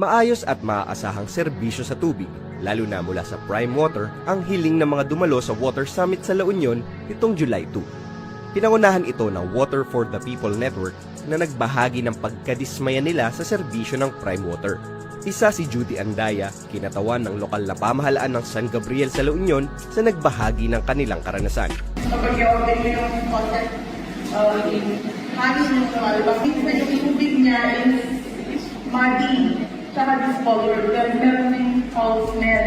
Maayos at maaasahang serbisyo sa tubig, lalo na mula sa Prime Water, ang hiling ng mga dumalo sa Water Summit sa La Union nitong July 2. Pinangunahan ito ng Water for the People Network na nagbahagi ng pagkadismaya nila sa serbisyo ng Prime Water. Isa si Judy Andaya, kinatawan ng lokal na pamahalaan ng San Gabriel sa La Union sa nagbahagi ng kanilang karanasan. Kapag i-order nyo yung content honey neutral, bakit na yung tubig niya is muddy, tsaka discolored, meron din foul smell.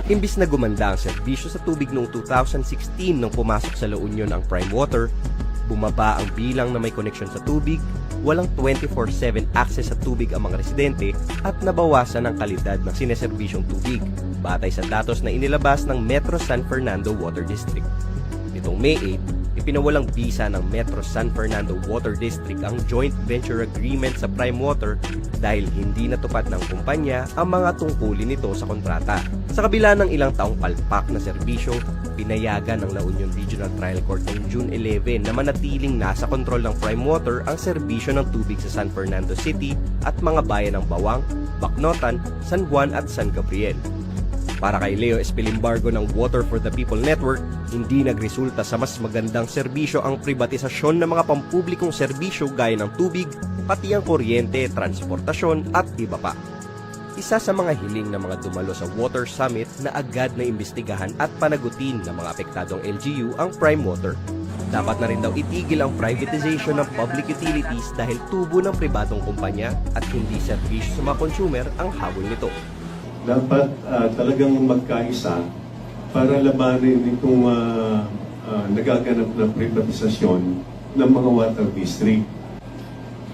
Imbis na gumanda ang serbisyo sa tubig noong 2016 nung pumasok sa La Union ang Prime Water, bumaba ang bilang na may koneksyon sa tubig, walang 24/7 access sa tubig ang mga residente at nabawasan ang kalidad ng sineserbisyong tubig, batay sa datos na inilabas ng Metro San Fernando Water District. Nitong May 8, ipinawalang bisa ng Metro San Fernando Water District ang joint venture agreement sa Prime Water dahil hindi natupad ng kumpanya ang mga tungkulin nito sa kontrata. Sa kabila ng ilang taong palpak na serbisyo, pinayagan ng La Union Regional Trial Court noong June 11 na manatiling nasa kontrol ng Prime Water ang serbisyo ng tubig sa San Fernando City at mga bayan ng Bawang, Bacnotan, San Juan at San Gabriel. Para kay Leo Espilimbargo ng Water for the People Network, hindi nagresulta sa mas magandang serbisyo ang pribatisasyon ng mga pampublikong serbisyo gaya ng tubig, pati ang kuryente, transportasyon at iba pa. Isa sa mga hiling ng mga dumalo sa Water Summit na agad na imbestigahan at panagutin ng mga apektadong LGU ang Prime Water. Dapat na rin daw itigil ang privatization ng public utilities dahil tubo ng pribadong kumpanya at hindi serbisyo sa mga consumer ang habol nito. Dapat talagang magkaisa para labanin itong nagaganap na privatisasyon ng mga water district.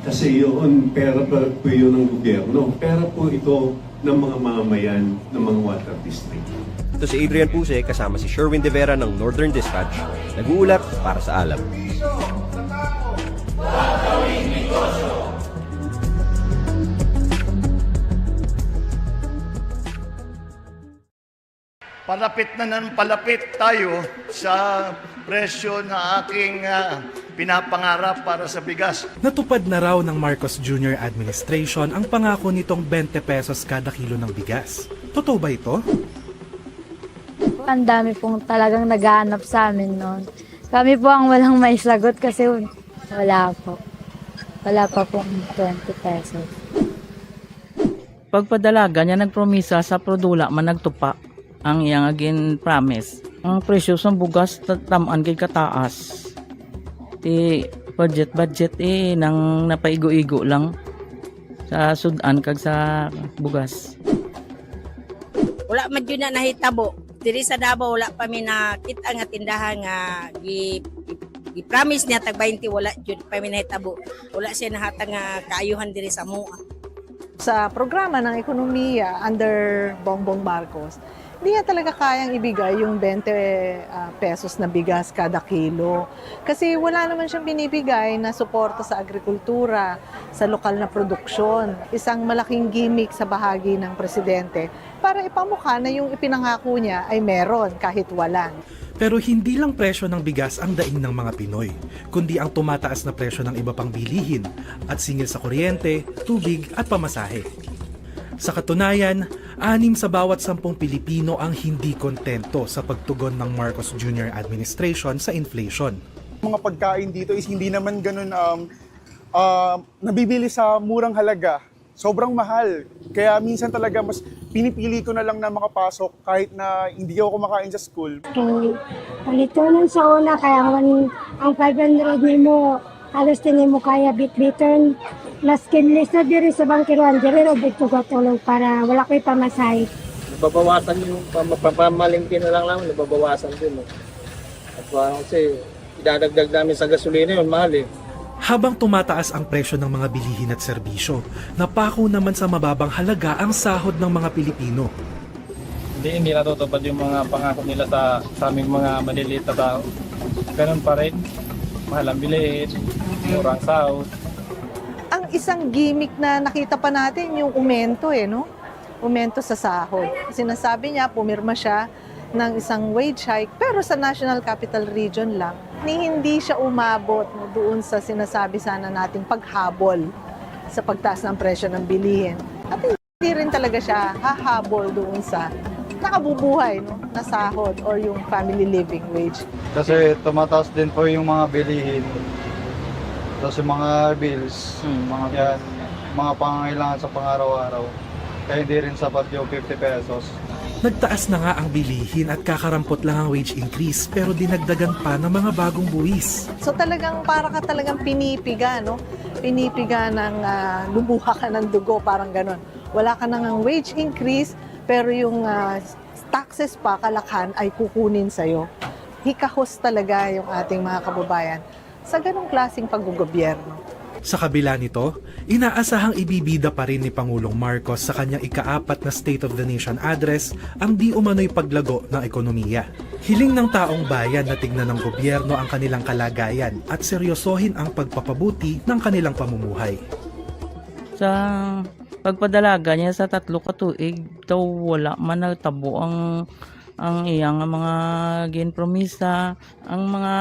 Kasi yun, pera po yun ng gobyerno. Pera po ito ng mga mamamayan ng mga water district. Ito si Adrian Puse kasama si Sherwin De Vera ng Northern Dispatch, nag-uulat para sa alam. Palapit tayo sa presyo na aking pinapangarap para sa bigas. Natupad na raw ng Marcos Jr. Administration ang pangako nitong 20 pesos kada kilo ng bigas. Totoo ba ito? Ang dami pong talagang naghahanap sa amin noon. Kami po ang walang may sagot kasi wala po. Wala pa pong 20 pesos. Pagpadalaga niya nagpromisa sa produla man nagtupa ang iyang agin promise. Ang presyo sa bugas tamaan kay kataas. Ti budget nang napaigo-igo lang sa sudan kag sa bugas. Wala man yun na nahitabo. Diri sa Davao wala pa mi nakita nga tindahan nga gi-promise niya tag 20 wala jud pa mi nahitabo. Wala siya nahatag nga kaayuhan diri sa mua. Sa programa ng ekonomiya under Bongbong Marcos, hindi niya talaga kayang ibigay yung 20 pesos na bigas kada kilo. Kasi wala naman siyang binibigay na suporta sa agrikultura, sa lokal na produksyon. Isang malaking gimmick sa bahagi ng presidente para ipamukha na yung ipinangako niya ay meron kahit wala. Pero hindi lang presyo ng bigas ang daing ng mga Pinoy, kundi ang tumataas na presyo ng iba pang bilihin at singil sa kuryente, tubig at pamasahe. Sa katunayan, 6 sa bawat 10 Pilipino ang hindi kontento sa pagtugon ng Marcos Jr. Administration sa inflation. Mga pagkain dito is hindi naman ganun nabibili sa murang halaga. Sobrang mahal. Kaya minsan talaga mas pinipili ko na lang na makapasok kahit na hindi ako kumakain sa school. Palito nun sa una, kaya ang 500 mo, halos tinin mo kaya bit-biton. Las kinlis na diri sa bangkiruan, diri ro dito gatulog para wala ko'y pamasahe. Nababawasan yung pamalingki na lang namin, nababawasan din. At kasi idadagdag namin sa gasolina yun, mahal eh. Habang tumataas ang presyo ng mga bilihin at serbisyo, napako naman sa mababang halaga ang sahod ng mga Pilipino. Hindi natutupad yung mga pangako nila sa aming mga maliliit na tao. Ganun pa rin, mahal ang bilihin, murang sahod. Ang isang gimmick na nakita pa natin yung umento no? Umento sa sahod. Sinasabi niya, pumirma siya ng isang wage hike, pero sa National Capital Region lang, hindi siya umabot doon sa sinasabi sana nating paghabol sa pagtaas ng presyo ng bilihin. At Hindi rin talaga siya hahabol doon sa nakabubuhay, no, na sahod or yung family living wage. Kasi tumataas din po yung mga bilihin. Tapos yung mga bills, mga pangangailangan sa pang-araw-araw. Kaya hindi rin sapat yung 50 pesos. Nagtaas na nga ang bilihin at kakarampot lang ang wage increase pero dinagdagan pa ng mga bagong buwis. So talagang para ka talagang pinipiga, no? Pinipiga ng lubuha ka ng dugo, parang ganon. Wala ka nang wage increase, pero yung taxes pa, kalakhan, ay kukunin sa'yo. Hikahos talaga yung ating mga kababayan sa ganong klaseng paggogobyerno. Sa kabila nito, inaasahang ibibida pa rin ni Pangulong Marcos sa kanyang ika-4 na State of the Nation address ang di umano'y paglago ng ekonomiya. Hiling ng taong bayan na tignan ng gobyerno ang kanilang kalagayan at seryosohin ang pagpapabuti ng kanilang pamumuhay. Sa pagpadalaga niya sa 3 ka tuig, daw wala man nagtabo ang iyang mga ginpromisa, ang mga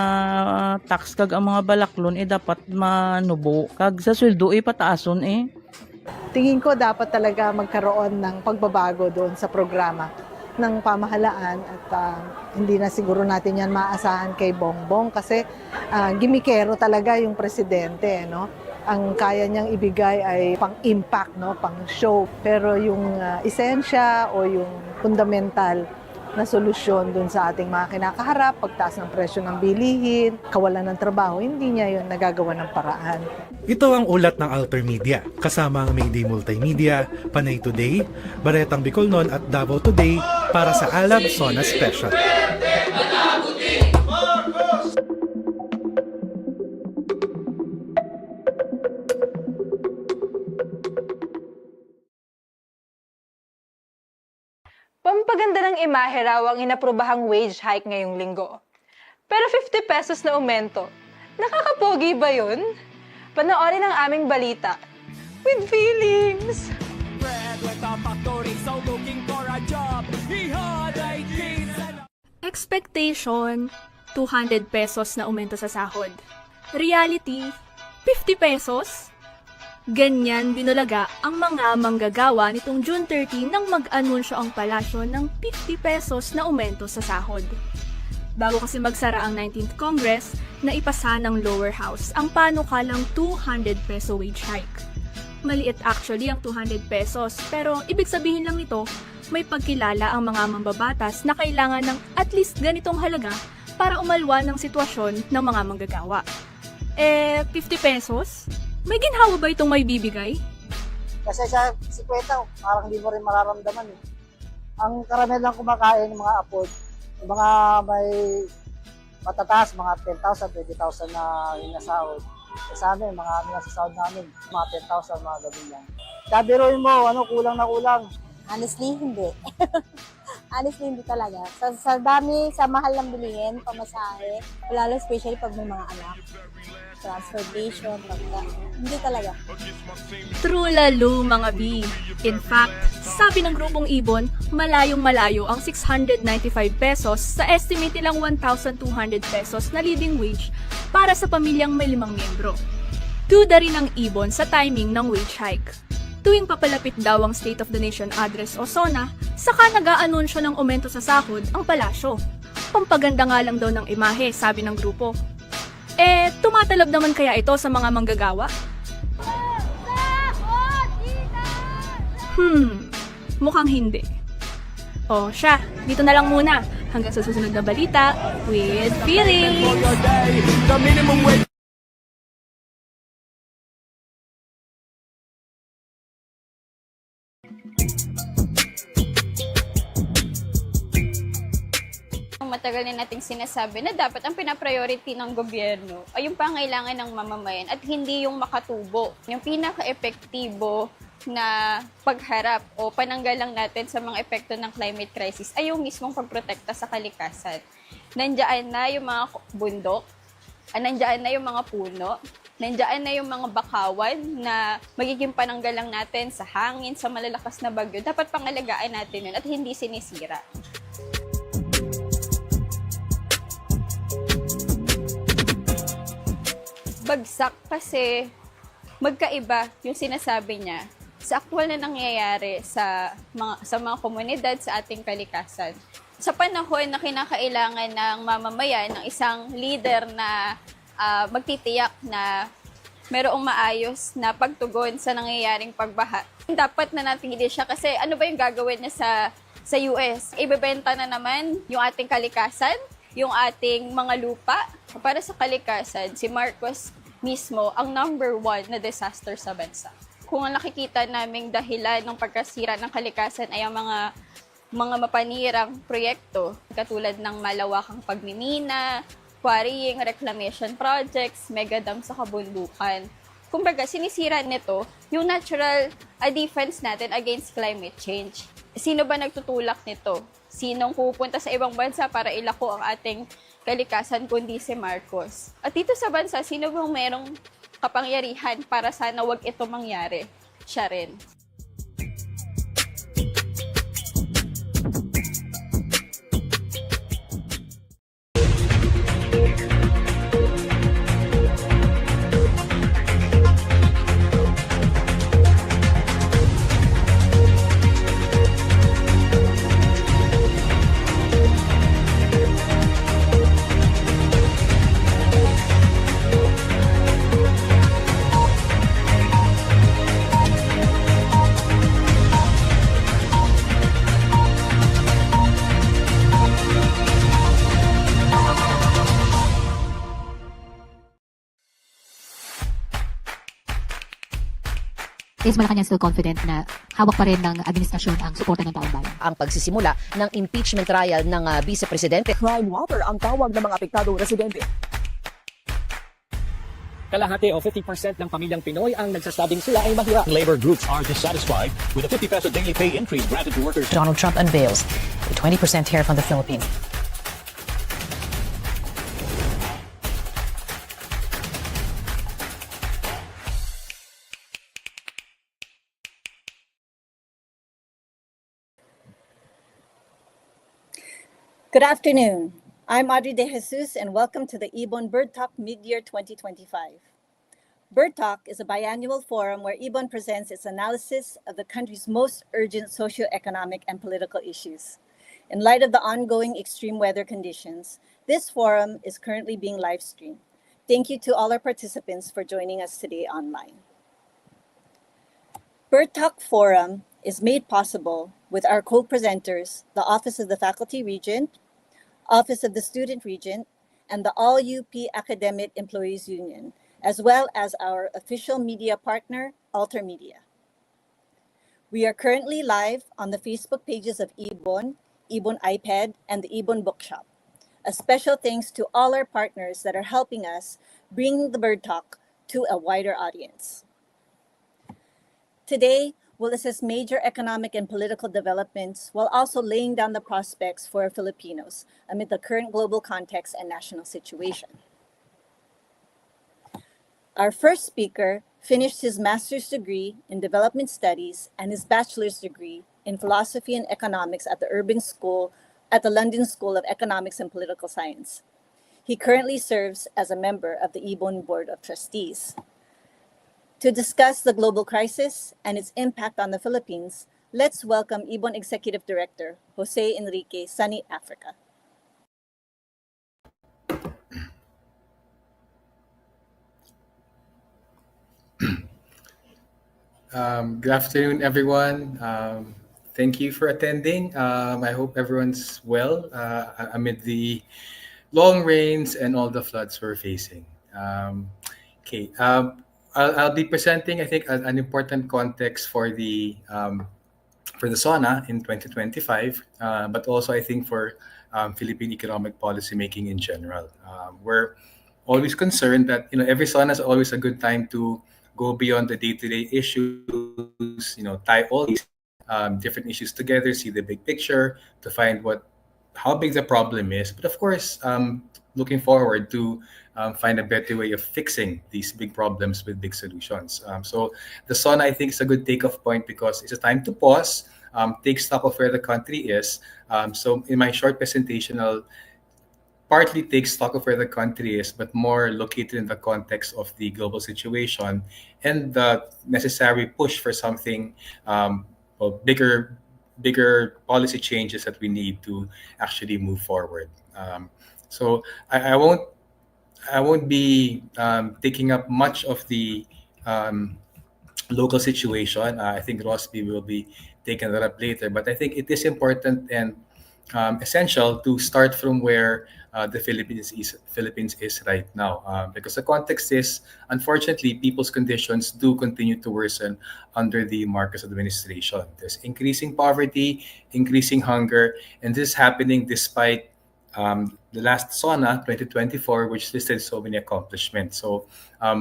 tax kag ang mga balaklon dapat manubo kag sa sweldo pataason Tingin ko dapat talaga magkaroon ng pagbabago doon sa programa ng pamahalaan at hindi na siguro natin yan maasahan kay Bongbong kasi gimikero talaga yung presidente, no? Ang kaya niyang ibigay ay pang-impact, no? Pang-show. Pero yung esensya o yung fundamental na solusyon dun sa ating mga kinakaharap, pagtaas ng presyo ng bilihin, kawalan ng trabaho, hindi niya yun nagagawa ng paraan. Ito ang ulat ng Alter Media, kasama ang Mayday Multimedia, Panay Today, Baretang Bicolnon at Davao Today para sa Alab Zona Special. Pampaganda ng imahe raw ang inaprobahang wage hike ngayong linggo. Pero 50 pesos na aumento, nakakapogi ba yun? Panoorin ang aming balita. With feelings! Expectation, 200 pesos na aumento sa sahod. Reality, 50 pesos? Ganyan binulaga ang mga manggagawa nitong June 30 nang mag-anunsyo ang palasyo ng 50 pesos na aumento sa sahod. Bago kasi magsara ang 19th Congress, naipasa ng lower house ang panukalang 200 peso wage hike. Maliit actually ang 200 pesos pero ibig sabihin lang nito, may pagkilala ang mga mambabatas na kailangan ng at least ganitong halaga para umalwa ng sitwasyon ng mga manggagawa. 50 pesos? May ginhawa ba itong may bibigay? Kasi sa 50, parang hindi mo rin mararamdaman eh. Ang karamihan lang kumakain ng mga apod, yung mga may matataas, mga 10,000, 20,000 na inasahod. Sa amin, mga nasa sahod namin, mga 10,000, mga gabi lang. Kabiruin mo, kulang na kulang. Honestly, hindi. Honestly, hindi talaga. Sa dami, sa mahal ng bilihin, pamasahe, lalo especially pag may mga anak. Transportation, hindi talaga. True lalo mga B. In fact, sabi ng grupong IBON, malayong-malayo ang 695 pesos sa estimate nilang 1,200 pesos na living wage para sa pamilyang may 5 miyembro. Duda rin ang IBON sa timing ng wage hike. Tuwing papalapit daw ang State of the Nation address o SONA, saka nag-aanunsyo ng aumento sa sahod ang palasyo. Pampaganda nga lang daw ng imahe, sabi ng grupo. Tumatalab naman kaya ito sa mga manggagawa? Mukhang hindi. Siya, dito na lang muna. Hanggang sa susunod na balita, with feelings! Matagal na nating sinasabi na dapat ang pinapriority ng gobyerno ay yung pangailangan ng mamamayan at hindi yung makatubo. Yung pinaka-epektibo na pagharap o pananggalang natin sa mga epekto ng climate crisis ay yung mismong pagprotekta sa kalikasan. Nandiyan na yung mga bundok, nandiyan na yung mga puno, nandiyan na yung mga bakawan na magiging pananggalang natin sa hangin, sa malalakas na bagyo. Dapat pangalagaan natin yun at hindi sinisira. Bagsak kasi magkaiba yung sinasabi niya sa aktwal na nangyayari sa mga komunidad sa ating kalikasan. Sa panahon na kinakailangan ng mamamayan ng isang leader na magtitiyak na mayroong maayos na pagtugon sa nangyayaring pagbaha. Dapat na natin hindi siya kasi ano ba yung gagawin niya sa US? Ibebenta na naman yung ating kalikasan, yung ating mga lupa. Para sa kalikasan, si Marcos mismo ang number 1 na disaster sa bansa. Kung ang nakikita naming dahilan ng pagkasira ng kalikasan ay ang mga mapanirang proyekto katulad ng malawakang pagmimina, quarrying, reclamation projects, megadam sa kabundukan. Kumbaga, sinisira nito yung natural defense natin against climate change. Sino ba nagtutulak nito? Sinong pupunta sa ibang bansa para ilako ang ating kalikasan kundi si Marcos? At dito sa bansa, sino bang merong kapangyarihan para sana wag ito mangyari? Siya rin. Is Malacanang still confident na hawak pa rin ng administrasyon ang suporta ng taong bayan? Ang pagsisimula ng impeachment trial ng vice-presidente. Crime water ang tawag ng mga apektadong residente. Kalahati o 50% ng pamilyang Pinoy ang nagsasabing sila ay mahirap. Labor groups are dissatisfied with a 50 peso daily pay increase granted to workers. Donald Trump unveils a 20% tariff on the Philippines. Good afternoon. I'm Audrey De Jesus and welcome to the IBON Birdtalk Midyear 2025. Birdtalk is a biannual forum where IBON presents its analysis of the country's most urgent socioeconomic and political issues. In light of the ongoing extreme weather conditions, this forum is currently being live streamed. Thank you to all our participants for joining us today online. Birdtalk Forum is made possible with our co-presenters, the Office of the Faculty Regent, Office of the Student Regent, and the All UP Academic Employees Union, as well as our official media partner, Alter Media. We are currently live on the Facebook pages of IBON, IBON iPad, and the IBON Bookshop. A special thanks to all our partners that are helping us bring the Bird Talk to a wider audience. Today, we'll assess major economic and political developments while also laying down the prospects for Filipinos amid the current global context and national situation. Our first speaker finished his master's degree in development studies and his bachelor's degree in philosophy and economics at the London School of Economics and Political Science. He currently serves as a member of the IBON Board of Trustees. To discuss the global crisis and its impact on the Philippines, let's welcome IBON Executive Director Jose Enrique Sunny Africa. Good afternoon, everyone. Thank you for attending. I hope everyone's well amid the long rains and all the floods we're facing. I'll be presenting, I think, an important context for the SONA in 2025, but also I think for Philippine economic policy making in general. We're always concerned that every SONA is always a good time to go beyond the day-to-day issues, tie all these different issues together, see the big picture, to find how big the problem is. But of course, looking forward to find a better way of fixing these big problems with big solutions. So the SONA, I think, is a good takeoff point because it's a time to pause, take stock of where the country is. So in my short presentation, I'll partly take stock of where the country is, but more located in the context of the global situation and the necessary push for something, bigger policy changes that we need to actually move forward. So I won't be taking up much of the local situation. I think Rosby will be taking that up later, but I think it is important and essential to start from where the Philippines is right now, because the context is, unfortunately, people's conditions do continue to worsen under the Marcos administration. There's increasing poverty, increasing hunger, and this is happening despite the last SONA 2024, which listed so many accomplishments. So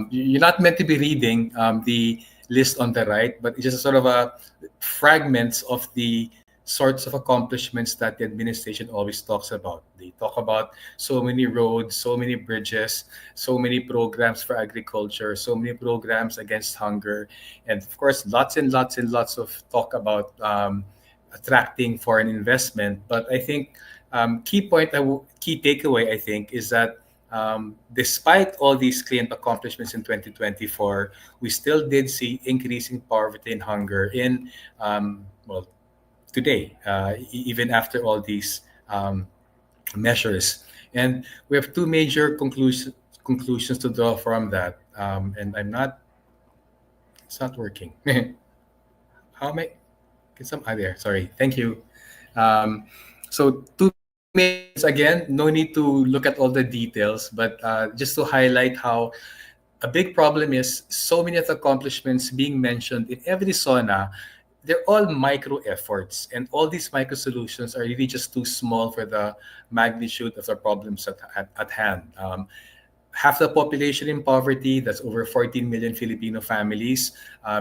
you're not meant to be reading the list on the right, but it's just sort of a fragments of the sorts of accomplishments that the administration always talks about. They talk about so many roads, so many bridges, so many programs for agriculture, so many programs against hunger, and of course, lots and lots and lots of talk about attracting foreign investment. But I think key takeaway, I think, is that despite all these claimed accomplishments in 2024, we still did see increasing poverty and hunger in, today, even after all these measures. And we have two major conclusions to draw from that. And it's not working. How am I? There, sorry. Thank you. So two minutes again, no need to look at all the details, but just to highlight how a big problem is so many of the accomplishments being mentioned in every SONA, they're all micro efforts, and all these micro solutions are really just too small for the magnitude of the problems at hand. Half the population in poverty, that's over 14 million Filipino families,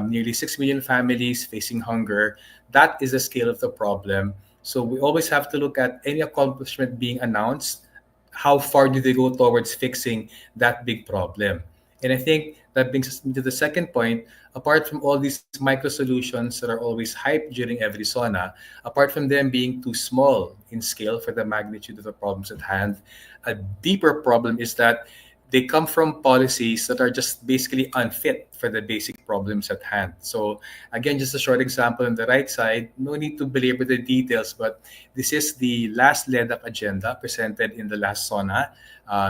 nearly 6 million families facing hunger. That is the scale of the problem. So we always have to look at any accomplishment being announced. How far do they go towards fixing that big problem? And I think that brings us to the second point. Apart from all these micro solutions that are always hyped during every SONA, apart from them being too small in scale for the magnitude of the problems at hand, a deeper problem is that they come from policies that are just basically unfit for the basic problems at hand. So again, just a short example on the right side, no need to belabor the details, but this is the last LEDAC agenda presented in the last SONA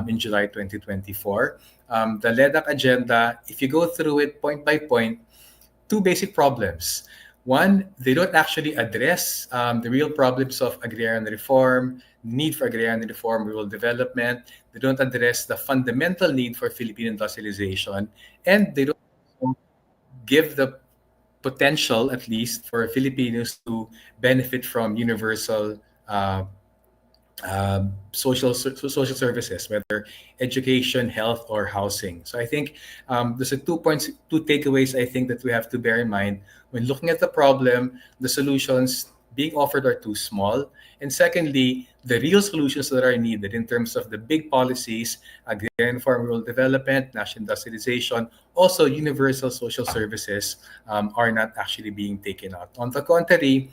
in July 2024. The LEDAC agenda, if you go through it point by point, two basic problems. One, they don't actually address the real problems of agrarian reform, need for agrarian reform, rural development. They don't address the fundamental need for Philippine industrialization, and they don't give the potential, at least, for Filipinos to benefit from universal social services, whether education, health, or housing. So I think there's two takeaways I think that we have to bear in mind when looking at the problem. The solutions being offered are too small, and secondly, the real solutions that are needed in terms of the big policies, agrarian reform, rural development, national industrialization, also universal social services, are not actually being taken out. On the contrary,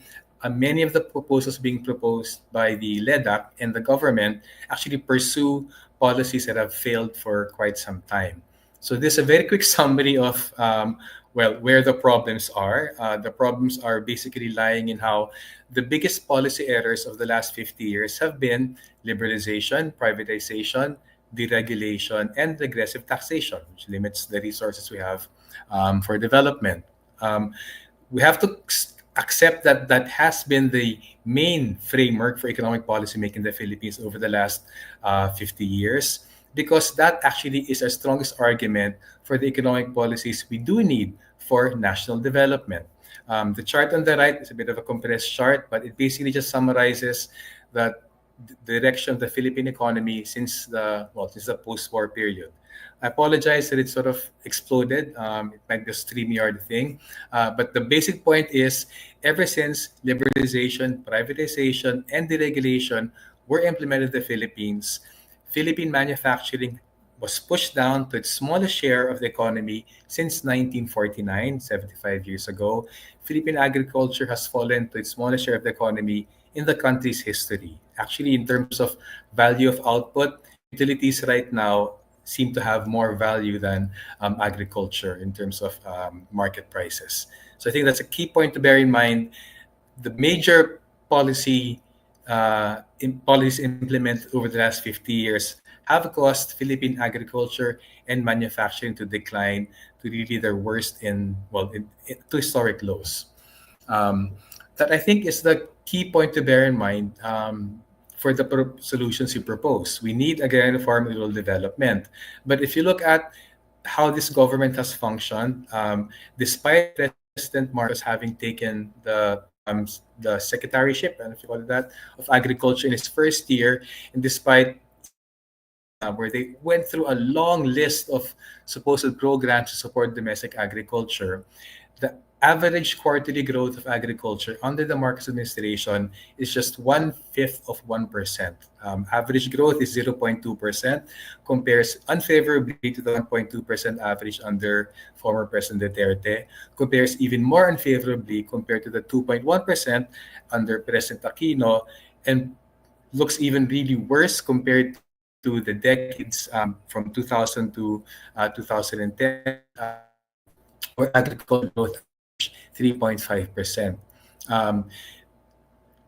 many of the proposals being proposed by the LEDAC and the government actually pursue policies that have failed for quite some time. So this is a very quick summary of where the problems are. The problems are basically lying in how the biggest policy errors of the last 50 years have been liberalization, privatization, deregulation, and regressive taxation, which limits the resources we have for development. We have to accept that that has been the main framework for economic policy making in the Philippines over the last 50 years, because that actually is our strongest argument for the economic policies we do need for national development. The chart on the right is a bit of a compressed chart, but it basically just summarizes the direction of the Philippine economy since the post-war period. I apologize that it sort of exploded. It might be a StreamYard thing. But the basic point is, ever since liberalization, privatization, and deregulation were implemented in the Philippines, Philippine manufacturing was pushed down to its smallest share of the economy since 1949, 75 years ago. Philippine agriculture has fallen to its smallest share of the economy in the country's history. Actually, in terms of value of output, utilities right now seem to have more value than agriculture in terms of market prices. So I think that's a key point to bear in mind. The major policies implemented over the last 50 years have caused Philippine agriculture and manufacturing to decline to really their worst to historic lows. That I think is the key point to bear in mind for the solutions you propose. We need agrarian farm rural development. But if you look at how this government has functioned, despite President Marcos having taken the secretaryship, and if you call it that, of agriculture in his first year, and despite where they went through a long list of supposed programs to support domestic agriculture, the average quarterly growth of agriculture under the Marcos administration is just 1/5 of 1%. Average growth is 0.2%, compares unfavorably to the 1.2% average under former President Duterte, compares even more unfavorably compared to the 2.1% under President Aquino, and looks even really worse compared to the decades from 2000 to 2010, where agricultural growth 3.5%.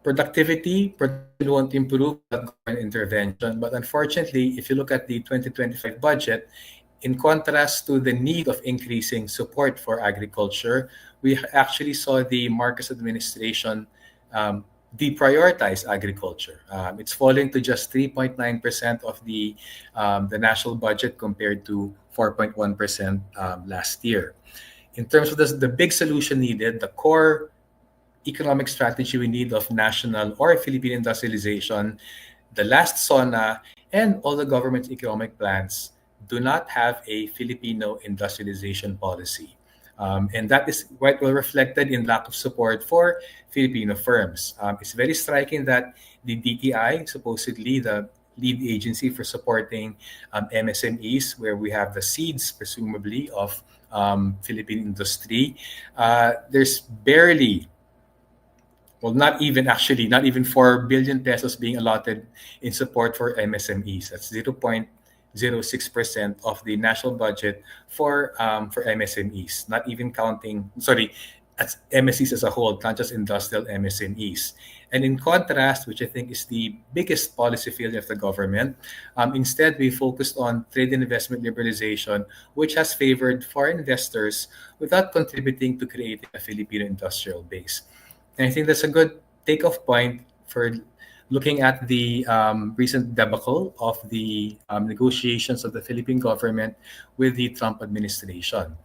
Productivity won't improve without government intervention, but unfortunately, if you look at the 2025 budget, in contrast to the need of increasing support for agriculture, we actually saw the Marcos administration deprioritize agriculture. It's falling to just 3.9% of the national budget compared to 4.1% last year. In terms of the big solution needed, the core economic strategy we need of national or Philippine industrialization, the last SONA, and all the government's economic plans do not have a Filipino industrialization policy. And that is quite well reflected in lack of support for Filipino firms. It's very striking that the DTI, supposedly the lead agency for supporting MSMEs, where we have the seeds, presumably, of Philippine industry, there's barely, not even 4 billion pesos being allotted in support for MSMEs. That's 0.06% of the national budget for MSMEs, not even counting, as MSEs as a whole, not just industrial MSMEs. And in contrast, which I think is the biggest policy failure of the government, instead we focused on trade and investment liberalization, which has favored foreign investors without contributing to creating a Filipino industrial base. And I think that's a good takeoff point for looking at the recent debacle of the negotiations of the Philippine government with the Trump administration.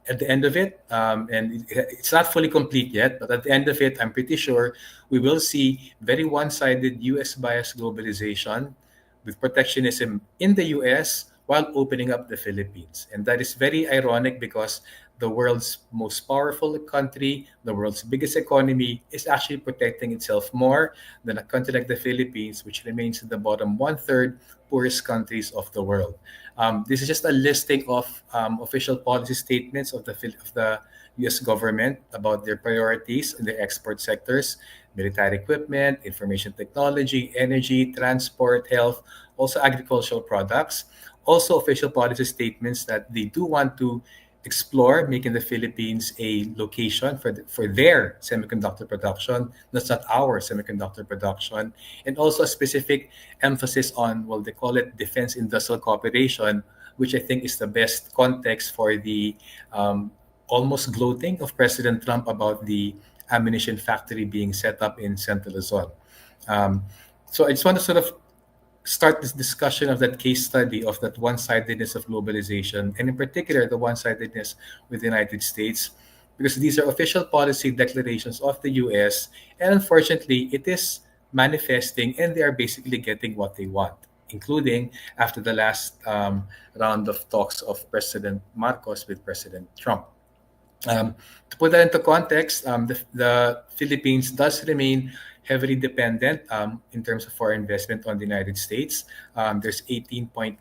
At the end of it, and it's not fully complete yet, but at the end of it, I'm pretty sure we will see very one-sided US-biased globalization with protectionism in the US while opening up the Philippines. And that is very ironic because the world's most powerful country, the world's biggest economy, is actually protecting itself more than a country like the Philippines, which remains in the bottom 1/3 poorest countries of the world. This is just a listing of official policy statements of the U.S. government about their priorities in their export sectors: military equipment, information technology, energy, transport, health, also agricultural products. Also official policy statements that they do want to explore making the Philippines a location for their semiconductor production. That's not our semiconductor production. And also a specific emphasis on, they call it defense industrial cooperation, which I think is the best context for the almost gloating of President Trump about the ammunition factory being set up in Central Luzon. So I just want to sort of start this discussion of that case study of that one-sidedness of globalization, and in particular, the one-sidedness with the United States, because these are official policy declarations of the US, and unfortunately, it is manifesting, and they are basically getting what they want, including after the last round of talks of President Marcos with President Trump. To put that into context, the Philippines does remain heavily dependent in terms of foreign investment on the United States. There's $18.9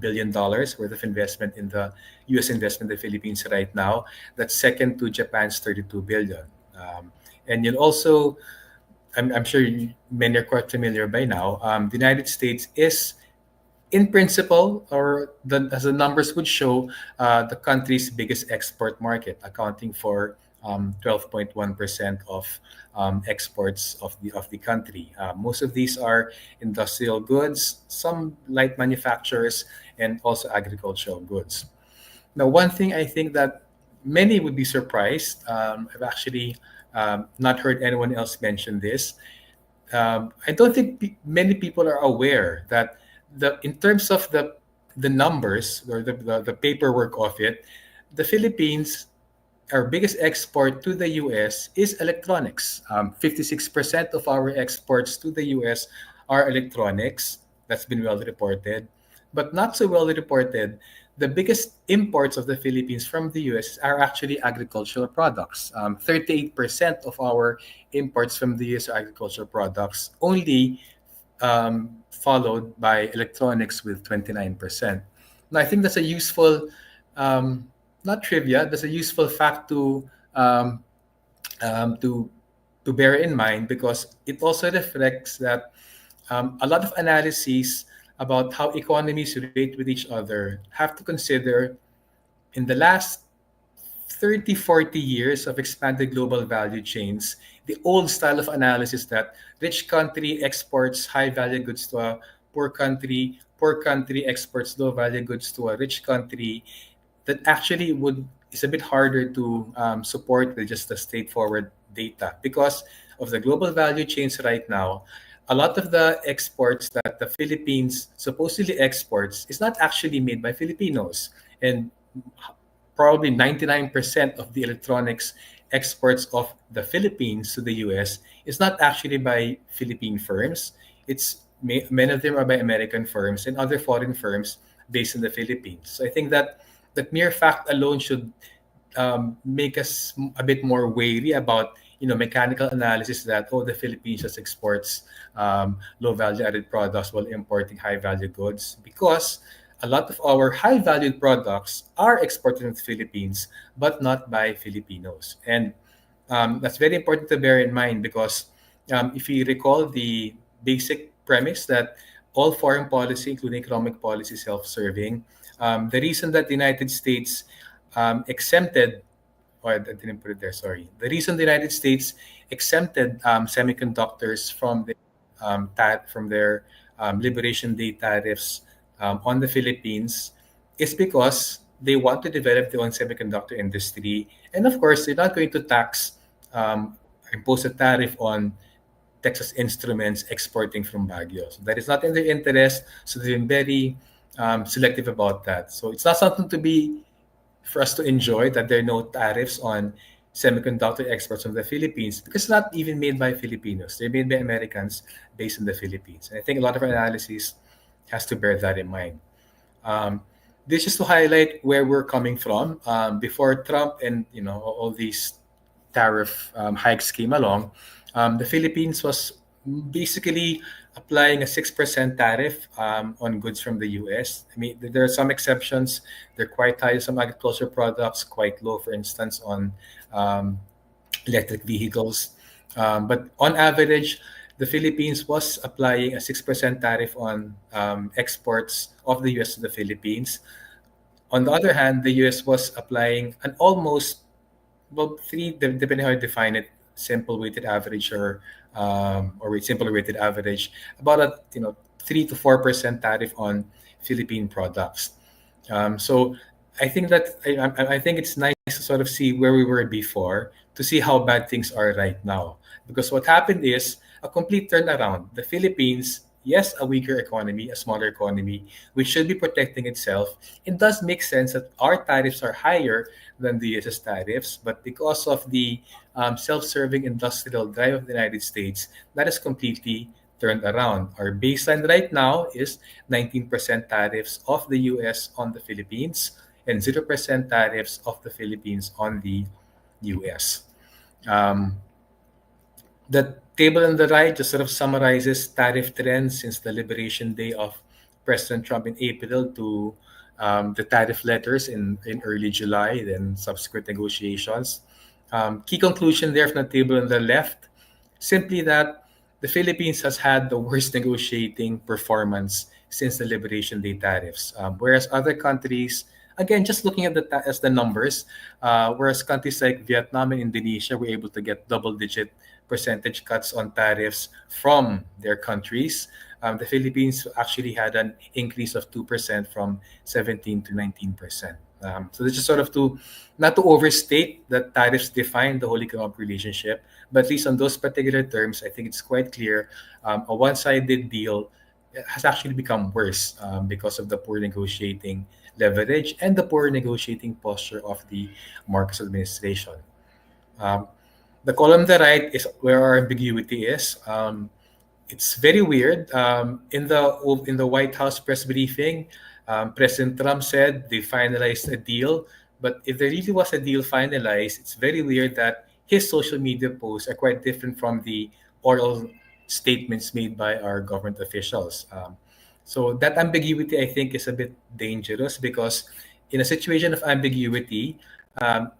billion worth of investment in the U.S. investment in the Philippines right now. That's second to Japan's $32 billion. And you'll also I'm sure many are quite familiar by now. The United States is, in principle, as the numbers would show, the country's biggest export market, accounting for 12.1% of exports of the country. Most of these are industrial goods, some light manufacturers, and also agricultural goods. Now, one thing I think that many would be surprised, I've actually not heard anyone else mention this. I don't think many people are aware that in terms of the numbers or the paperwork of it, the Philippines, our biggest export to the US is electronics. 56% of our exports to the US are electronics. That's been well reported. But not so well reported, the biggest imports of the Philippines from the US are actually agricultural products. 38% of our imports from the US are agricultural products, only followed by electronics with 29%. Now, I think that's a useful, not trivia, that's a useful fact to bear in mind, because it also reflects that a lot of analyses about how economies relate with each other have to consider, in the last 30, 40 years of expanded global value chains, the old style of analysis that rich country exports high value goods to a poor country exports low value goods to a rich country, that actually is a bit harder to support with just the straightforward data, because of the global value chains right now. A lot of the exports that the Philippines supposedly exports is not actually made by Filipinos, and probably 99% of the electronics exports of the Philippines to the US is not actually by Philippine firms. Many of them are by American firms and other foreign firms based in the Philippines. So I think that that mere fact alone should make us a bit more wary about mechanical analysis that the Philippines just exports low value added products while importing high value goods, because a lot of our high valued products are exported to the Philippines but not by Filipinos. And that's very important to bear in mind, because if you recall the basic premise that all foreign policy, including economic policy, is self-serving, the reason that the United States exempted, or I didn't put it there, sorry. The reason the United States exempted semiconductors from their Liberation Day tariffs on the Philippines is because they want to develop their own semiconductor industry. And of course, they're not going to impose a tariff on Texas Instruments exporting from Baguio. So that is not in their interest. So they've been very selective about that. So it's not something for us to enjoy, that there are no tariffs on semiconductor exports from the Philippines, because it's not even made by Filipinos. They're made by Americans based in the Philippines. And I think a lot of our analysis has to bear that in mind. This is to highlight where we're coming from. Before Trump and all these tariff hikes came along, the Philippines was basically applying a 6% tariff on goods from the US. I mean, there are some exceptions. They're quite high on some agricultural products, quite low, for instance, on electric vehicles. But on average, the Philippines was applying a 6% tariff on exports of the US to the Philippines. On the other hand, the US was applying an almost, depending how you define it, simple weighted average or simple weighted average, about a 3 to 4% tariff on Philippine products. So I think that I think it's nice to sort of see where we were before to see how bad things are right now. Because what happened is a complete turnaround. The Philippines, yes, a weaker economy, a smaller economy, which should be protecting itself. It does make sense that our tariffs are higher than the US's tariffs, but because of the self-serving industrial drive of the United States, that is completely turned around. Our baseline right now is 19% tariffs of the US on the Philippines and 0% tariffs of the Philippines on the US. The table on the right just sort of summarizes tariff trends since the Liberation Day of President Trump in April to the tariff letters in early July, then subsequent negotiations. Key conclusion there from the table on the left, simply that the Philippines has had the worst negotiating performance since the Liberation Day tariffs. Whereas other countries, again, just looking at the numbers, whereas countries like Vietnam and Indonesia were able to get double-digit percentage cuts on tariffs from their countries, the Philippines actually had an increase of 2% from 17 to 19%. So this is sort of not to overstate that tariffs define the whole economic relationship, but at least on those particular terms, I think it's quite clear a one-sided deal has actually become worse because of the poor negotiating leverage and the poor negotiating posture of the Marcos administration. The column on the right is where our ambiguity is. It's very weird. In the White House press briefing, President Trump said they finalized a deal. But if there really was a deal finalized, it's very weird that his social media posts are quite different from the oral statements made by our government officials. So that ambiguity, I think, is a bit dangerous because in a situation of ambiguity, I'm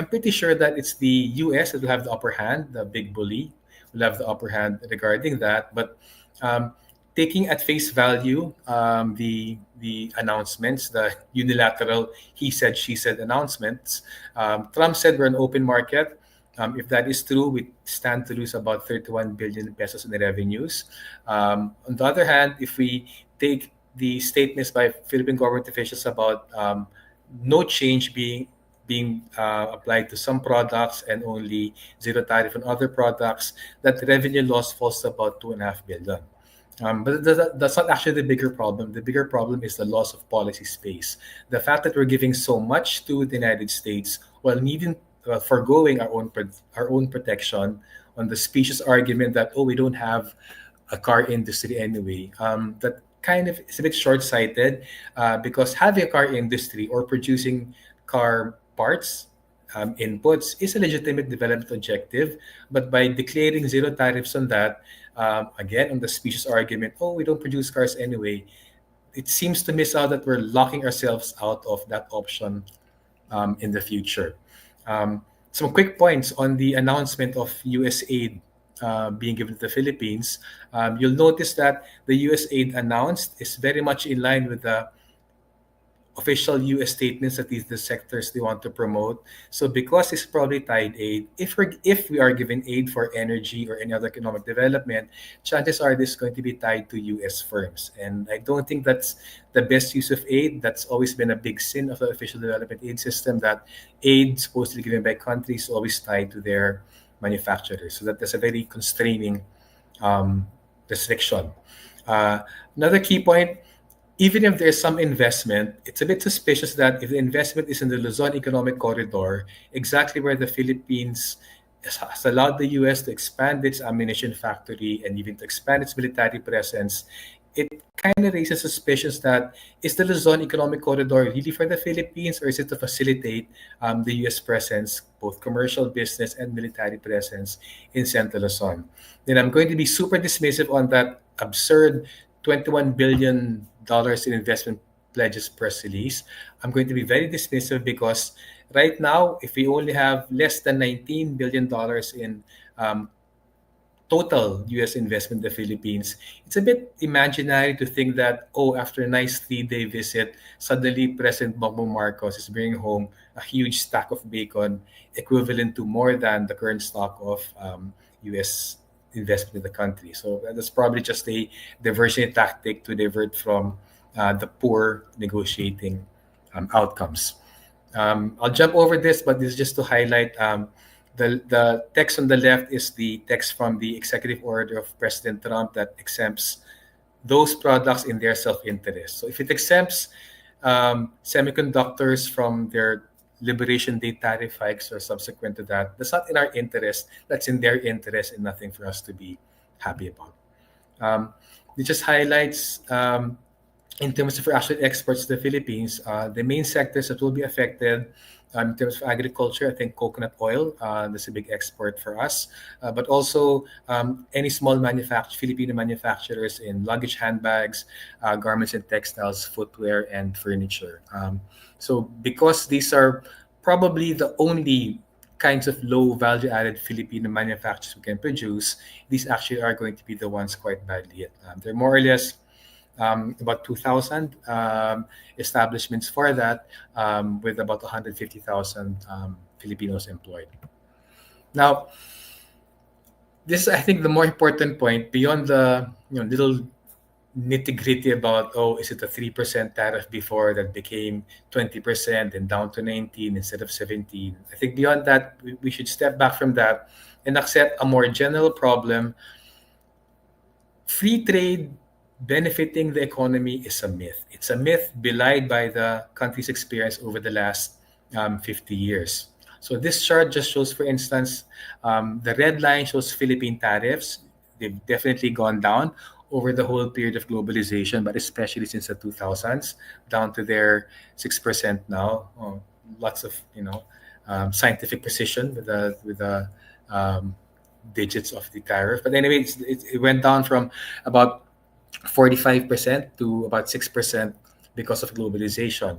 pretty sure that it's the US that will have the upper hand, the big bully will have the upper hand regarding that. But taking at face value the announcements, the unilateral he said, she said announcements, Trump said we're an open market. If that is true, we stand to lose about 31 billion pesos in the revenues. On the other hand, if we take the statements by Philippine government officials about no change being applied to some products and only zero tariff on other products, that revenue loss falls to about 2.5 billion. But that's not actually the bigger problem. The bigger problem is the loss of policy space. The fact that we're giving so much to the United States while needing forgoing our own protection on the specious argument that, oh, we don't have a car industry anyway. That kind of is a bit short-sighted because having a car industry or producing car parts, inputs, is a legitimate development objective. But by declaring zero tariffs on that, again, on the specious argument, oh, we don't produce cars anyway, it seems to miss out that we're locking ourselves out of that option in the future. Some quick points on the announcement of U.S. aid being given to the Philippines. You'll notice that the U.S. aid announced is very much in line with the official U.S. statements that these the sectors they want to promote. So because it's probably tied aid, if we are given aid for energy or any other economic development, chances are this is going to be tied to U.S. firms. And I don't think that's the best use of aid. That's always been a big sin of the official development aid system, that aid supposedly given by countries is always tied to their manufacturers. So that's a very constraining restriction. Another key point, even if there's some investment, it's a bit suspicious that if the investment is in the Luzon Economic Corridor, exactly where the Philippines has allowed the U.S. to expand its ammunition factory and even to expand its military presence, it kind of raises suspicions that is the Luzon Economic Corridor really for the Philippines, or is it to facilitate the U.S. presence, both commercial business and military presence in Central Luzon? Then I'm going to be super dismissive on that absurd $21 billion in investment pledges press release. I'm going to be very dismissive because right now, if we only have less than $19 billion in total U.S. investment in the Philippines, it's a bit imaginary to think that, oh, after a nice 3-day visit, suddenly President Bongbong Marcos is bringing home a huge stack of bacon equivalent to more than the current stock of U.S. investment in the country. So that's probably just a diversionary tactic to divert from the poor negotiating outcomes. I'll jump over this, but this is just to highlight the text on the left is the text from the executive order of President Trump that exempts those products in their self-interest. So if it exempts semiconductors from their Liberation Day tariff hikes or subsequent to that, that's not in our interest, that's in their interest and nothing for us to be happy about. It just highlights in terms of actual exports to the Philippines, the main sectors that will be affected in terms of agriculture, I think coconut oil, that's a big export for us, but also any small Filipino manufacturers in luggage, handbags, garments and textiles, footwear, and furniture. So because these are probably the only kinds of low value added Filipino manufacturers we can produce, these actually are going to be the ones quite badly hit. They're more or less about 2,000 establishments for that, with about 150,000 Filipinos employed. Now, this is, I think, the more important point beyond the little nitty-gritty about, oh, is it a 3% tariff before that became 20% and down to 19 instead of 17? I think beyond that, we should step back from that and accept a more general problem. Free trade benefiting the economy is a myth. It's a myth belied by the country's experience over the last 50 years. So this chart just shows, for instance, the red line shows Philippine tariffs. They've definitely gone down over the whole period of globalization, but especially since the 2000s, down to their 6% now. Lots of scientific precision with the digits of the tariff. But anyway, it went down from about 45% to about 6% because of globalization.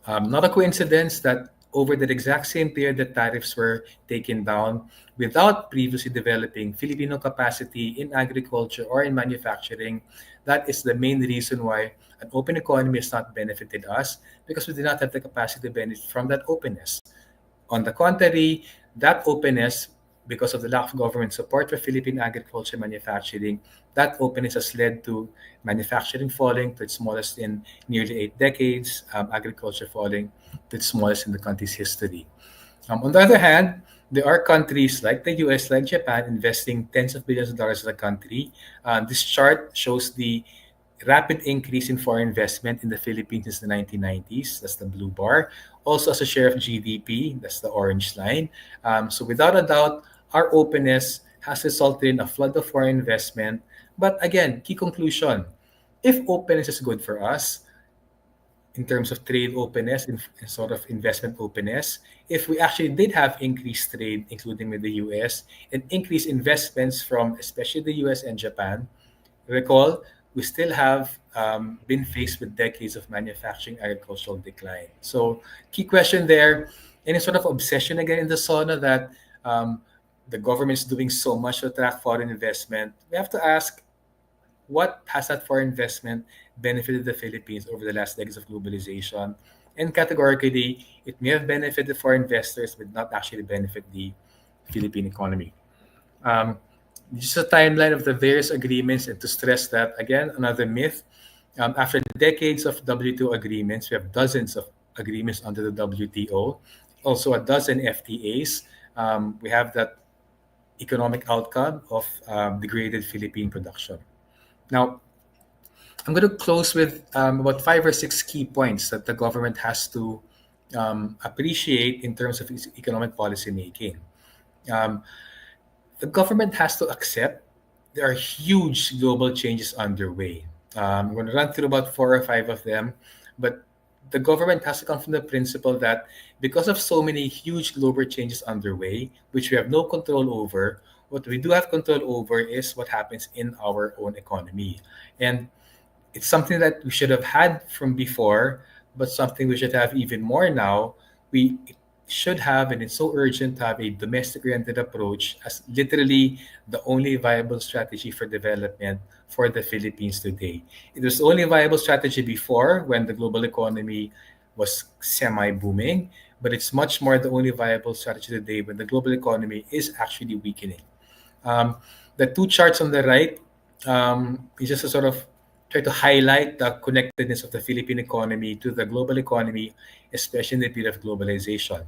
Not a coincidence that over that exact same period, the tariffs were taken down without previously developing Filipino capacity in agriculture or in manufacturing. That is the main reason why an open economy has not benefited us, because we did not have the capacity to benefit from that openness. On the contrary, that openness, because of the lack of government support for Philippine agriculture manufacturing, that openness has led to manufacturing falling to its smallest in nearly 8 decades, agriculture falling to its smallest in the country's history. On the other hand, there are countries like the US, like Japan, investing tens of billions of dollars in the country. This chart shows the rapid increase in foreign investment in the Philippines since the 1990s. That's the blue bar. Also as a share of GDP, that's the orange line. So without a doubt, our openness has resulted in a flood of foreign investment. But again, key conclusion, if openness is good for us, in terms of trade openness and sort of investment openness, if we actually did have increased trade, including with the US, and increased investments from especially the US and Japan, recall, we still have been faced with decades of manufacturing agricultural decline. So key question there, any sort of obsession again in the sauna that the government is doing so much to attract foreign investment, we have to ask, what has that foreign investment benefited the Philippines over the last decades of globalization? And categorically, it may have benefited foreign investors, but not actually benefit the Philippine economy. Just a timeline of the various agreements, and to stress that, again, another myth. After decades of WTO agreements, we have dozens of agreements under the WTO, also a dozen FTAs. We have that economic outcome of degraded Philippine production. Now, I'm going to close with about 5 or 6 key points that the government has to appreciate in terms of its economic policy making. The government has to accept there are huge global changes underway. I'm going to run through about 4 or 5 of them, but the government has to come from the principle that because of so many huge global changes underway, which we have no control over, what we do have control over is what happens in our own economy. And it's something that we should have had from before, but something we should have even more now. We should have, and it's so urgent to have a domestic-oriented approach as literally the only viable strategy for development for the Philippines today. It was the only viable strategy before when the global economy was semi-booming, but it's much more the only viable strategy today when the global economy is actually weakening. The 2 charts on the right is just a sort of try to highlight the connectedness of the Philippine economy to the global economy, especially in the period of globalization.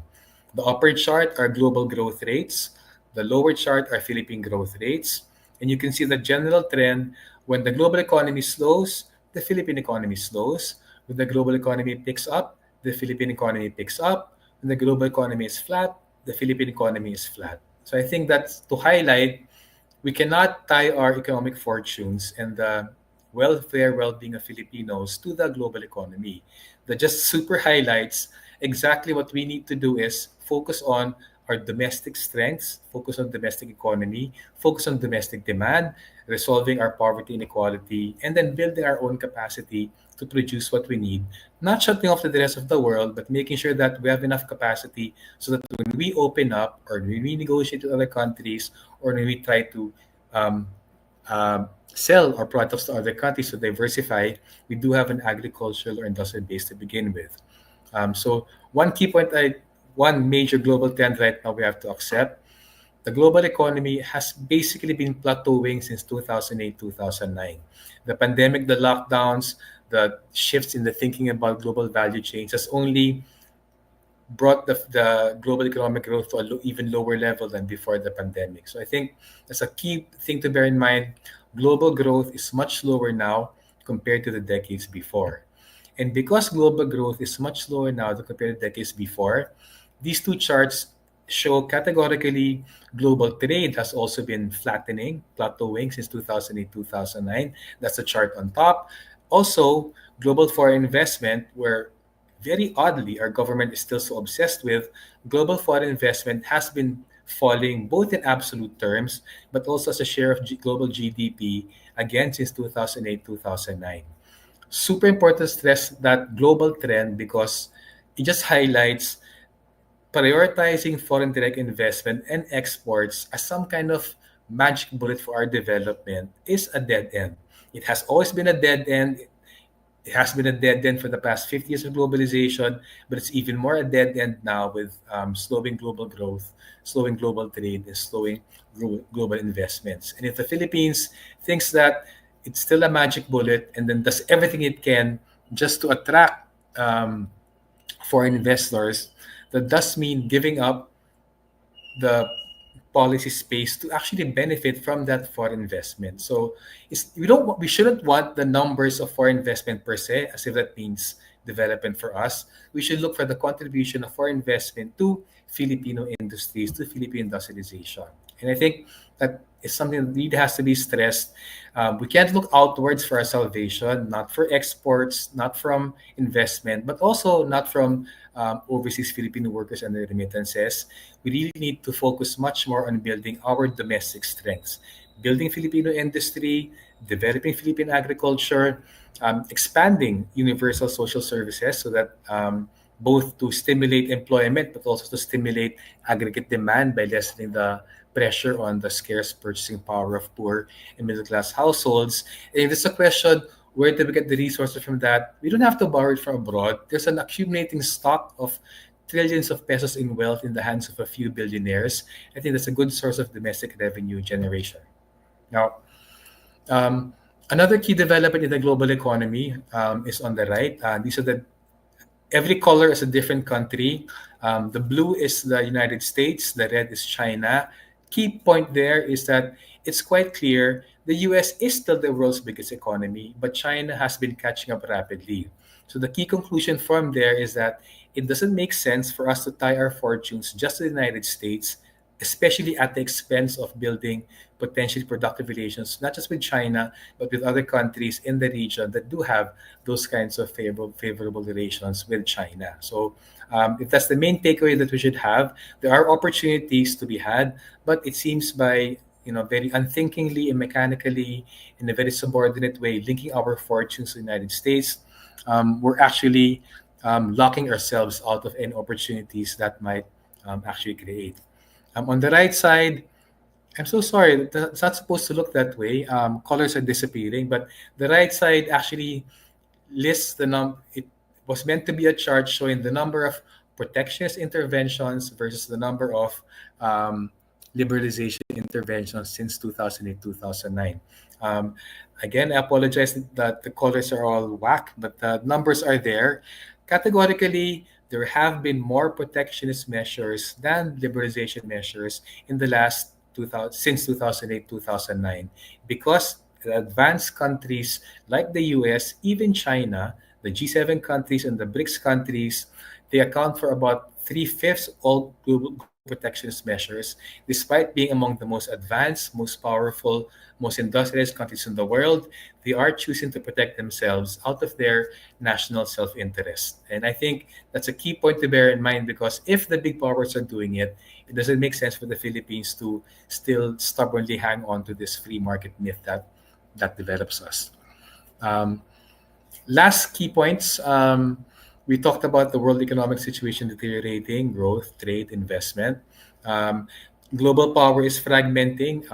The upper chart are global growth rates. The lower chart are Philippine growth rates. And you can see the general trend: when the global economy slows, the Philippine economy slows. When the global economy picks up, the Philippine economy picks up. When the global economy is flat, the Philippine economy is flat. So I think that's to highlight we cannot tie our economic fortunes and the welfare, well-being of Filipinos to the global economy. That just super highlights exactly what we need to do is focus on our domestic strengths, focus on domestic economy, focus on domestic demand, resolving our poverty inequality, and then building our own capacity to produce what we need, not shutting off the rest of the world, but making sure that we have enough capacity so that when we open up or when we negotiate with other countries or when we try to um, sell our products to other countries to diversify, we do have an agricultural or industrial base to begin with. So one key point, one major global trend right now we have to accept, the global economy has basically been plateauing since 2008, 2009. The pandemic, the lockdowns, the shifts in the thinking about global value chains has only brought the global economic growth to an even lower level than before the pandemic. So I think that's a key thing to bear in mind. Global growth is much lower now compared to the decades before. And because global growth is much lower now compared to decades before, these two charts show categorically global trade has also been flattening, plateauing since 2008, 2009. That's the chart on top. Also, global foreign investment, where very oddly our government is still so obsessed with, global foreign investment has been falling both in absolute terms, but also as a share of global GDP, again since 2008, 2009. Super important to stress that global trend because it just highlights prioritizing foreign direct investment and exports as some kind of magic bullet for our development is a dead end. It has always been a dead end. It has been a dead end for the past 50 years of globalization, but it's even more a dead end now with slowing global growth, slowing global trade, and slowing global investments. And if the Philippines thinks that it's still a magic bullet and then does everything it can just to attract foreign investors, that does mean giving up the policy space to actually benefit from that foreign investment. So we shouldn't want the numbers of foreign investment per se, as if that means development for us. We should look for the contribution of foreign investment to Filipino industries, to Philippine industrialization. And I think that is something that really has to be stressed. We can't look outwards for our salvation, not for exports, not from investment, but also not from overseas Filipino workers and their remittances. We really need to focus much more on building our domestic strengths, building Filipino industry, developing Philippine agriculture, expanding universal social services so that both to stimulate employment but also to stimulate aggregate demand by lessening the pressure on the scarce purchasing power of poor and middle class households. And if it's a question, where do we get the resources from that? We don't have to borrow it from abroad. There's an accumulating stock of trillions of pesos in wealth in the hands of a few billionaires. I think that's a good source of domestic revenue generation. Now, another key development in the global economy is on the right. These are every color is a different country. The blue is the United States, the red is China. Key point there is that it's quite clear the US is still the world's biggest economy, but China has been catching up rapidly. So the key conclusion from there is that it doesn't make sense for us to tie our fortunes just to the United States, especially at the expense of building potentially productive relations, not just with China, but with other countries in the region that do have those kinds of favorable relations with China. So if that's the main takeaway that we should have, there are opportunities to be had, but it seems by very unthinkingly and mechanically, in a very subordinate way, linking our fortunes to the United States, we're actually locking ourselves out of any opportunities that might actually create. On the right side, I'm so sorry, it's not supposed to look that way. Colors are disappearing, but the right side actually lists it was meant to be a chart showing the number of protectionist interventions versus the number of liberalization interventions since 2008, 2009. Again, I apologize that the colors are all whack, but the numbers are there. Categorically, there have been more protectionist measures than liberalization measures in the last since 2008, 2009, because the advanced countries like the US, even China, the G7 countries and the BRICS countries, they account for about 3/5 all global protectionist measures, despite being among the most advanced, most powerful, most industrialized countries in the world. They are choosing to protect themselves out of their national self-interest. And I think that's a key point to bear in mind, because if the big powers are doing it, it doesn't make sense for the Philippines to still stubbornly hang on to this free market myth that develops us. Last key points. We talked about the world economic situation deteriorating, growth, trade, investment. Global power is fragmenting,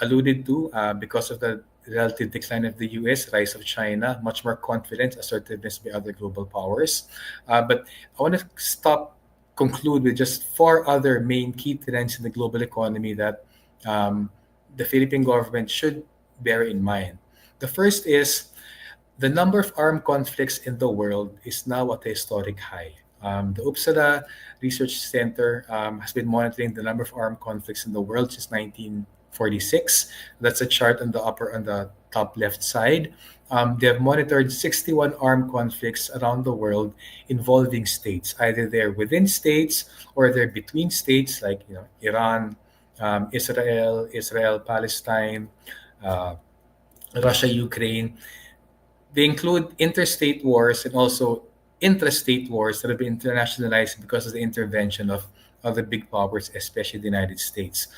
alluded to because of the relative decline of the US, rise of China, much more confidence, assertiveness by other global powers. But I want to conclude with just 4 other main key trends in the global economy that the Philippine government should bear in mind. The first is the number of armed conflicts in the world is now at a historic high. The Uppsala Research Center has been monitoring the number of armed conflicts in the world since 1946. That's a chart on the top left side. They have monitored 61 armed conflicts around the world involving states. Either they're within states or they're between states, like Iran, Israel, Palestine, Russia, Ukraine. They include interstate wars and also intrastate wars that have been internationalized because of the intervention of other big powers, especially the United States.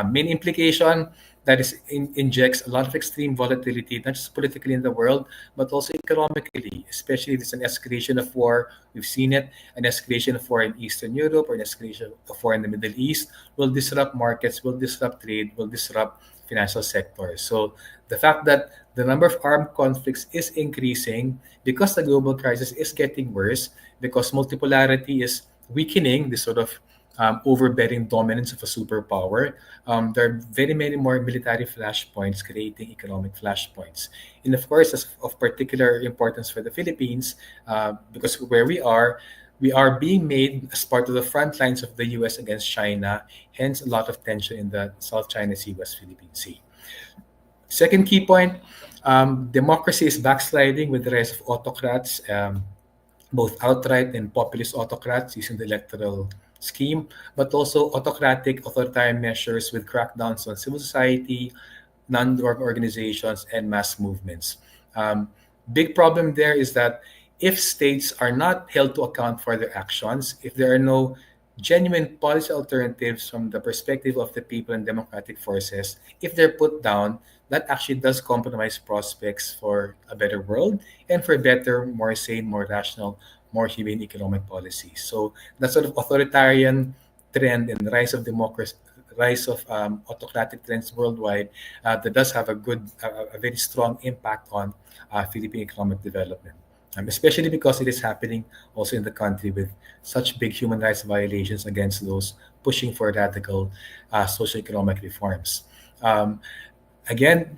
Main implication that injects a lot of extreme volatility, not just politically in the world, but also economically, especially if there's an escalation of war. We've seen it, an escalation of war in Eastern Europe or an escalation of war in the Middle East will disrupt markets, will disrupt trade, will disrupt financial sectors. So the fact that the number of armed conflicts is increasing because the global crisis is getting worse, because multipolarity is weakening, this sort of overbearing dominance of a superpower. There are very many more military flashpoints creating economic flashpoints. And of course, that's of particular importance for the Philippines because where we are being made as part of the front lines of the US against China, hence a lot of tension in the South China Sea, West Philippine Sea. Second key point, democracy is backsliding with the rise of autocrats, both outright and populist autocrats using the electoral scheme, but also autocratic, authoritarian measures with crackdowns on civil society, non-org organizations, and mass movements. Big problem there is that if states are not held to account for their actions, if there are no genuine policy alternatives from the perspective of the people and democratic forces, if they're put down, that actually does compromise prospects for a better world and for better, more sane, more rational, more humane economic policies. So that sort of authoritarian trend and rise of democracy, rise of autocratic trends worldwide, that does have a very strong impact on Philippine economic development. Especially because it is happening also in the country with such big human rights violations against those pushing for radical socioeconomic reforms. Again,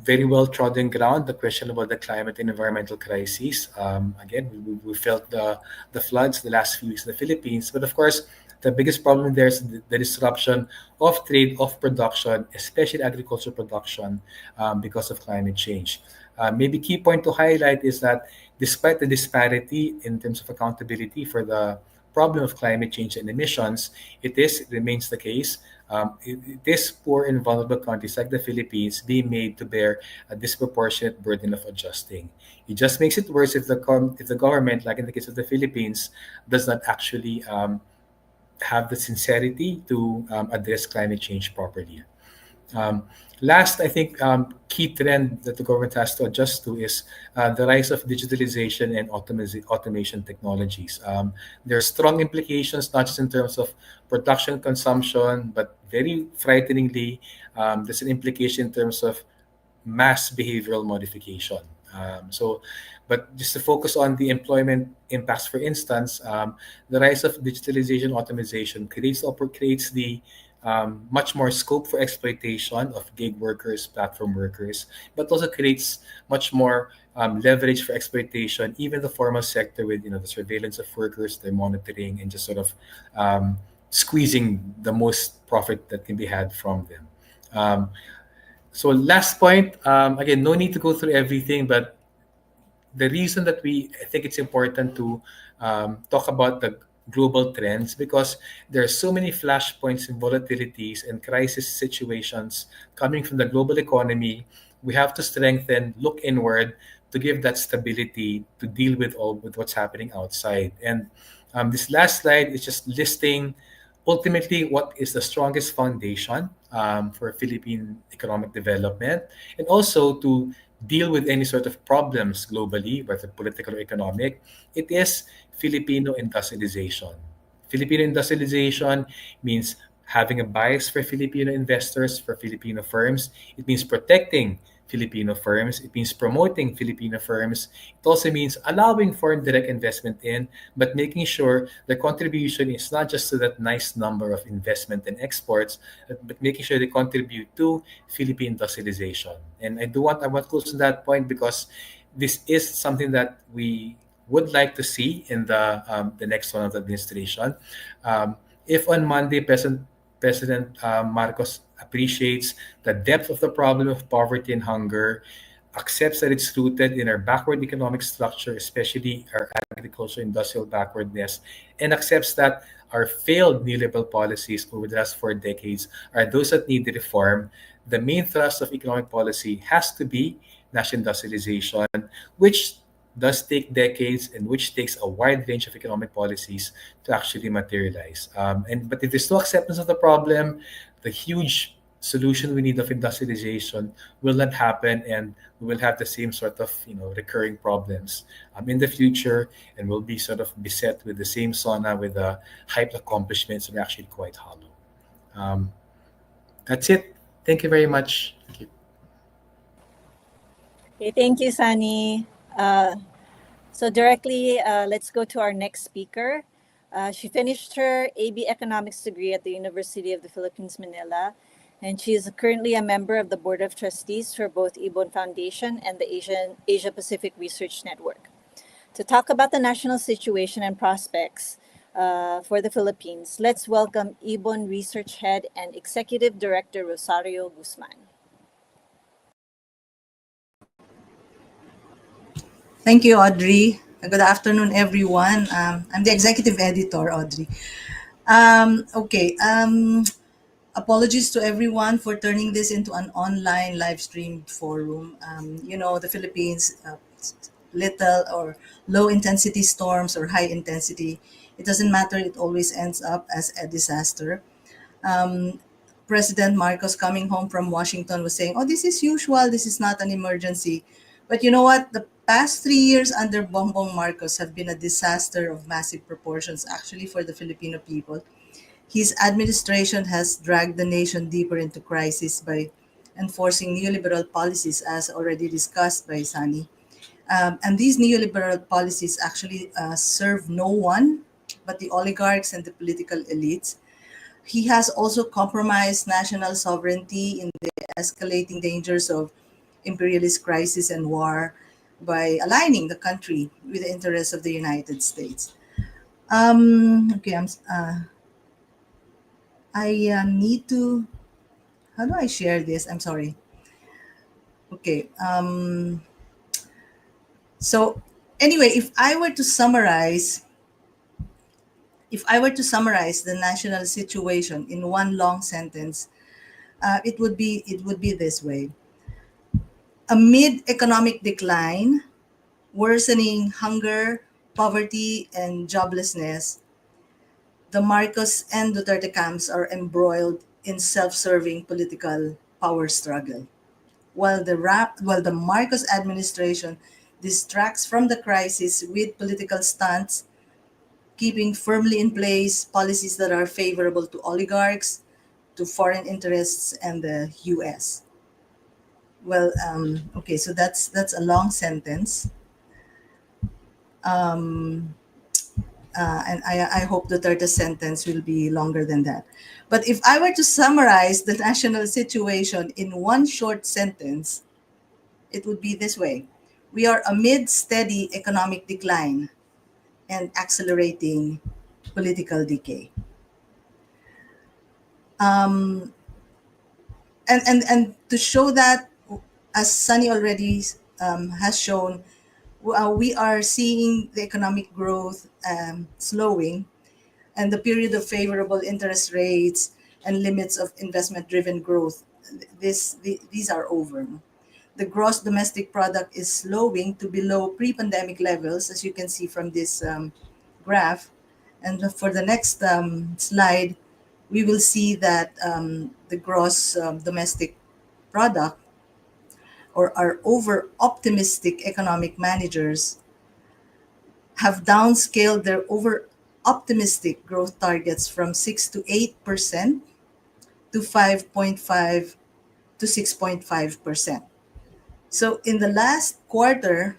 very well trodden ground, the question about the climate and environmental crises. Again, we felt the floods the last few weeks in the Philippines, but of course, the biggest problem there is the disruption of trade, of production, especially agricultural production, because of climate change. Maybe key point to highlight is that despite the disparity in terms of accountability for the problem of climate change and emissions, it remains the case. It is poor and vulnerable countries like the Philippines being made to bear a disproportionate burden of adjusting. It just makes it worse if the government, like in the case of the Philippines, does not actually have the sincerity to address climate change properly. Last, I think, key trend that the government has to adjust to is the rise of digitalization and automation technologies. There are strong implications, not just in terms of production consumption, but very frighteningly, there's an implication in terms of mass behavioral modification. But just to focus on the employment impacts, for instance, the rise of digitalization, automation creates the much more scope for exploitation of gig workers, platform workers, but also creates much more leverage for exploitation, even the formal sector with the surveillance of workers, their monitoring, and just sort of squeezing the most profit that can be had from them. So last point, again, no need to go through everything, but the reason that I think it's important to talk about the global trends because there are so many flashpoints and volatilities and crisis situations coming from the global economy. We have to strengthen, look inward to give that stability to deal with what's happening outside. And this last slide is just listing ultimately what is the strongest foundation for Philippine economic development, and also to deal with any sort of problems globally, whether political or economic, it is Filipino industrialization. Filipino industrialization means having a bias for Filipino investors, for Filipino firms. It means protecting Filipino firms. It means promoting Filipino firms. It also means allowing foreign direct investment in, but making sure the contribution is not just to that nice number of investment and exports, but making sure they contribute to Philippine industrialization. And I want to close to that point because this is something that we would like to see in the next one of the administration. If on Monday President Marcos appreciates the depth of the problem of poverty and hunger, accepts that it's rooted in our backward economic structure, especially our agricultural industrial backwardness, and accepts that our failed neoliberal policies over the last 4 decades are those that need reform, the main thrust of economic policy has to be national industrialization, which does take decades and which takes a wide range of economic policies to actually materialize. But if there's no acceptance of the problem, the huge solution we need of industrialization will not happen, and we will have the same sort of recurring problems in the future, and we'll be sort of beset with the same sauna with the hyped accomplishments that are actually quite hollow. That's it. Thank you very much. Thank you. Okay, thank you, Sunny. So directly, let's go to our next speaker. She finished her AB Economics degree at the University of the Philippines, Manila, and she is currently a member of the Board of Trustees for both IBON Foundation and the Asia Pacific Research Network. To talk about the national situation and prospects for the Philippines, let's welcome IBON Research Head and Executive Director Rosario Guzman. Thank you, Audrey. Good afternoon, everyone. I'm the executive editor, Audrey. Apologies to everyone for turning this into an online live streamed forum. The Philippines, little or low intensity storms or high intensity, it doesn't matter. It always ends up as a disaster. President Marcos coming home from Washington was saying, "Oh, this is usual. This is not an emergency." But you know what? The past 3 years under Bongbong Marcos have been a disaster of massive proportions, actually, for the Filipino people. His administration has dragged the nation deeper into crisis by enforcing neoliberal policies, as already discussed by Sunny. And these neoliberal policies actually serve no one but the oligarchs and the political elites. He has also compromised national sovereignty in the escalating dangers of imperialist crisis and war by aligning the country with the interests of the United States. I need to. How do I share this? I'm sorry. Okay. So anyway, if I were to summarize the national situation in one long sentence, it would be this way. Amid economic decline, worsening hunger, poverty, and joblessness, the Marcos and Duterte camps are embroiled in self-serving political power struggle. While the Marcos administration distracts from the crisis with political stunts, keeping firmly in place policies that are favorable to oligarchs, to foreign interests, and the U.S. So that's a long sentence. And I hope the third sentence will be longer than that. But if I were to summarize the national situation in one short sentence, it would be this way. We are amid steady economic decline and accelerating political decay. And to show that, as Sunny already has shown, we are seeing the economic growth slowing, and the period of favorable interest rates and limits of investment-driven growth, these are over. The gross domestic product is slowing to below pre-pandemic levels, as you can see from this graph. And for the next slide, we will see that the gross domestic product, or our over optimistic economic managers, have downscaled their over optimistic growth targets from 6 to 8% to 5.5 to 6.5%. So in the last quarter,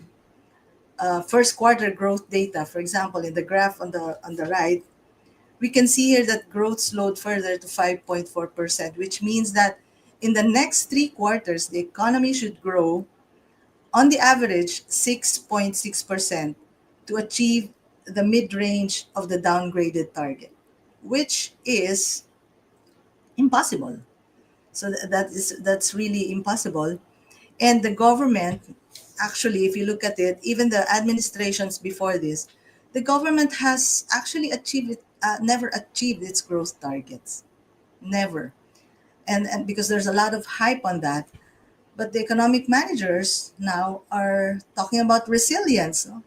first quarter growth data, for example, in the graph on the right, we can see here that growth slowed further to 5.4%, which means that in the next 3 quarters, the economy should grow on the average 6.6% to achieve the mid-range of the downgraded target, which is impossible. So that's really impossible. And the government, actually, if you look at it, even the administrations before this, the government has actually never achieved its growth targets, never. And because there's a lot of hype on that, but the economic managers now are talking about resilience, no?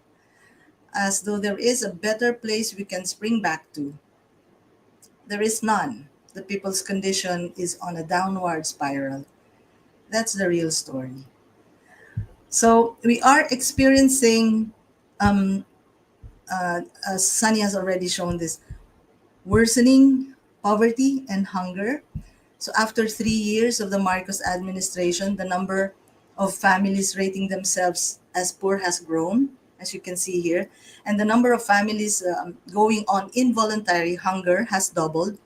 As though there is a better place we can spring back to. There is none. The people's condition is on a downward spiral. That's the real story. So we are experiencing, as Sunny has already shown this, worsening poverty and hunger. So after 3 years of the Marcos administration, the number of families rating themselves as poor has grown, as you can see here. And the number of families going on involuntary hunger has doubled.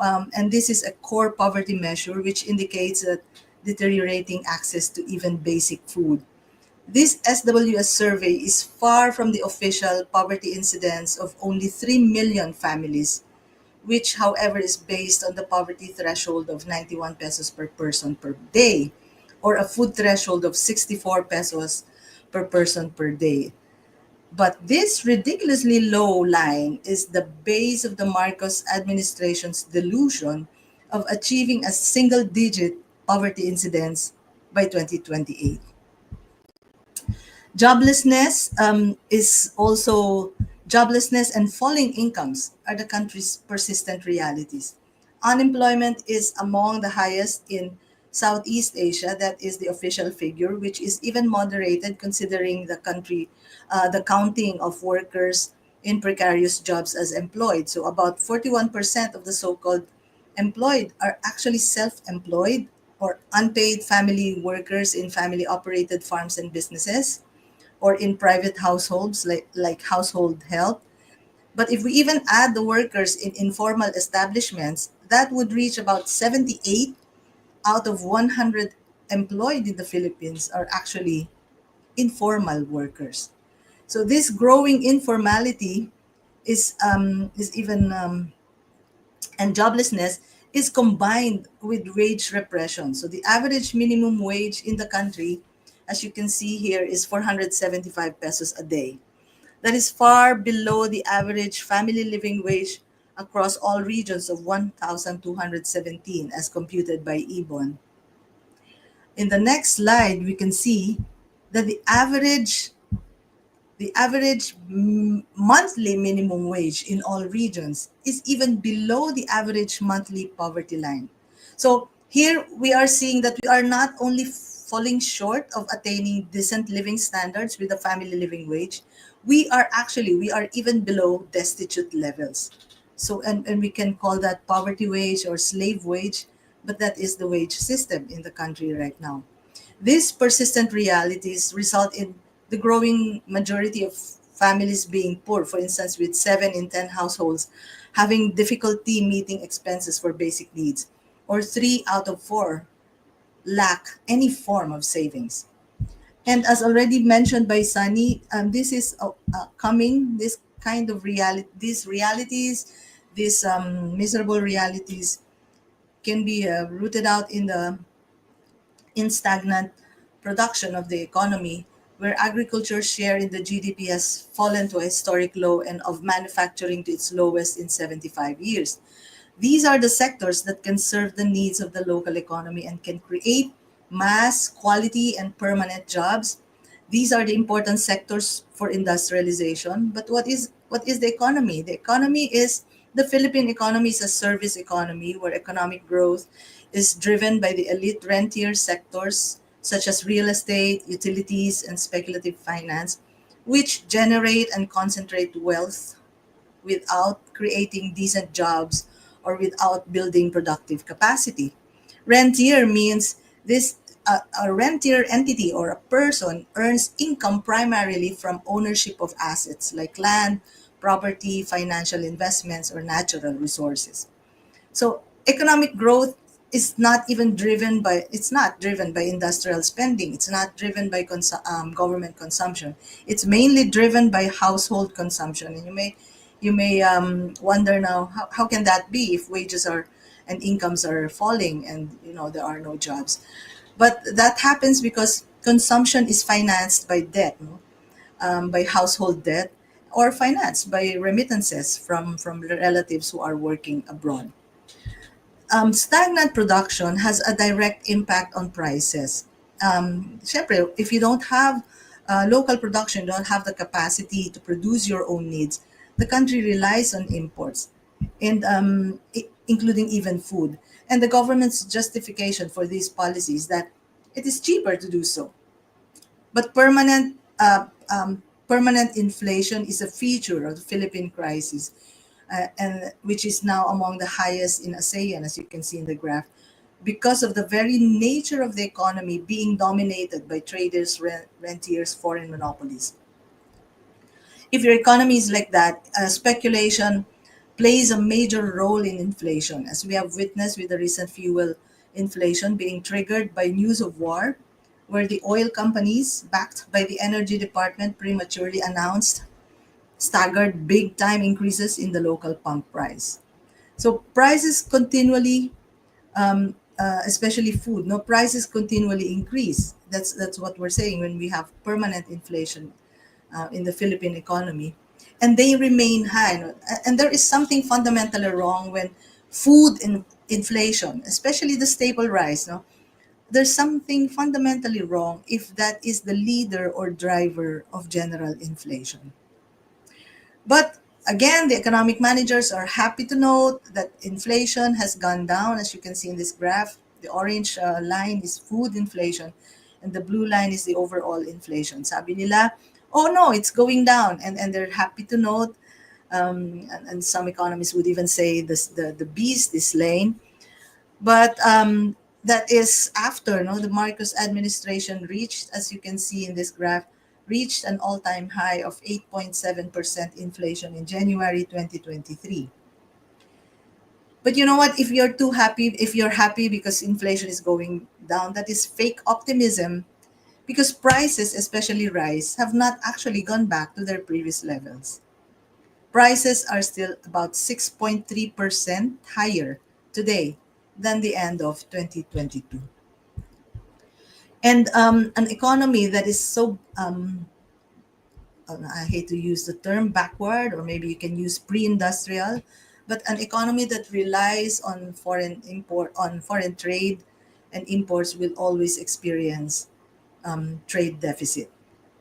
And this is a core poverty measure, which indicates that deteriorating access to even basic food. This SWS survey is far from the official poverty incidence of only 3 million families, which, however, is based on the poverty threshold of 91 pesos per person per day, or a food threshold of 64 pesos per person per day. But this ridiculously low line is the base of the Marcos administration's delusion of achieving a single-digit poverty incidence by 2028. Joblessness joblessness and falling incomes are the country's persistent realities. Unemployment is among the highest in Southeast Asia. That is the official figure, which is even moderated considering the counting of workers in precarious jobs as employed. So about 41% of the so-called employed are actually self-employed or unpaid family workers in family-operated farms and businesses, or in private households like household help. But if we even add the workers in informal establishments, that would reach about 78 out of 100 employed in the Philippines are actually informal workers. So this growing informality is even and joblessness is combined with wage repression. So the average minimum wage in the country, as you can see here, is 475 pesos a day. That is far below the average family living wage across all regions of 1,217 as computed by IBON. In the next slide, we can see that the average monthly minimum wage in all regions is even below the average monthly poverty line. So here we are seeing that we are not only falling short of attaining decent living standards with the family living wage, we are even below destitute levels. So, and we can call that poverty wage or slave wage, but that is the wage system in the country right now. These persistent realities result in the growing majority of families being poor, for instance, with 7 in 10 households having difficulty meeting expenses for basic needs, or 3 out of 4 lack any form of savings. And as already mentioned by Sunny, this is coming, this kind of reality, these miserable realities can be rooted out in stagnant production of the economy, where agriculture's share in the GDP has fallen to a historic low and of manufacturing to its lowest in 75 years. These are the sectors that can serve the needs of the local economy and can create mass, quality, and permanent jobs. These are the important sectors for industrialization. But what is the economy? The economy is the Philippine economy is a service economy where economic growth is driven by the elite rentier sectors such as real estate, utilities, and speculative finance, which generate and concentrate wealth without creating decent jobs or without building productive capacity. Rentier means this a rentier entity or a person earns income primarily from ownership of assets like land, property, financial investments, or natural resources. So economic growth is not even driven by it's not driven by industrial spending. It's not driven by government consumption. It's mainly driven by household consumption. And you may wonder now how can that be if wages are and incomes are falling and there are no jobs. But that happens because consumption is financed by debt, no? By household debt or financed by remittances from relatives who are working abroad. Stagnant production has a direct impact on prices. Syempre, if you don't have local production, don't have the capacity to produce your own needs, the country relies on imports, and including even food. And the government's justification for these policies that it is cheaper to do so. But permanent inflation is a feature of the Philippine crisis, and which is now among the highest in ASEAN, as you can see in the graph, because of the very nature of the economy being dominated by traders, rentiers, foreign monopolies. If your economy is like that, speculation plays a major role in inflation, as we have witnessed with the recent fuel inflation being triggered by news of war, where the oil companies, backed by the Energy Department, prematurely announced staggered big time increases in the local pump price. So prices continually, especially food, no prices continually increase. That's what we're saying when we have permanent inflation in the Philippine economy, and they remain high. No? And there is something fundamentally wrong when inflation, especially the staple rice, no, there's something fundamentally wrong if that is the leader or driver of general inflation. But again, the economic managers are happy to note that inflation has gone down, as you can see in this graph. The orange line is food inflation, and the blue line is the overall inflation. Sabi nila, oh no, it's going down, and they're happy to note. And some economists would even say the beast is slain. But that is after the Marcos administration reached, as you can see in this graph, reached an all-time high of 8.7% inflation in January 2023. But you know what? If you're happy because inflation is going down, that is fake optimism, because prices, especially rice, have not actually gone back to their previous levels. Prices are still about 6.3% higher today than the end of 2022. And an economy that is so I hate to use the term backward, or maybe you can use pre-industrial, but an economy that relies on foreign trade and imports will always experience trade deficit.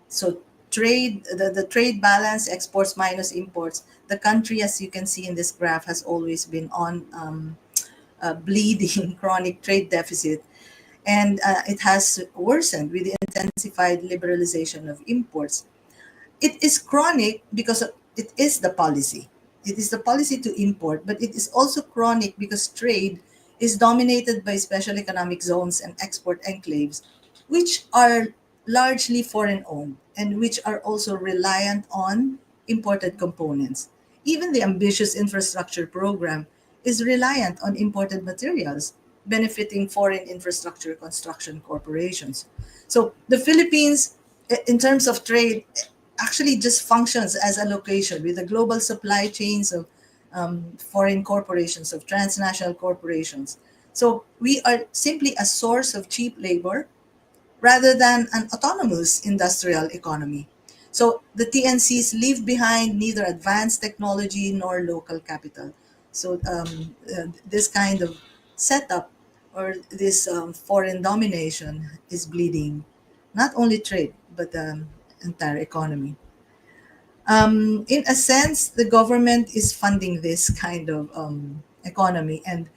So the trade balance, exports minus imports, the country, as you can see in this graph, has always been on bleeding chronic trade deficit, and it has worsened with the intensified liberalization of imports. It is chronic because it is the policy. It is the policy to import, but it is also chronic because trade is dominated by special economic zones and export enclaves, which are largely foreign owned and which are also reliant on imported components. Even the ambitious infrastructure program is reliant on imported materials, benefiting foreign infrastructure construction corporations. So the Philippines, in terms of trade, actually just functions as a location with a global supply chains of foreign corporations, of transnational corporations. So we are simply a source of cheap labor rather than an autonomous industrial economy. So the TNCs leave behind neither advanced technology nor local capital. So this kind of setup, or this foreign domination, is bleeding not only trade but the entire economy. In a sense, the government is funding this kind of economy, and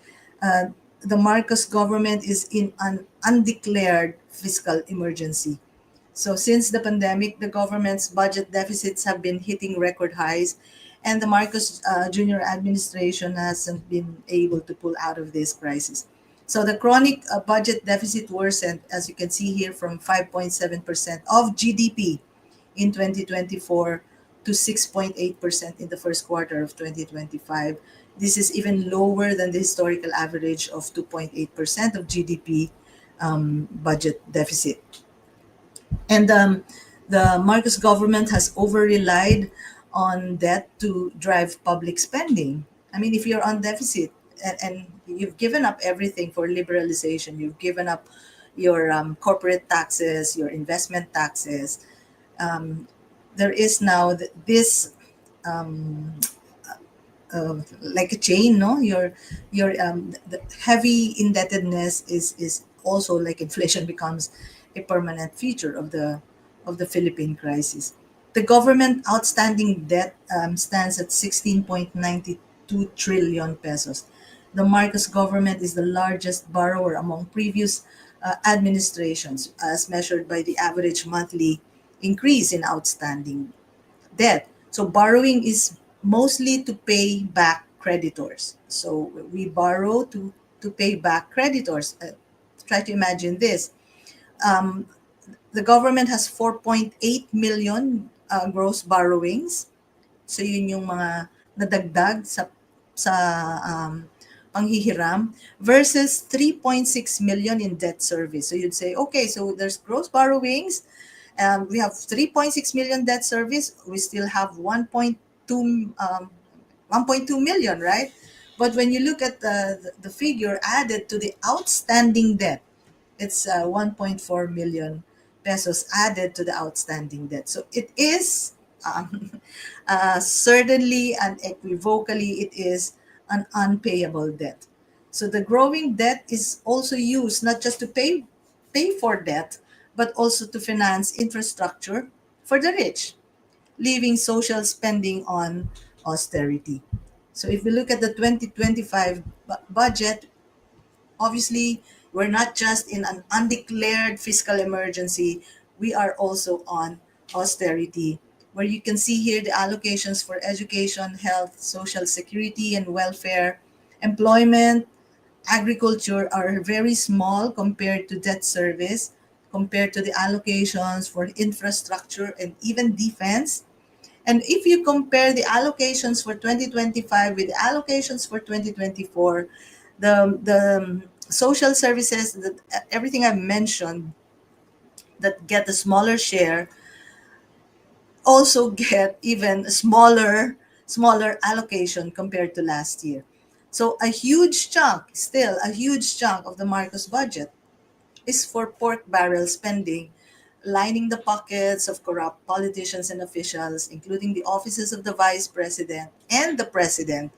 uh, the Marcos government is in an undeclared fiscal emergency. So since the pandemic, the government's budget deficits have been hitting record highs, and the Marcos Jr. administration hasn't been able to pull out of this crisis. So the chronic budget deficit worsened, as you can see here, from 5.7% of GDP in 2024 to 6.8% in the first quarter of 2025. This is even lower than the historical average of 2.8% of GDP budget deficit. And the Marcos government has over relied on debt to drive public spending. I mean, if you're on deficit and you've given up everything for liberalization, you've given up your corporate taxes, your investment taxes, there is now this um, like a chain, no? Your the heavy indebtedness is also like inflation becomes a permanent feature of the Philippine crisis. The government outstanding debt stands at 16.92 trillion pesos. The Marcos government is the largest borrower among previous administrations, as measured by the average monthly increase in outstanding debt. So borrowing is mostly to pay back creditors. So we borrow to pay back creditors. Try to imagine this. Um, the government has 4.8 million gross borrowings. So yun yung mga nadagdag sa panghihiram versus 3.6 million in debt service. So you'd say, okay, so there's gross borrowings. We have 3.6 million debt service. We still have 1.2 million, right? But when you look at the figure added to the outstanding debt, it's 1.4 million pesos added to the outstanding debt. So it is certainly and equivocally, it is an unpayable debt. So the growing debt is also used not just to pay for debt, but also to finance infrastructure for the rich, leaving social spending on austerity. So if we look at the 2025 budget, obviously, we're not just in an undeclared fiscal emergency, we are also on austerity, where you can see here the allocations for education, health, social security, and welfare, employment, agriculture are very small compared to debt service, compared to the allocations for infrastructure and even defense. And if you compare the allocations for 2025 with the allocations for 2024, the social services, everything I've mentioned that get a smaller share also get even smaller allocation compared to last year. So a huge chunk of the Marcos budget is for pork barrel spending, lining the pockets of corrupt politicians and officials, including the offices of the vice president and the president,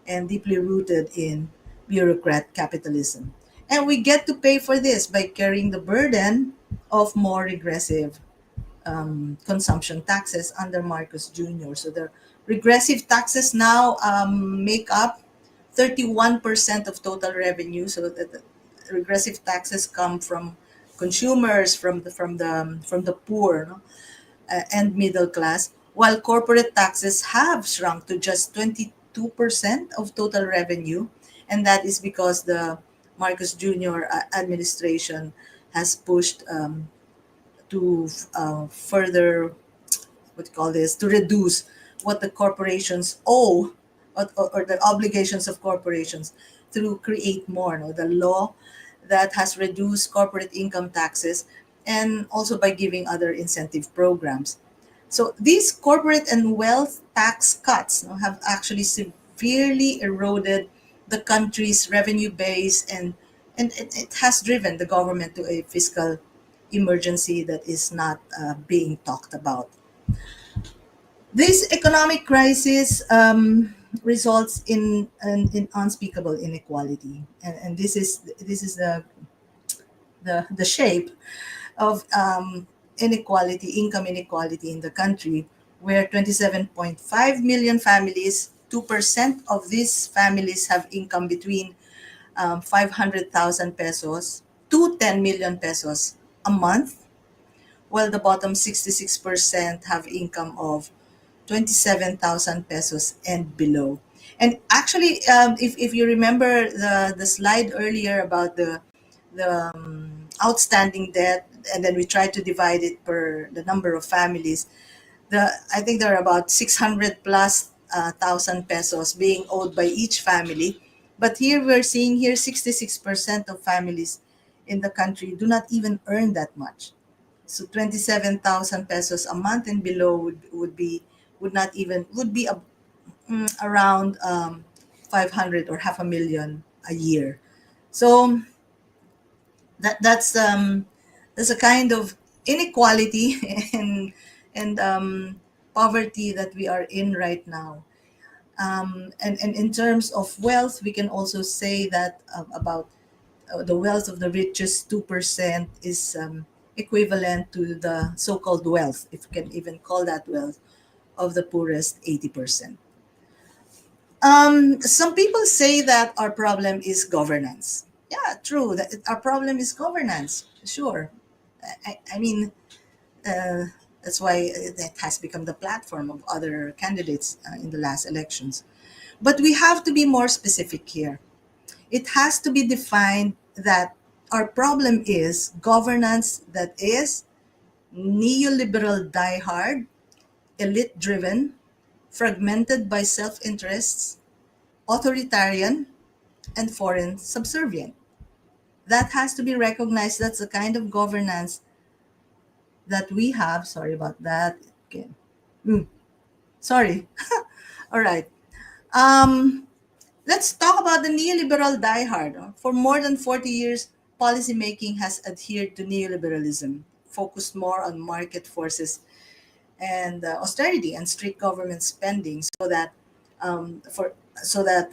and deeply rooted in bureaucrat capitalism. And we get to pay for this by carrying the burden of more regressive consumption taxes under Marcos Jr. So the regressive taxes now make up 31% of total revenue. So the regressive taxes come from consumers, from the poor, no? And middle class, while corporate taxes have shrunk to just 22% of total revenue, and that is because the Marcos Jr. Administration has pushed to further, what do you call this, to reduce what the corporations owe, or the obligations of corporations through Create More, no? The law that has reduced corporate income taxes, and also by giving other incentive programs. So these corporate and wealth tax cuts, no, have actually severely eroded the country's revenue base, and it has driven the government to a fiscal emergency that is not being talked about. This economic crisis results in unspeakable inequality, and this is the shape of income inequality in the country, where 27.5 million families, 2% of these families have income between 500,000 pesos to 10 million pesos a month, while the bottom 66% have income of 27,000 pesos and below. And actually, if you remember the slide earlier about the outstanding debt, and then we tried to divide it per the number of families, I think there are about 600 plus thousand pesos being owed by each family. But here we're seeing here 66% of families in the country do not even earn that much. So 27,000 pesos a month and below would be around 500 or half a million a year. So that's a kind of inequality and poverty that we are in right now. And in terms of wealth, we can also say that about the wealth of the richest 2% is equivalent to the so-called wealth, if you can even call that wealth, of the poorest 80%. Some people say that our problem is governance. Yeah, true. That our problem is governance. Sure. I mean, uh, that's why that has become the platform of other candidates in the last elections. But we have to be more specific here. It has to be defined that our problem is governance that is neoliberal diehard, elite driven, fragmented by self interests, authoritarian, and foreign subservient. That has to be recognized. That's the kind of governance that we have. Sorry about that. Okay. Sorry. All right. Um, let's talk about the neoliberal diehard. For more than 40 years, policymaking has adhered to neoliberalism, focused more on market forces and austerity and strict government spending, for so that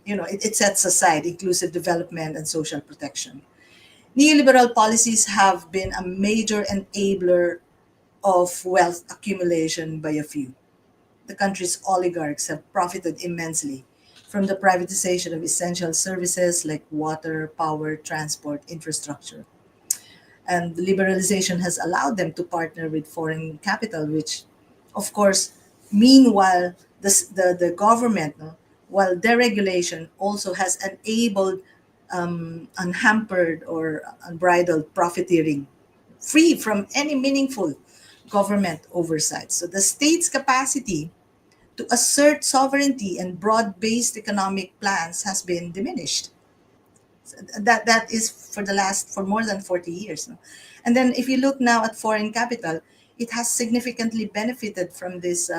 it sets aside inclusive development and social protection. Neoliberal policies have been a major enabler of wealth accumulation by a few. The country's oligarchs have profited immensely from the privatization of essential services like water, power, transport, infrastructure. And liberalization has allowed them to partner with foreign capital, which, of course, meanwhile, the government, no, while deregulation also has enabled unhampered or unbridled profiteering, free from any meaningful government oversight. So the state's capacity to assert sovereignty and broad-based economic plans has been diminished. So that is for more than 40 years. No? And then if you look now at foreign capital, it has significantly benefited from this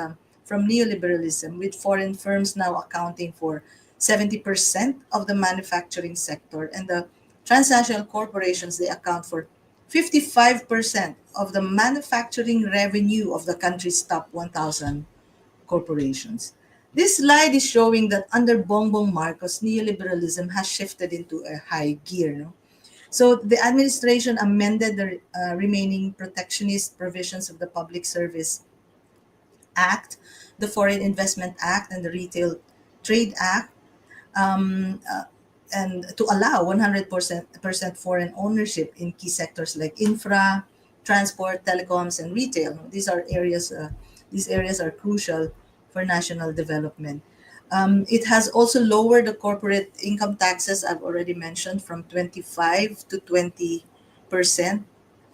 from neoliberalism, with foreign firms now accounting for 70% of the manufacturing sector, and the transnational corporations, they account for 55% of the manufacturing revenue of the country's top 1,000 corporations. This slide is showing that under Bongbong Marcos, neoliberalism has shifted into a high gear. No? So the administration amended the remaining protectionist provisions of the Public Service Act, the Foreign Investment Act, and the Retail Trade Act, um, uh, and to allow 100% foreign ownership in key sectors like infra, transport, telecoms, and retail. These are areas. These areas are crucial for national development. It has also lowered the corporate income taxes, I've already mentioned, from 25 to 20%.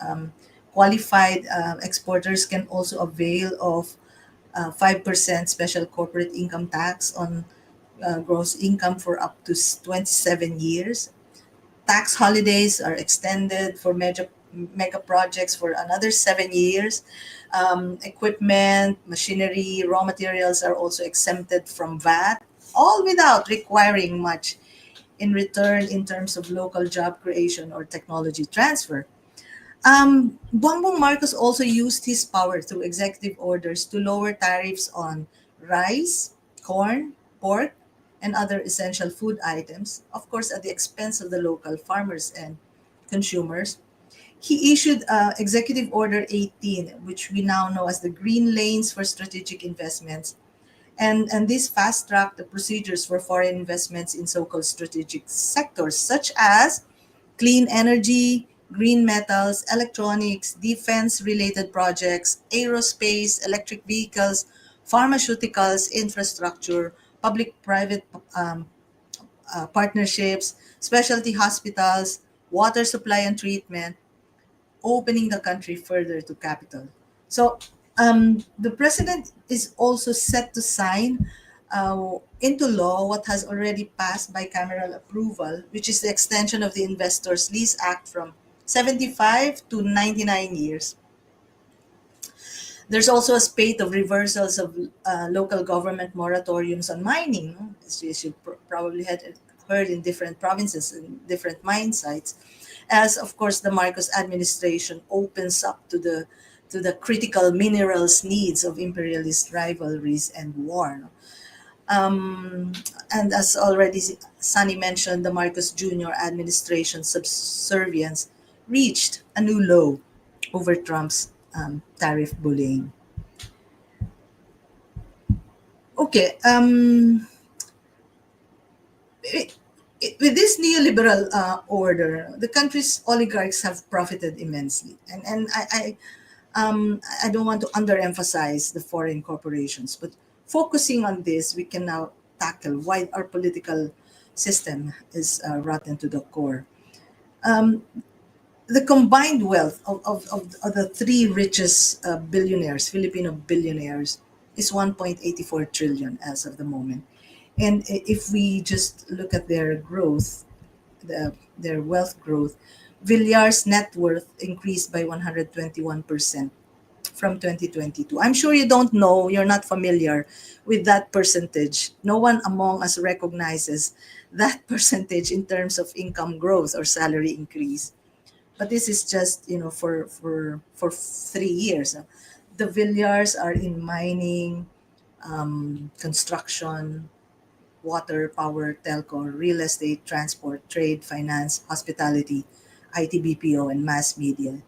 Um, Qualified exporters can also avail of 5% special corporate income tax on gross income for up to 27 years. Tax holidays are extended for mega projects for another 7 years. Equipment, machinery, raw materials are also exempted from VAT, all without requiring much in return in terms of local job creation or technology transfer. Bongbong Marcos also used his power through executive orders to lower tariffs on rice, corn, pork, and other essential food items, of course, at the expense of the local farmers and consumers. He issued Executive Order 18, which we now know as the Green Lanes for Strategic Investments. And this fast-tracked the procedures for foreign investments in so-called strategic sectors, such as clean energy, green metals, electronics, defense-related projects, aerospace, electric vehicles, pharmaceuticals, infrastructure, public-private partnerships, specialty hospitals, water supply and treatment, opening the country further to capital. So the president is also set to sign into law what has already passed bicameral approval, which is the extension of the Investors Lease Act from 75 to 99 years. There's also a spate of reversals of local government moratoriums on mining, no? As you should probably had heard in different provinces and different mine sites, as of course the Marcos administration opens up to the critical minerals needs of imperialist rivalries and war. No? And as already Sunny mentioned, the Marcos Jr. administration's subservience reached a new low over Trump's tariff bullying. Okay, with this neoliberal order, the country's oligarchs have profited immensely, and I don't want to underemphasize the foreign corporations, but focusing on this, we can now tackle why our political system is rotten to the core. The combined wealth of the three richest billionaires, Filipino billionaires, is 1.84 trillion as of the moment. And if we just look at their growth, their wealth growth, Villar's net worth increased by 121% from 2022. I'm sure you don't know, you're not familiar with that percentage. No one among us recognizes that percentage in terms of income growth or salary increase. But this is just, for 3 years. The Villars are in mining, construction, water, power, telco, real estate, transport, trade, finance, hospitality, IT, BPO, and mass media.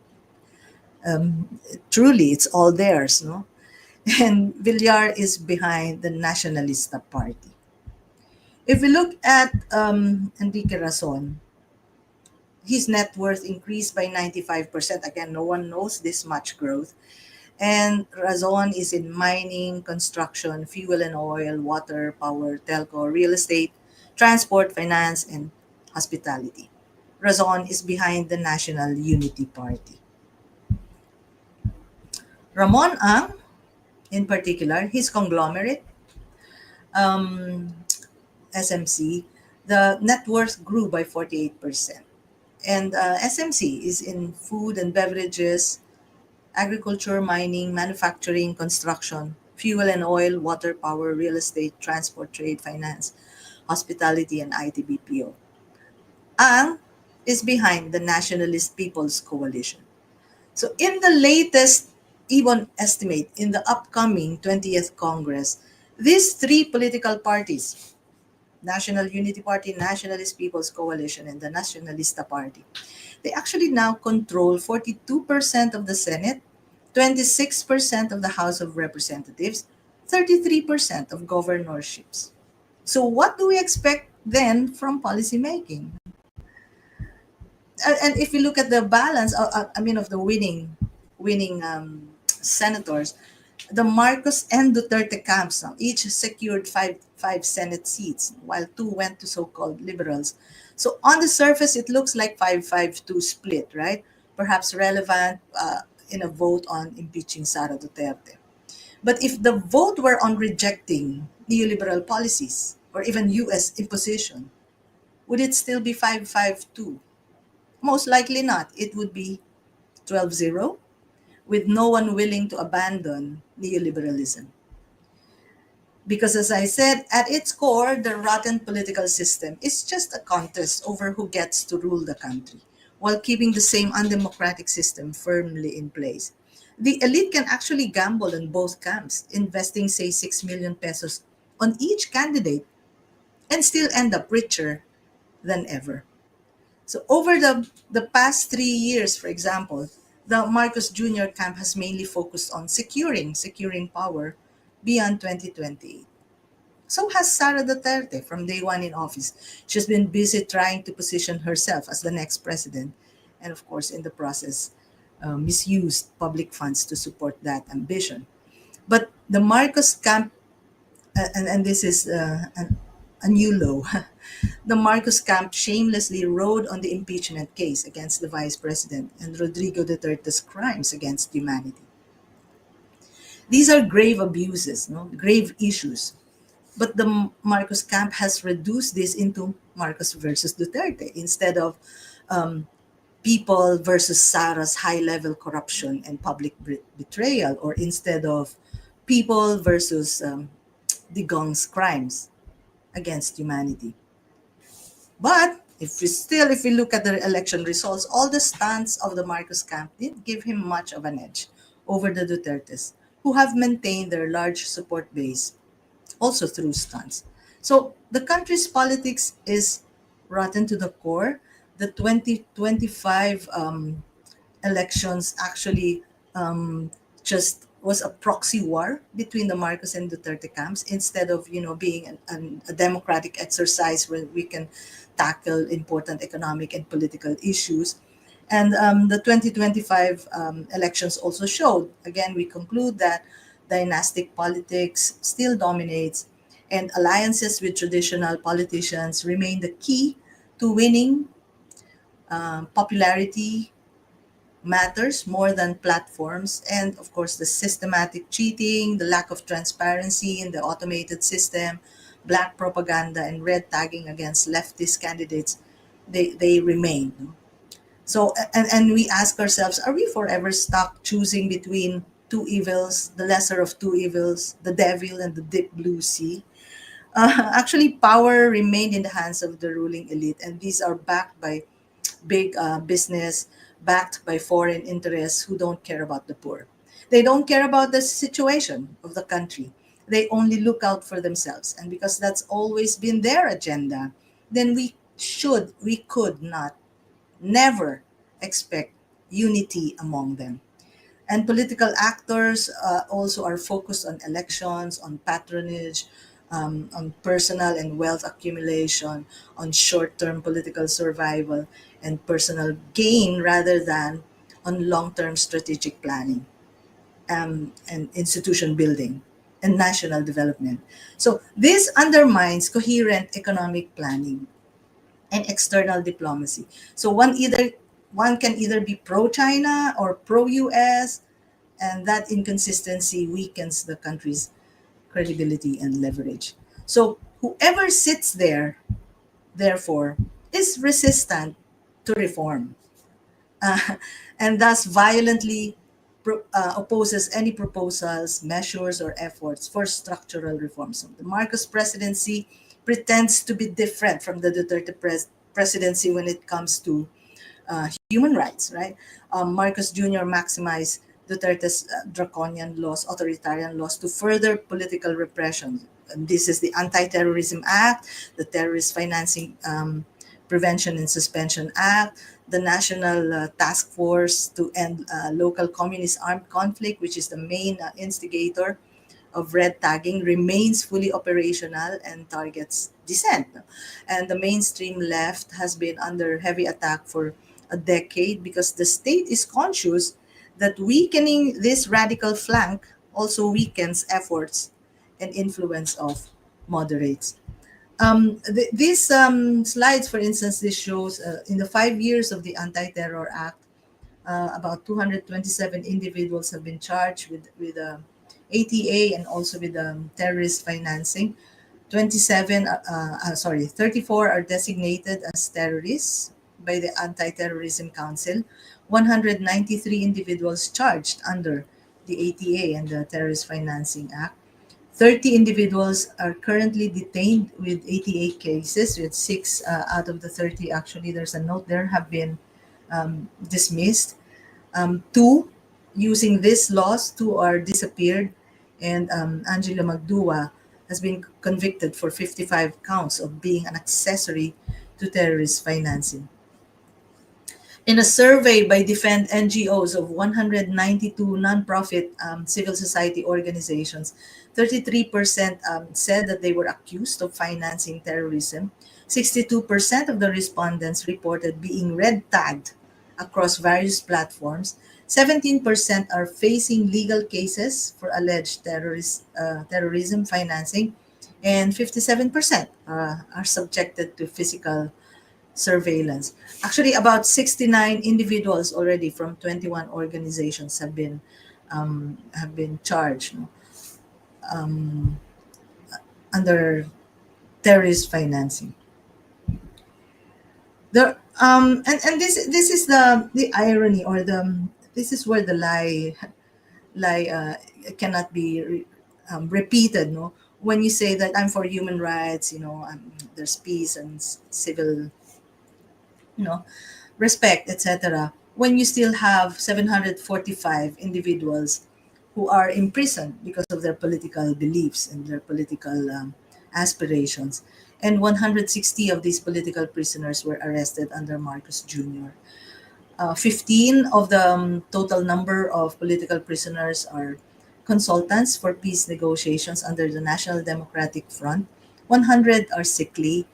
Truly, it's all theirs, no? And Villar is behind the Nacionalista Party. If we look at Enrique Razon, his net worth increased by 95%. Again, no one knows this much growth. And Razon is in mining, construction, fuel and oil, water, power, telco, real estate, transport, finance, and hospitality. Razon is behind the National Unity Party. Ramon Ang, in particular, his conglomerate, SMC, the net worth grew by 48%. And SMC is in food and beverages, agriculture, mining, manufacturing, construction, fuel and oil, water, power, real estate, transport, trade, finance, hospitality, and IT BPO. Ang is behind the Nationalist People's Coalition. So in the latest IBON estimate in the upcoming 20th Congress, these three political parties, National Unity Party, Nationalist People's Coalition, and the Nacionalista Party, they actually now control 42% of the Senate, 26% of the House of Representatives, 33% of governorships. So what do we expect then from policymaking? And if you look at the balance, of the winning senators, the Marcos and Duterte camps each secured five Senate seats, while two went to so-called liberals. So on the surface, it looks like 5-5-2 split, right? Perhaps relevant in a vote on impeaching Sara Duterte. But if the vote were on rejecting neoliberal policies or even U.S. imposition, would it still be 5-5-2? Most likely not. It would be 12-0, with no one willing to abandon neoliberalism. Because as I said, at its core, the rotten political system is just a contest over who gets to rule the country, while keeping the same undemocratic system firmly in place. The elite can actually gamble in both camps, investing, say, 6 million pesos on each candidate, and still end up richer than ever. So over the past 3 years, for example, the Marcos Jr. camp has mainly focused on securing power beyond 2028. So has Sara Duterte from day one in office. She's been busy trying to position herself as the next president, and of course, in the process, misused public funds to support that ambition. But the Marcos camp, and this is a new low, the Marcos camp shamelessly rode on the impeachment case against the vice president and Rodrigo Duterte's crimes against humanity. These are grave abuses, no? Grave issues. But the Marcos camp has reduced this into Marcos versus Duterte instead of um, people versus Sara's high level corruption and public betrayal, or instead of people versus Digong's crimes against humanity. But if we look at the election results, all the stunts of the Marcos camp didn't give him much of an edge over the Dutertes, who have maintained their large support base also through stunts. So the country's politics is rotten to the core. The 2025 elections actually just was a proxy war between the Marcos and Duterte camps instead of being a democratic exercise where we can tackle important economic and political issues. And the 2025 elections also showed, again, we conclude that dynastic politics still dominates, and alliances with traditional politicians remain the key to winning. Popularity matters more than platforms, and of course, the systematic cheating, the lack of transparency in the automated system, black propaganda, and red tagging against leftist candidates, they remain. No? So, and we ask ourselves, are we forever stuck choosing between two evils, the lesser of two evils, the devil and the deep blue sea? Actually, power remained in the hands of the ruling elite, and these are backed by big business, backed by foreign interests who don't care about the poor. They don't care about the situation of the country. They only look out for themselves. And because that's always been their agenda, then we could not, never expect unity among them. And political actors also are focused on elections, on patronage, on personal and wealth accumulation, on short term political survival and personal gain rather than on long term strategic planning and institution building and national development. So this undermines coherent economic planning and external diplomacy. So one can either be pro China or pro US, and that inconsistency weakens the country's credibility and leverage. So whoever sits there, therefore, is resistant to reform, uh, and thus violently opposes any proposals, measures, or efforts for structural reforms. So the Marcos presidency pretends to be different from the Duterte presidency when it comes to human rights, right? Marcos Jr. maximized Duterte's draconian laws, authoritarian laws, to further political repression. And this is the Anti-Terrorism Act, the Terrorist Financing Prevention and Suspension Act, the National Task Force to End Local Communist Armed Conflict, which is the main instigator of red tagging, remains fully operational and targets dissent. And the mainstream left has been under heavy attack for a decade because the state is conscious that weakening this radical flank also weakens efforts and influence of moderates. These slides, for instance, this shows in the 5 years of the Anti-Terror Act, about 227 individuals have been charged with ATA and also with terrorist financing. 34 are designated as terrorists by the Anti-Terrorism Council. 193 individuals charged under the ATA and the Terrorist Financing Act. 30 individuals are currently detained with ATA cases, with 6 out of the 30, actually, there's a note there, have been dismissed. Two, using this laws, two are disappeared, and Angela Magdua has been convicted for 55 counts of being an accessory to terrorist financing. In a survey by Defend NGOs of 192 nonprofit civil society organizations, 33% said that they were accused of financing terrorism. 62% of the respondents reported being red tagged across various platforms. 17% are facing legal cases for alleged terrorism financing, and 57% are subjected to physical surveillance. Actually, about 69 individuals already from 21 organizations have been charged, no, um, under terrorist financing. And this is the irony, or this is where the lie cannot be repeated. No, when you say that I'm for human rights, there's peace and civil, you know, respect, etc. When you still have 745 individuals who are imprisoned because of their political beliefs and their political aspirations, and 160 of these political prisoners were arrested under Marcos Jr. 15 of the total number of political prisoners are consultants for peace negotiations under the National Democratic Front. 100 are sickly,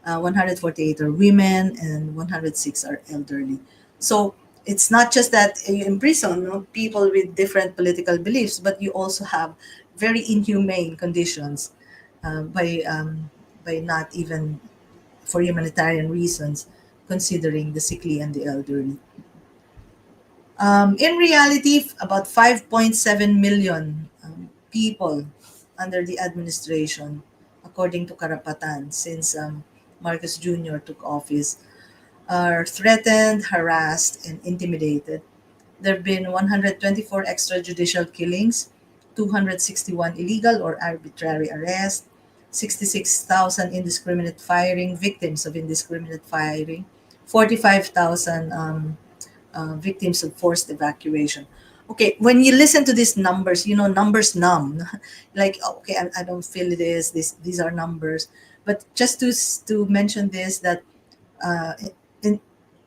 148 are women, and 106 are elderly. So it's not just that you imprison, no, people with different political beliefs, but you also have very inhumane conditions by not even for humanitarian reasons considering the sickly and the elderly. In reality, about 5.7 million people under the administration, according to Karapatan, since Marcos Jr. took office, are threatened, harassed, and intimidated. There have been 124 extrajudicial killings, 261 illegal or arbitrary arrests, 66,000 indiscriminate firing, victims of indiscriminate firing, 45,000 victims of forced evacuation. Okay, when you listen to these numbers, numbers numb. Like, okay, I don't feel these are numbers. But just to mention this, that uh, in,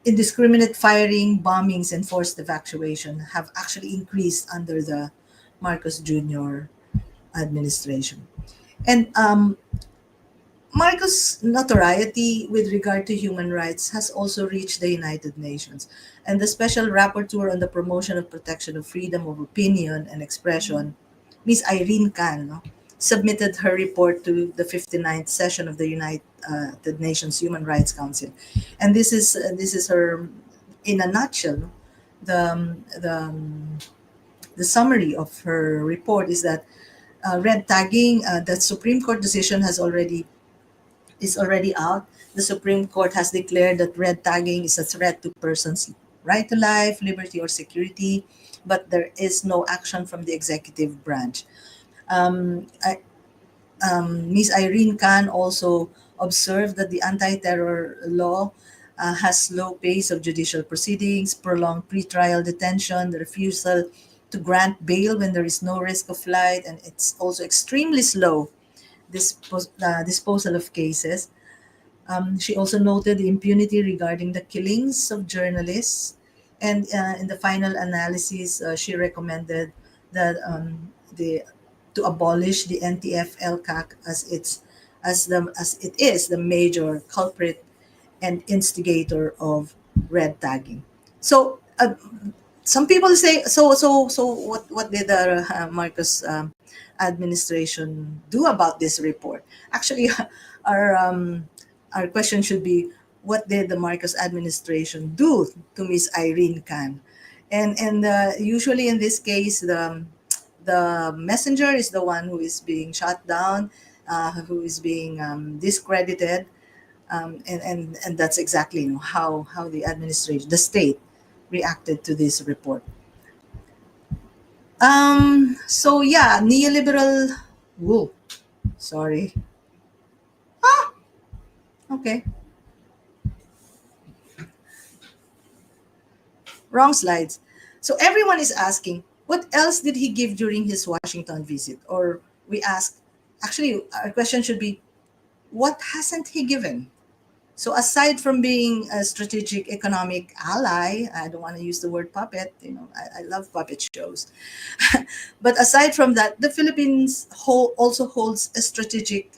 indiscriminate firing, bombings, and forced evacuation have actually increased under the Marcos Jr. administration. And Marcos' notoriety with regard to human rights has also reached the United Nations, and the Special Rapporteur on the Promotion of Protection of Freedom of Opinion and Expression, Ms. Irene Khan, no, submitted her report to the 59th session of the United Nations Human Rights Council, and this is her, in a nutshell, no, the summary of her report is that red tagging, the Supreme Court decision is already out. The Supreme Court has declared that red tagging is a threat to persons' right to life, liberty, or security, but there is no action from the executive branch. I, Ms. Irene Khan also observed that the anti-terror law has slow pace of judicial proceedings, prolonged pretrial detention, the refusal to grant bail when there is no risk of flight, and it's also extremely slow disposal of cases. She also noted the impunity regarding the killings of journalists, and in the final analysis, she recommended that to abolish the NTF-LCAC as it is the major culprit and instigator of red tagging. So some people say, so what did the Marcos administration do about this report? Actually, our our question should be, what did the Marcos administration do to Miss Irene Khan? And usually in this case, the messenger is the one who is being shot down, who is being discredited, and that's exactly, how the administration, the state, reacted to this report. So yeah, neoliberal. Whoa, sorry. Okay, wrong slides. So everyone is asking, what else did he give during his Washington visit? Or we ask, actually, our question should be, what hasn't he given? So aside from being a strategic economic ally, I don't want to use the word puppet, I love puppet shows. But aside from that, the Philippines also holds a strategic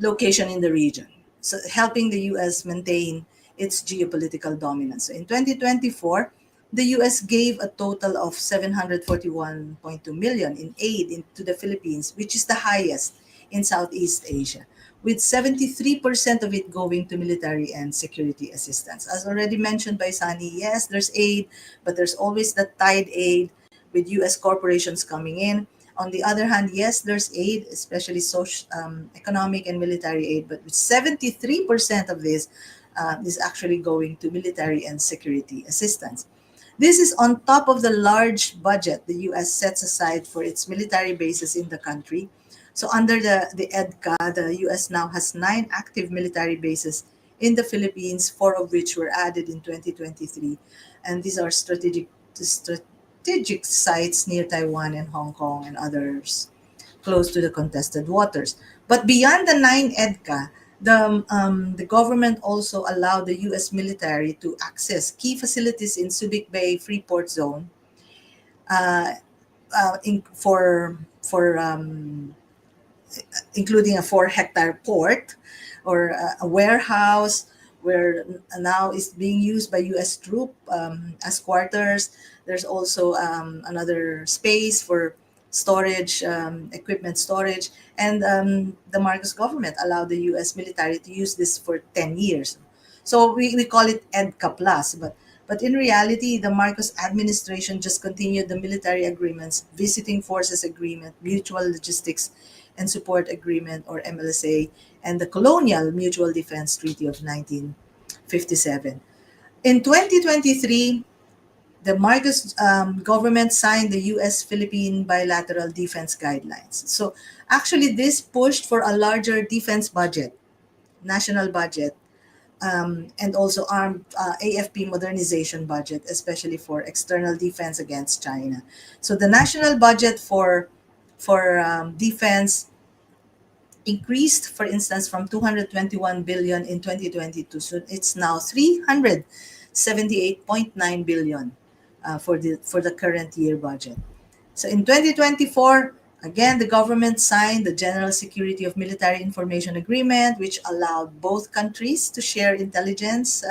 location in the region, so helping the US maintain its geopolitical dominance. So in 2024, the US gave a total of 741.2 million in aid into the Philippines, which is the highest in Southeast Asia, with 73% of it going to military and security assistance. As already mentioned by Sunny, yes, there's aid, but there's always the tide aid with US corporations coming in. On the other hand, yes, there's aid, especially social, economic and military aid, but 73% of this is actually going to military and security assistance. This is on top of the large budget the US sets aside for its military bases in the country. So under the EDCA, the US now has 9 active military bases in the Philippines, 4 of which were added in 2023. And these are strategic sites near Taiwan and Hong Kong and others close to the contested waters. But beyond the 9 EDCA, the government also allowed the U.S. military to access key facilities in Subic Bay Freeport Zone uh, for including a 4-hectare port or a warehouse where now is being used by U.S. troop as quarters. There's also another space for storage, equipment storage, and the Marcos government allowed the U.S. military to use this for 10 years. So we call it EDCA Plus, but in reality, the Marcos administration just continued the military agreements, visiting forces agreement, mutual logistics and support agreement or MLSA, and the colonial mutual defense treaty of 1957. In 2023, the Marcos government signed the US-Philippine bilateral defense guidelines. So actually, this pushed for a larger defense budget, national budget, and also armed AFP modernization budget, especially for external defense against China. So the national budget for defense increased, for instance, from 221 billion in 2022. So it's now 378.9 billion for the current year budget. So in 2024, again, the government signed the General Security of Military Information Agreement, which allowed both countries to share intelligence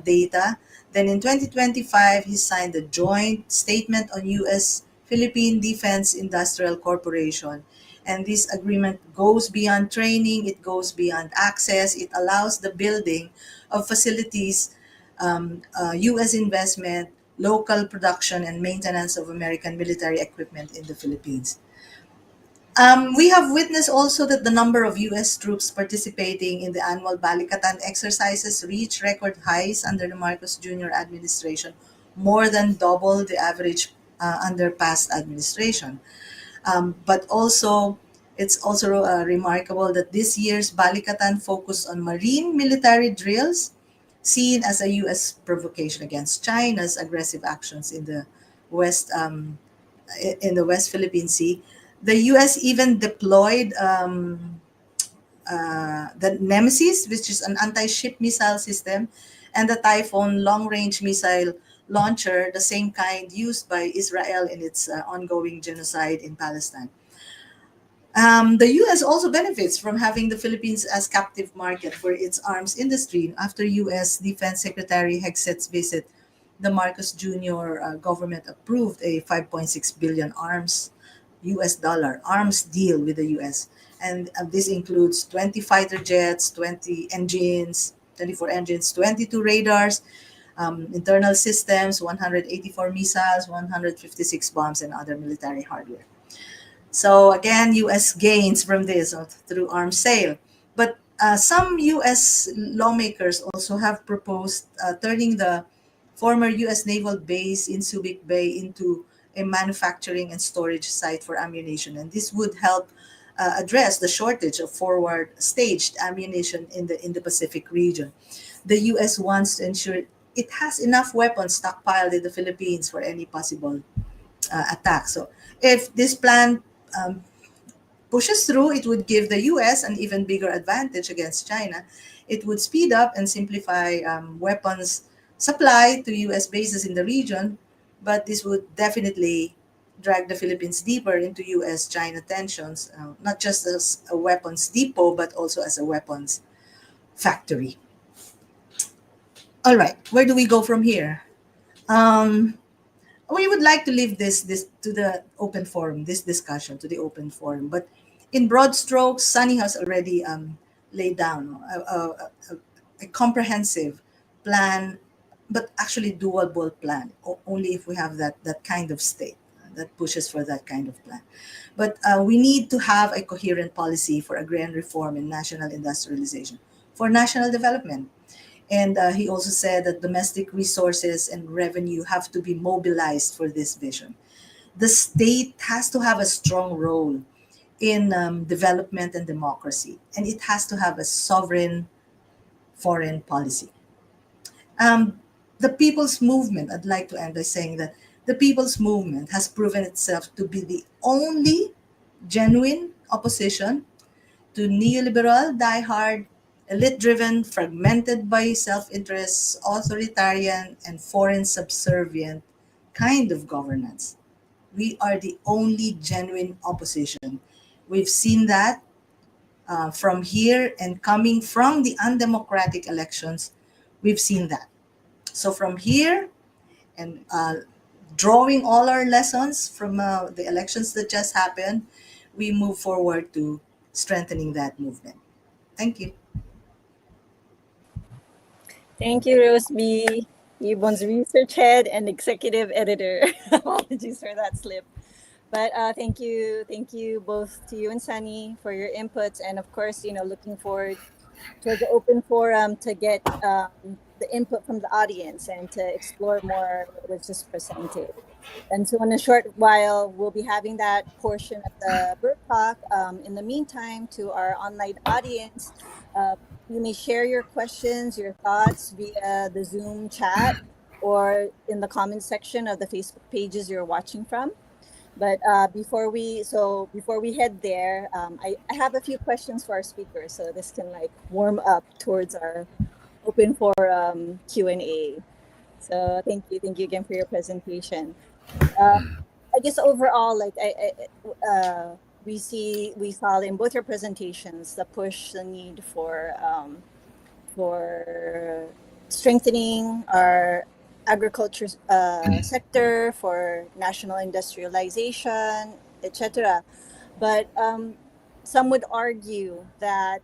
data. Then in 2025, he signed the Joint Statement on U.S.-Philippine Defense Industrial Corporation. And this agreement goes beyond training, it goes beyond access, it allows the building of facilities, U.S. investment, local production, and maintenance of American military equipment in the Philippines. We have witnessed also that the number of U.S. troops participating in the annual Balikatan exercises reached record highs under the Marcos Jr. administration, more than double the average under past administration. But also, it's also remarkable that this year's Balikatan focused on marine military drills, seen as a U.S. provocation against China's aggressive actions in the West West Philippine Sea. The U.S. even deployed the Nemesis, which is an anti-ship missile system, and the Typhoon long-range missile launcher, the same kind used by Israel in its ongoing genocide in Palestine. The U.S. also benefits from having the Philippines as captive market for its arms industry. After U.S. Defense Secretary Hegset's visit, the Marcos Jr. Government approved a 5.6 billion US dollar arms deal with the U.S. And this includes 20 fighter jets, 20 engines, 24 engines, 22 radars, internal systems, 184 missiles, 156 bombs, and other military hardware. So again, U.S. gains from this through arms sale. But some U.S. lawmakers also have proposed turning the former U.S. naval base in Subic Bay into a manufacturing and storage site for ammunition. And this would help address the shortage of forward staged ammunition in the Pacific region. The U.S. wants to ensure it has enough weapons stockpiled in the Philippines for any possible attack. So if this plan pushes through, it would give the US an even bigger advantage against China. It would speed up and simplify weapons supply to US bases in the region, but this would definitely drag the Philippines deeper into US China tensions, not just as a weapons depot, but also as a weapons factory. All right, where do we go from here? We would like to leave this to the open forum, this discussion to the open forum. But in broad strokes, Sunny has already laid down a comprehensive plan, but actually doable plan. Only if we have that kind of state that pushes for that kind of plan. But we need to have a coherent policy for agrarian reform and national industrialization for national development. And he also said that domestic resources and revenue have to be mobilized for this vision. The state has to have a strong role in development and democracy, and it has to have a sovereign foreign policy. The people's movement, I'd like to end by saying that the people's movement has proven itself to be the only genuine opposition to neoliberal, diehard, elite-driven, fragmented by self-interest, authoritarian, and foreign subservient kind of governance. We are the only genuine opposition. We've seen that from here and coming from the undemocratic elections, we've seen that. So from here and drawing all our lessons from the elections that just happened, we move forward to strengthening that movement. Thank you. Thank you, Rose B., IBON's research head and executive editor. Apologies for that slip. But thank you both to you and Sunny for your inputs, and of course, looking forward to the open forum to get the input from the audience and to explore more what was just presented. And so in a short while, we'll be having that portion of the Bird Talk. In the meantime, to our online audience, you may share your questions, your thoughts via the Zoom chat or in the comment section of the Facebook pages you're watching from. But before we head there, I have a few questions for our speakers, so this can warm up towards our open forum Q&A. So thank you again for your presentation. I guess overall, we saw in both your presentations the need for strengthening our agriculture sector, for national industrialization, etc. But some would argue that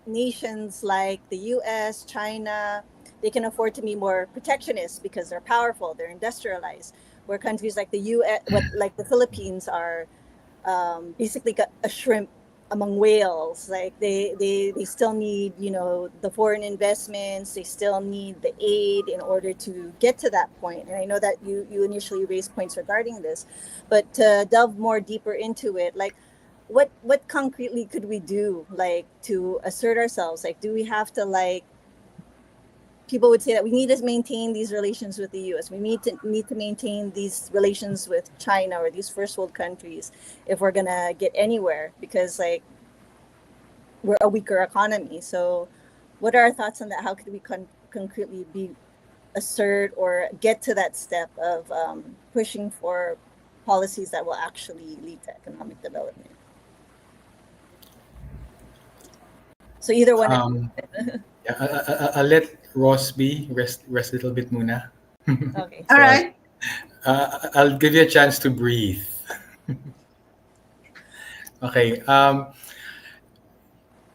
nations like the U.S., China, they can afford to be more protectionist because they're powerful, they're industrialized. Where countries like the U.S., like the Philippines, are basically a shrimp among whales. They still need the foreign investments, they still need the aid in order to get to that point. And I know that you initially raised points regarding this, but to delve more deeper into it, what concretely could we do to assert ourselves? Do we have to people would say that we need to maintain these relations with the U.S. We need to maintain these relations with China or these first world countries if we're gonna get anywhere, because we're a weaker economy. So, what are our thoughts on that? How could we concretely assert or get to that step of pushing for policies that will actually lead to economic development? So either one. I'll let Ross B rest a little bit muna. Okay. All right. I'll give you a chance to breathe. Okay.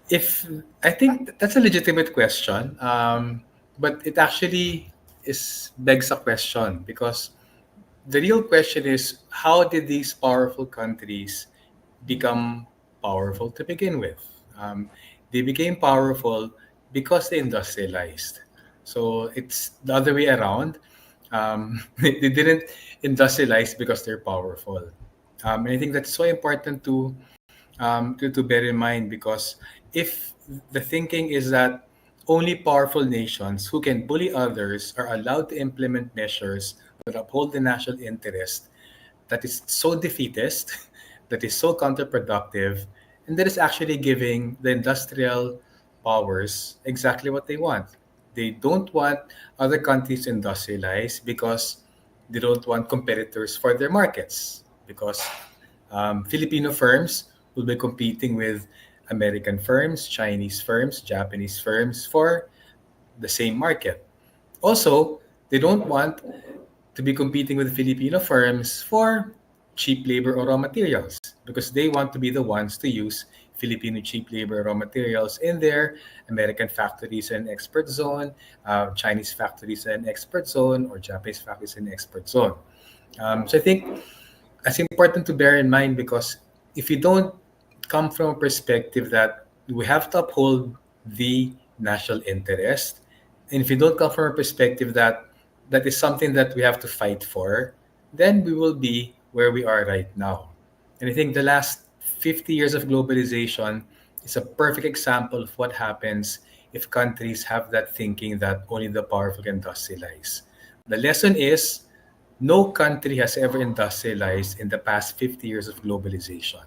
If I think that's a legitimate question, but it actually begs a question, because the real question is, how did these powerful countries become powerful to begin with? They became powerful because they industrialized. So it's the other way around. They didn't industrialize because they're powerful. And I think that's so important to bear in mind, because if the thinking is that only powerful nations who can bully others are allowed to implement measures that uphold the national interest, that is so defeatist that is so counterproductive, and that is actually giving the industrial powers exactly what they want. They don't want other countries to industrialize because they don't want competitors for their markets, because Filipino firms will be competing with American firms, Chinese firms, Japanese firms for the same market. Also, they don't want to be competing with Filipino firms for cheap labor or raw materials, because they want to be the ones to use Filipino cheap labor or raw materials in their American factories and export zone, Chinese factories and export zone, or Japanese factories and export zone. So I think it's important to bear in mind, because if you don't come from a perspective that we have to uphold the national interest, and if you don't come from a perspective that that is something that we have to fight for, then we will be where we are right now. And I think the last 50 years of globalization is a perfect example of what happens if countries have that thinking that only the powerful can industrialize. The lesson is no country has ever industrialized in the past 50 years of globalization.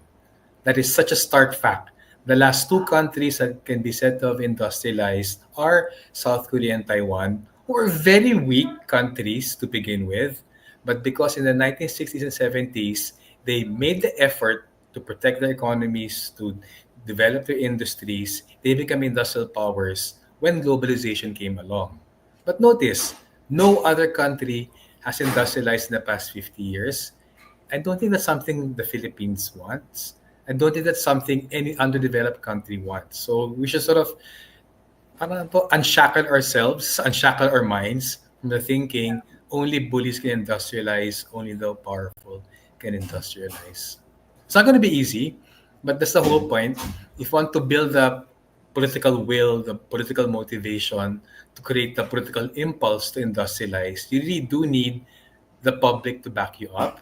That is such a stark fact. The last two countries that can be said to have industrialized are South Korea and Taiwan, who are very weak countries to begin with. But because in the 1960s and 70s, they made the effort to protect their economies, to develop their industries, they become industrial powers when globalization came along. But notice, no other country has industrialized in the past 50 years. I don't think that's something the Philippines wants. I don't think that's something any underdeveloped country wants. So we should sort of unshackle ourselves, unshackle our minds from the thinking only bullies can industrialize, only the powerful can industrialize. It's not going to be easy, but that's the whole point. If you want to build the political will, the political motivation to create the political impulse to industrialize, you really do need the public to back you up.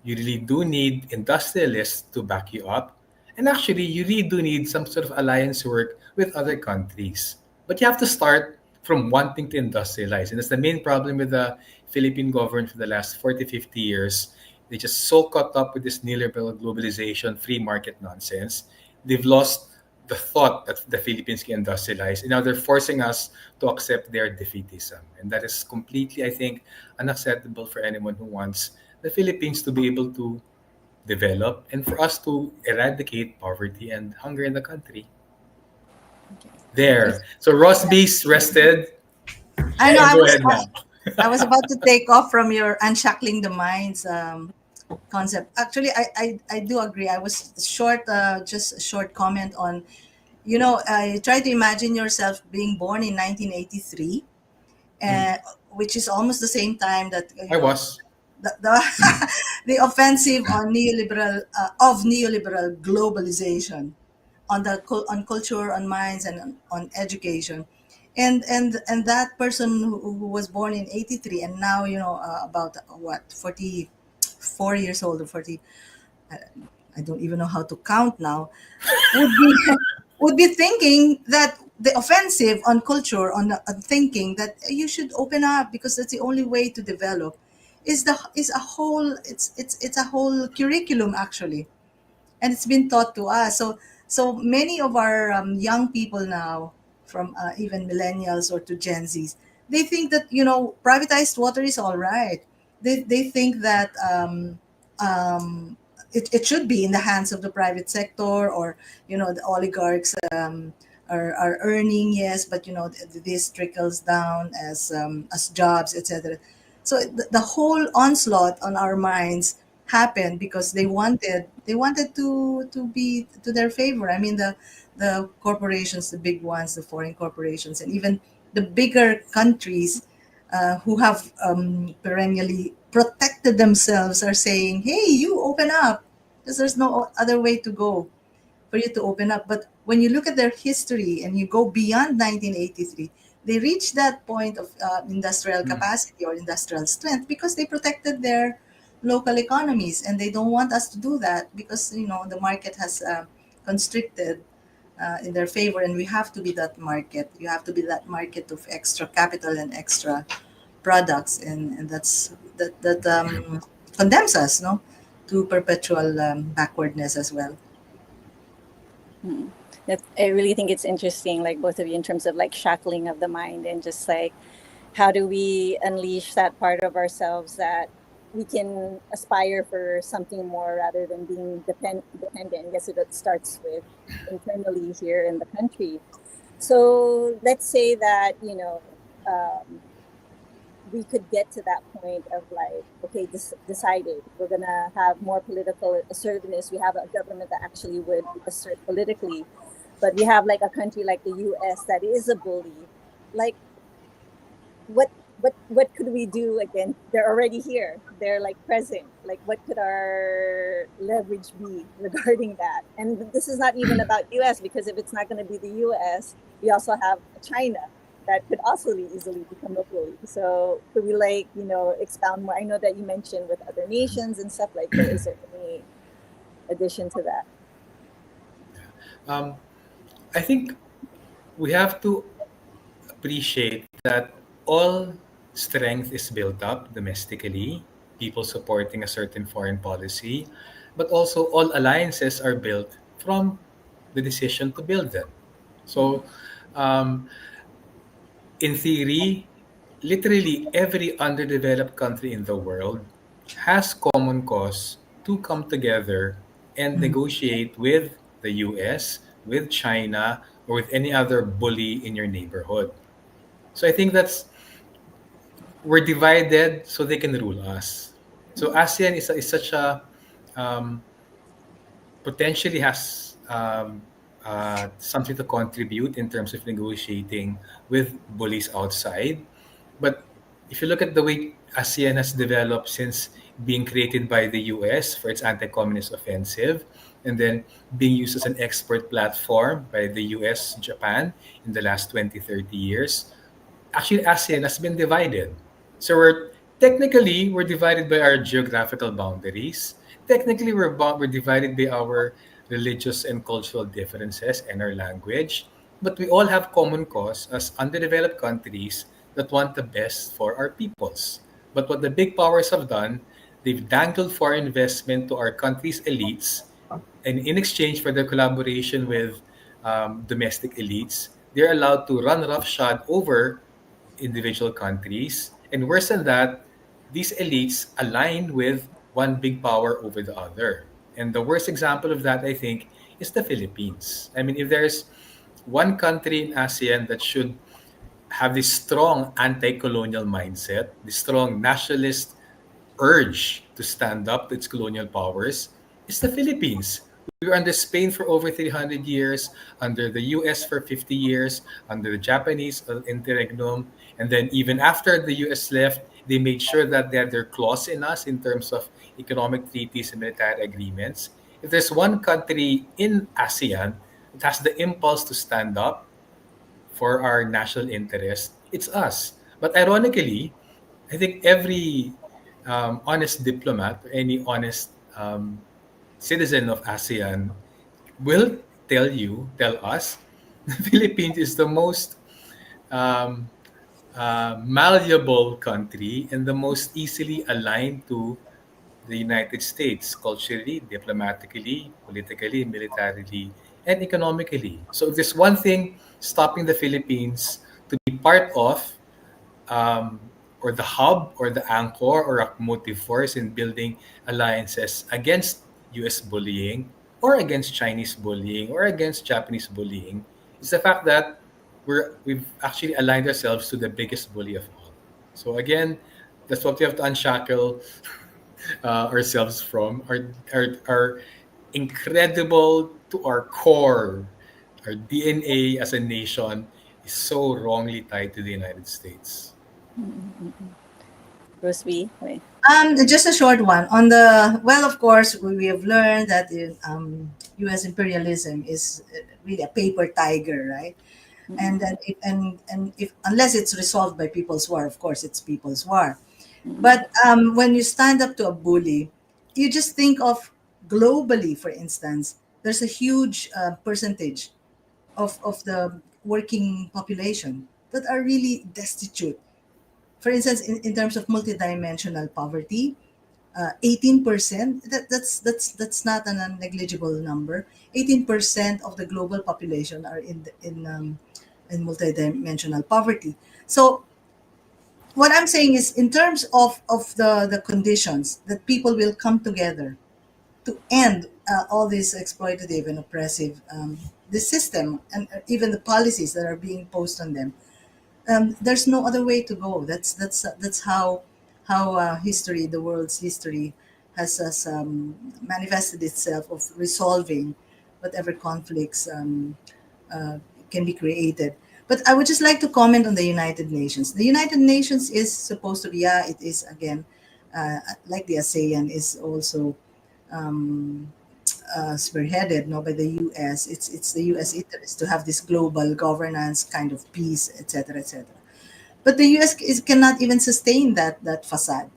You really do need industrialists to back you up. And actually, you really do need some sort of alliance work with other countries. But you have to start from wanting to industrialize. And that's the main problem with the Philippine government for the last 40, 50 years. They just so caught up with this neoliberal globalization, free market nonsense. They've lost the thought that the Philippines can industrialize. And now they're forcing us to accept their defeatism. And that is completely, I think, unacceptable for anyone who wants the Philippines to be able to develop and for us to eradicate poverty and hunger in the country. There. So Ross Beast rested. I know. Go ahead now. I was about to take off from your unshackling the minds concept. Actually, I do agree. I was just a short comment on, I try to imagine yourself being born in 1983, which is almost the same time that I was. The offensive on neoliberal globalization, on culture, on minds, and on education, and that person who was born in 83 and now about 44 years old or 40, I don't even know how to count now, would be would be thinking that the offensive on culture, on thinking that you should open up because that's the only way to develop, is a whole it's a whole curriculum actually, and it's been taught to us. So many of our young people now, from even millennials or to Gen Zs, they think that privatized water is all right. They think that it should be in the hands of the private sector, or the oligarchs are earning, yes, but this trickles down as jobs, etc. So the whole onslaught on our minds happened because they wanted to be to their favor. I mean, the corporations, the big ones, the foreign corporations, and even the bigger countries who have perennially protected themselves are saying, hey, you open up, because there's no other way to go for you to open up. But when you look at their history and you go beyond 1983, they reached that point of industrial capacity or industrial strength because they protected their local economies, and they don't want us to do that because the market has constricted in their favor, and we have to be that market. You have to be that market of extra capital and extra products, and that condemns us, no? to perpetual backwardness as well. I really think it's interesting, like both of you, in terms of like shackling of the mind and just like how do we unleash that part of ourselves that we can aspire for something more rather than being dependent. I guess it starts with internally here in the country. So let's say that, we could get to that point of like, okay, decided we're gonna have more political assertiveness. We have a government that actually would assert politically, but we have like a country like the U.S. that is a bully. Like, what could we do again? They're already here. They're like present. Like, what could our leverage be regarding that? And this is not even about U.S. because if it's not going to be the U.S., we also have China that could also easily become a bully. So could we expound more? I know that you mentioned with other nations and stuff like that. Is there any addition to that? I think we have to appreciate that all strength is built up domestically, people supporting a certain foreign policy, but also all alliances are built from the decision to build them. So, in theory, literally every underdeveloped country in the world has common cause to come together and negotiate with the US, with China, or with any other bully in your neighborhood. So I think we're divided so they can rule us. So ASEAN is such a potentially has something to contribute in terms of negotiating with bullies outside. But if you look at the way ASEAN has developed since being created by the US for its anti-communist offensive, and then being used as an export platform by the US, Japan in the last 20, 30 years, actually ASEAN has been divided. So we're divided by our geographical boundaries. Technically, we're divided by our religious and cultural differences and our language. But we all have common cause as underdeveloped countries that want the best for our peoples. But what the big powers have done, they've dangled foreign investment to our country's elites, and in exchange for their collaboration with domestic elites, they're allowed to run roughshod over individual countries. And worse than that, these elites align with one big power over the other. And the worst example of that, I think, is the Philippines. I mean, if there's one country in ASEAN that should have this strong anti-colonial mindset, this strong nationalist urge to stand up to its colonial powers, it's the Philippines. We were under Spain for over 300 years, under the US for 50 years, under the Japanese interregnum, and then even after the US left, they made sure that they had their claws in us in terms of economic treaties and military agreements. If there's one country in ASEAN that has the impulse to stand up for our national interest, it's us. But ironically, I think every honest diplomat, any honest citizen of ASEAN will tell us, the Philippines is the most um, malleable country and the most easily aligned to the United States culturally, diplomatically, politically, militarily, and economically. So if there's one thing stopping the Philippines to be part of or the hub or the anchor or a motive force in building alliances against US bullying or against Chinese bullying or against Japanese bullying is the fact that we've actually aligned ourselves to the biggest bully of all. So again, that's what we have to unshackle ourselves from our incredible to our core, our DNA as a nation is so wrongly tied to the United States. Rosby, Just a short one on of course, we have learned that U.S. imperialism is really a paper tiger, right? And then if unless it's resolved by people's war, of course, it's people's war. But when you stand up to a bully, you just think of globally, for instance, there's a huge percentage of the working population that are really destitute. For instance, in terms of multidimensional poverty, 18%. That's not an negligible number. 18% of the global population are in multidimensional poverty. So what I'm saying is, in terms of the conditions that people will come together to end all this exploitative and oppressive this system, and even the policies that are being imposed on them, there's no other way to go. That's how history, the world's history, has manifested itself of resolving whatever conflicts uh, can be created. But I would just like to comment on the United Nations. The United Nations is supposed to be, yeah, it is again, like the ASEAN, is also spearheaded, no, by the U.S. It's the U.S. interest to have this global governance kind of peace, etc., etc. But the U.S. cannot even sustain that facade.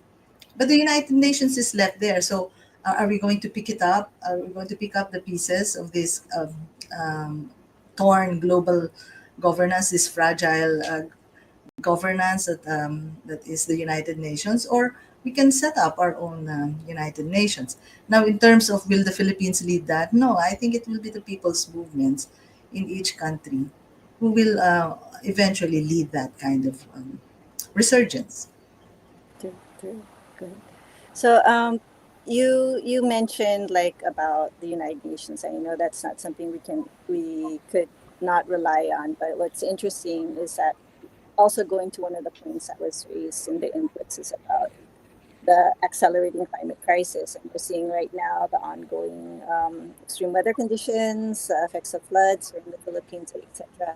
But the United Nations is left there. So are we going to pick it up? Are we going to pick up the pieces of this torn global governance, this fragile governance that is the United Nations, or we can set up our own United Nations. Now, in terms of will the Philippines lead that? No, I think it will be the people's movements in each country who will eventually lead that kind of resurgence. Good. So you mentioned like about the United Nations. I know that's not something we could not rely on, but what's interesting is that also going to one of the points that was raised in the inputs is about the accelerating climate crisis. And we're seeing right now the ongoing extreme weather conditions, effects of floods in the Philippines, etc.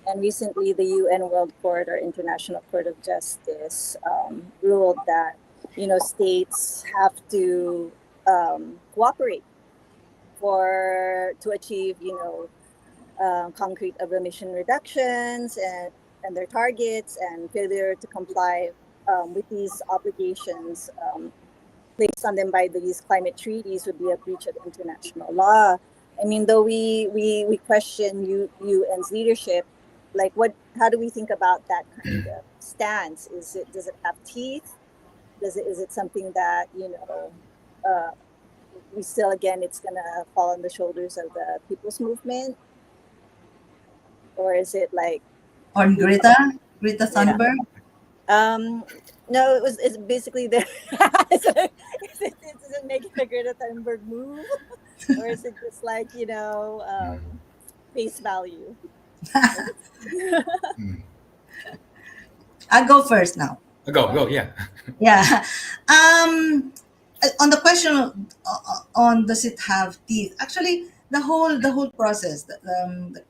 And recently, the UN World Court or International Court of Justice ruled that states have to cooperate to achieve concrete of emission reductions and their targets, and failure to comply with these obligations placed on them by these climate treaties would be a breach of international law. I mean, though we question UN's leadership, like how do we think about that kind of stance? Does it have teeth? Is it something that we still, again, it's gonna fall on the shoulders of the people's movement? Or is it like on Greta Thunberg? No, it's basically the is it making a Greta Thunberg move? Or is it just like face value? I'll go first now. Go, yeah. Yeah. On the question on does it have teeth? Actually, the whole process, the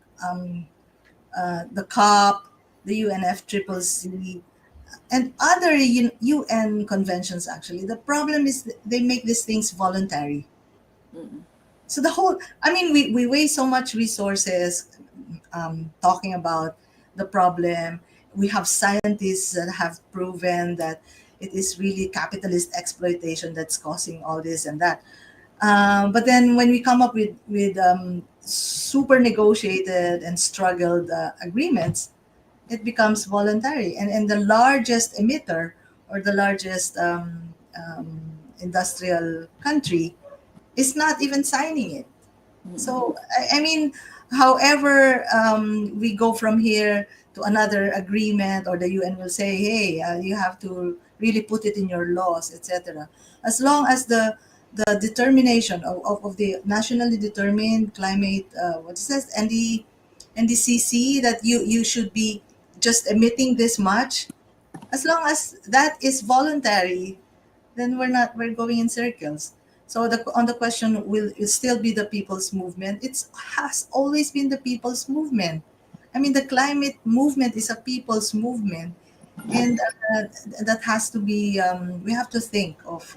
COP, the UNFCCC, and other UN conventions. Actually, the problem is they make these things voluntary. So we waste so much resources talking about the problem. We have scientists that have proven that it is really capitalist exploitation that's causing all this and that. But then when we come up with super negotiated and struggled agreements, it becomes voluntary. And the largest emitter or the largest industrial country is not even signing it. So, however, we go from here to another agreement, or the UN will say, hey, you have to really put it in your laws, etc. As long as the determination of the nationally determined climate, what is this, NDCC, that you should be just emitting this much, as long as that is voluntary, then we're going in circles. So on the question, will it still be the people's movement? It has always been the people's movement. I mean, the climate movement is a people's movement, and that has to be. We have to think of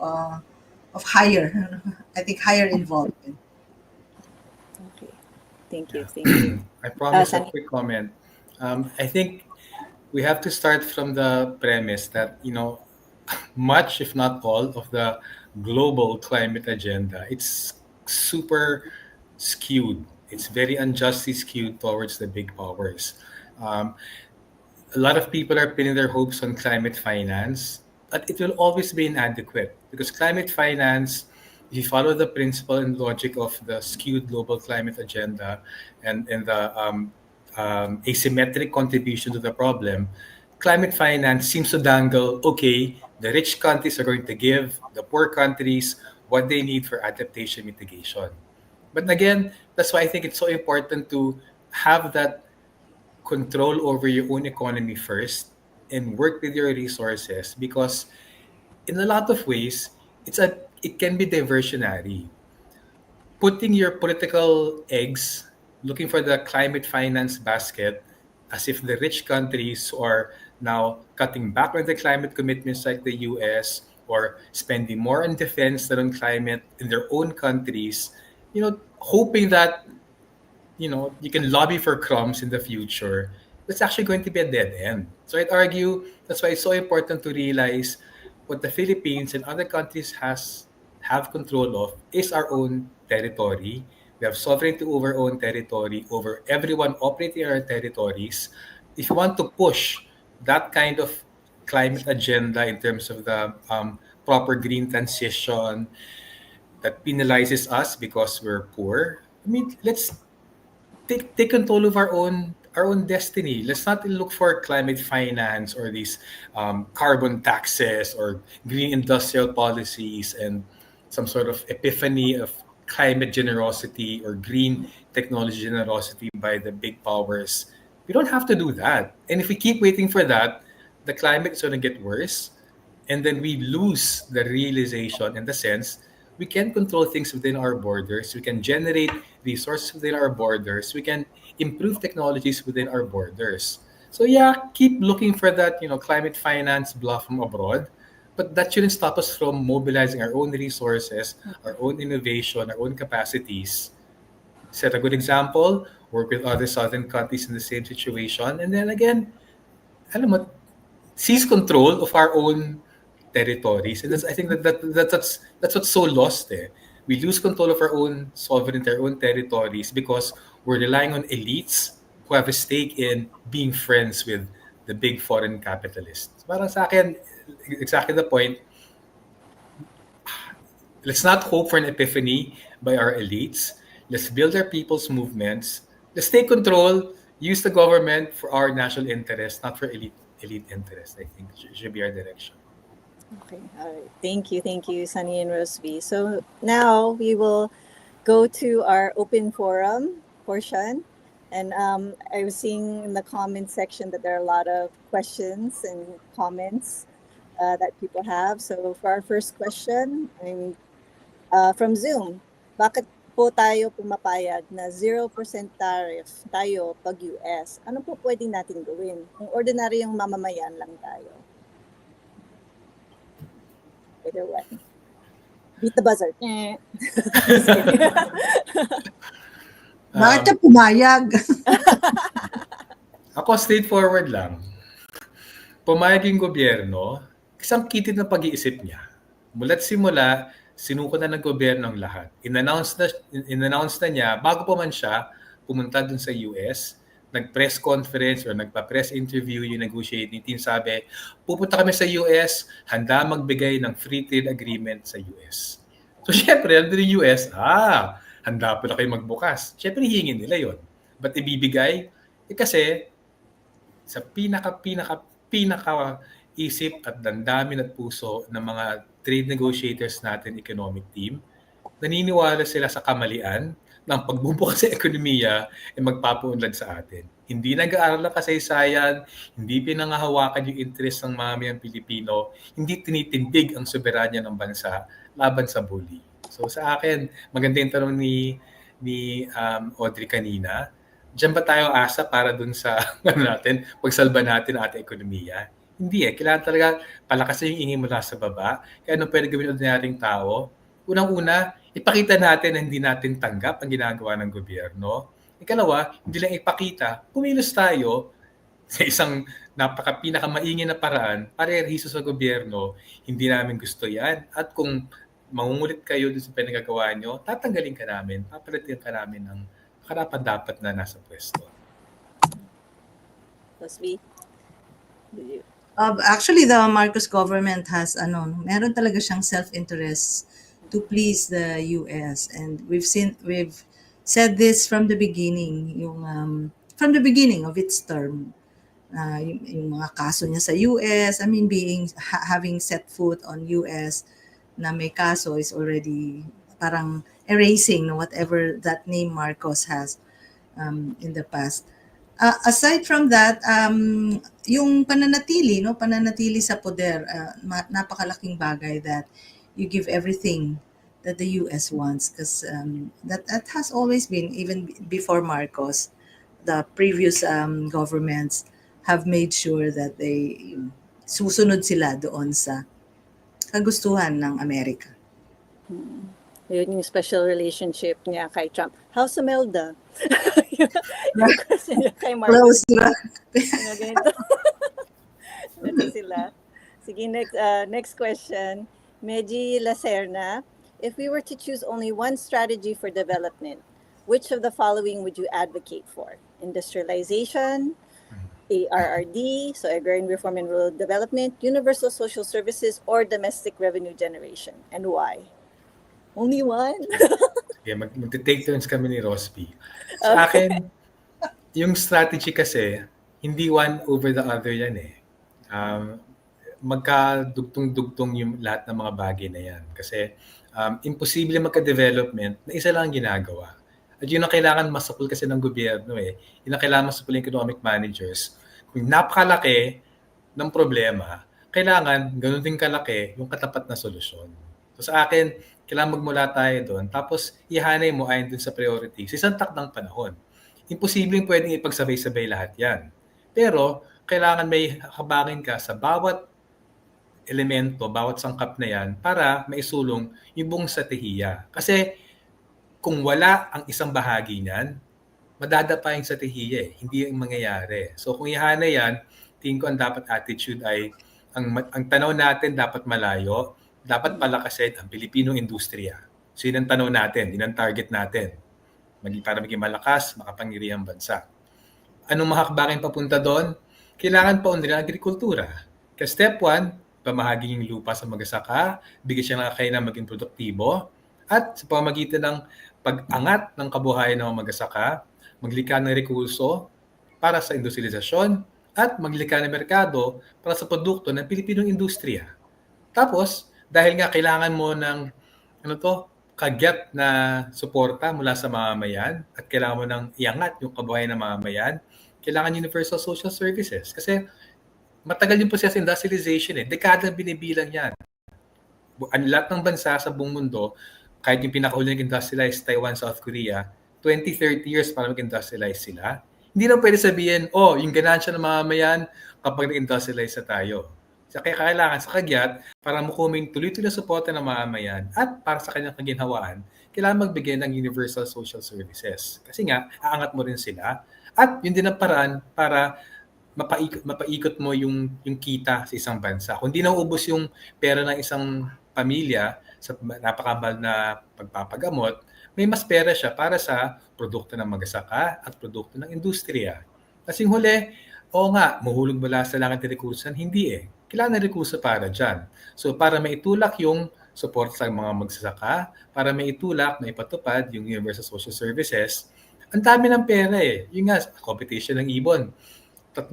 higher, I think, higher involvement. Okay, thank you. I promise a quick comment. I think we have to start from the premise that much, if not all, of the global climate agenda, it's super skewed. It's very unjustly skewed towards the big powers. A lot of people are pinning their hopes on climate finance, but it will always be inadequate because climate finance, if you follow the principle and logic of the skewed global climate agenda and the asymmetric contribution to the problem, climate finance seems to dangle, okay, the rich countries are going to give the poor countries what they need for adaptation mitigation. But again, that's why I think it's so important to have that control over your own economy first and work with your resources because in a lot of ways it can be diversionary. Putting your political eggs looking for the climate finance basket as if the rich countries who are now cutting back on the climate commitments like the US or spending more on defense than on climate in their own countries, hoping that you can lobby for crumbs in the future, that's actually going to be a dead end. So I'd argue that's why it's so important to realize what the Philippines and other countries have control of is our own territory. We have sovereignty over our own territory, over everyone operating in our territories. If you want to push that kind of climate agenda in terms of the proper green transition that penalizes us because we're poor, I mean, let's take control of our own destiny. Let's not look for climate finance or these carbon taxes or green industrial policies and some sort of epiphany of climate generosity or green technology generosity by the big powers. We don't have to do that. And if we keep waiting for that, the climate is going to get worse. And then we lose the realization and the sense we can control things within our borders. We can generate resources within our borders. We can improve technologies within our borders. So yeah, keep looking for that, climate finance bluff from abroad. But that shouldn't stop us from mobilizing our own resources, our own innovation, our own capacities. Set a good example, work with other southern countries in the same situation, and then again, alam mo, seize control of our own territories. And I think that's what's so lost there. We lose control of our own sovereignty, our own territories because we're relying on elites who have a stake in being friends with the big foreign capitalists. Parang sa akin, exactly the point. Let's not hope for an epiphany by our elites. Let's build our people's movements. Let's take control, use the government for our national interest, not for elite interest. I think should be our direction. Okay, all right. Thank you, Sunny and Rosby. So now we will go to our open forum portion. And I was seeing in the comment section that there are a lot of questions and comments that people have. So for our first question, from Zoom, bakit po tayo pumapayag na 0% tariff tayo pag US? Ano po pwedeng natin gawin? Kung ordinaryong mamamayan lang tayo. Either one. Beat the buzzer. Bakit ka pumayag? Ako straightforward lang. Pumayag yung gobyerno, isang kitid na pag-iisip niya. Mula't simula, sinuko na ng gobyerno ang lahat. In-announce na niya, bago pa man siya pumunta dun sa US, nag-press conference or nagpa-press interview yung negotiating team, sabi, pupunta kami sa US, handa magbigay ng free trade agreement sa US. So syempre, nandun yung US, handa pala kayo magbukas. Syempre, hihingin nila yon. But ibibigay, kasi sa pinaka isip at dandamin at puso ng mga trade negotiators natin, economic team, naniniwala sila sa kamalian ng pagbubukas sa ekonomiya ay magpapaunlad sa atin. Hindi nag-aaral ng kasaysayan, hindi pinangahawakan yung interest ng mamayang Pilipino, hindi tinitindig ang soberanya ng bansa laban sa bully. So sa akin, maganda yung tanong ni Audrey kanina. Diyan ba tayo asa para dun sa pagsalba natin ang ating ekonomiya? Hindi kailangan talaga palakasin yung ingay mula sa baba. Kaya anong pwede gawin ordinaryong tao? Unang-una, ipakita natin na hindi natin tanggap ang ginagawa ng gobyerno. Ikalawa, hindi lang ipakita, kumilos tayo sa isang pinakamaingay na paraan para irehiso sa gobyerno, hindi namin gusto yan. At kung mangungulit kayo doon sa pinagagawa nyo, tatanggalin ka namin, papalitin ka namin ng karapat-dapat na nasa pwesto. Rosby? Actually, the Marcos government has meron talaga siyang self-interest to please the US, and we've said this from the beginning, from the beginning of its term. Yung mga kaso niya sa US, I mean having set foot on US na may kaso is already parang erasing whatever that name Marcos has in the past. Aside from that, yung pananatili sa poder, napakalaking bagay that you give everything that the US wants, because that has always been, even before Marcos, the previous governments have made sure that they susunod sila doon sa kagustuhan ng Amerika. Yun yung special relationship niya kay Trump. How's Imelda? Yung question niya kay Marcos. Close na. Ganito. Ganito sila. Sige, next question. Meji Lacerna. If we were to choose only one strategy for development, which of the following would you advocate for? Industrialization, ARRD, so agrarian reform and rural development, universal social services, or domestic revenue generation, and why? Only one? Okay, mag-take turns kami ni Rosby. Sa akin, yung strategy kasi, hindi one over the other yan eh. Magkadugtong-dugtong yung lahat ng mga bagay na yan. Kasi imposible magka-development na isa lang ang ginagawa. At yun ang kailangan masapul kasi ng gobyerno eh. Yun ang kailangan masapul ng economic managers. Kung napakalaki ng problema, kailangan ganun din kalaki yung katapat na solusyon. So sa akin, kailangan magmula tayo doon, tapos ihanay mo ayon dun sa priority sa isang takdang panahon. Imposibleng pwedeng ipagsabay-sabay lahat yan. Pero, kailangan may habangin ka sa bawat elemento, bawat sangkap na yan para maisulong yung buong stratehiya. Kasi, kung wala ang isang bahagi niyan, madadapa yung stratehiya eh. Hindi yung mangyayari. So, kung ihanay yan, tingin ko ang dapat attitude ay, ang tanaw natin dapat malayo, dapat palakasin ang Pilipinong industriya. So yun ang tanong natin, yun ang target natin. Para maging malakas, makapangyarihang bansa. Anong mahakbangin papunta doon? Kailangan pa undirin ang agrikultura. Kasi step 1, pamahagi yung lupa sa magsasaka, bigyan siya ng kakayanan maging produktibo, at sa pamamagitan ng pag-angat ng kabuhayan ng magsasaka, maglikha ng rekurso para sa industrialisasyon, at maglikha ng merkado para sa produkto ng Pilipinong industriya. Tapos, dahil nga kailangan mo ng kagyat na suporta mula sa mamamayan at kailangan mo ng iangat yung kabuhayan ng mamamayan, kailangan universal social services. Kasi matagal yung proseso industrialization eh. Dekada binibilang yan. Lahat ng bansa sa buong mundo, kahit yung pinakahuling industrialized, Taiwan, South Korea, 20-30 years para mag-industrialize sila. Hindi na pwede sabihin, yung ganansya ng mamamayan kapag nag-industrialize na tayo. Kaya kailangan sa kagyat, para makuming tuloy-tuloy na suporta ng mamamayan at para sa kanyang kaginhawaan, kailangan magbigay ng universal social services. Kasi nga, aangat mo rin sila. At yun din ang paraan para mapaikot mo yung kita sa isang bansa. Kung di naubos yung pera ng isang pamilya sa napakamahal na pagpapagamot, may mas pera siya para sa produkto ng magsasaka at produkto ng industriya. Kasi huli, mahulog ba sa langit ng rekursan? Hindi eh. Kailangan ng rekurso para dyan. So para maitulak yung support sa mga magsasaka, para maitulak, maipatupad yung universal social services, ang dami ng pera eh. Yung nga, competition ng IBON. 3,000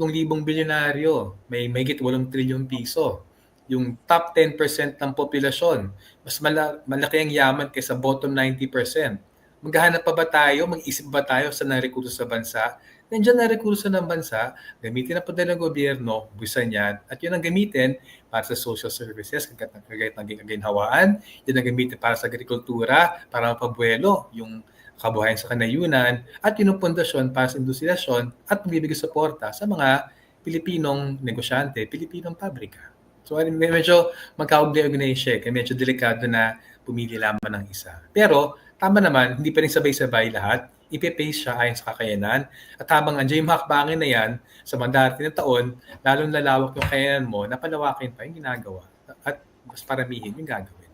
bilyonaryo, may mahigit 8 trilyon piso. Yung top 10% ng populasyon, mas malaki ang yaman kaysa bottom 90%. Maghahanap pa ba tayo, mag-isip ba tayo sa nang-rekurso sa bansa? Nandiyan na rekurso ng bansa, gamitin na padala ng gobyerno, buwisan yan, at yun ang gamitin para sa social services, kagayat ng kaginhawaan, yun ang gamitin para sa agrikultura, para mapabuelo yung kabuhayan sa kanayunan, at yun ang pundasyon para sa industriasyon at magbibigay suporta sa mga Pilipinong negosyante, Pilipinong pabrika. So medyo magkaugnay-ugnay siya, kaya medyo delikado na pumili lamang ng isa. Pero tama naman, hindi pa rin sabay-sabay lahat. Ipe-pace siya ayon sa kakayanan. At habang andiyan yung hakbangin na yan, sa mandarating na taon, lalong lalawak yung kakayanan mo, napalawakin pa yung ginagawa. At mas paramihin yung gagawin.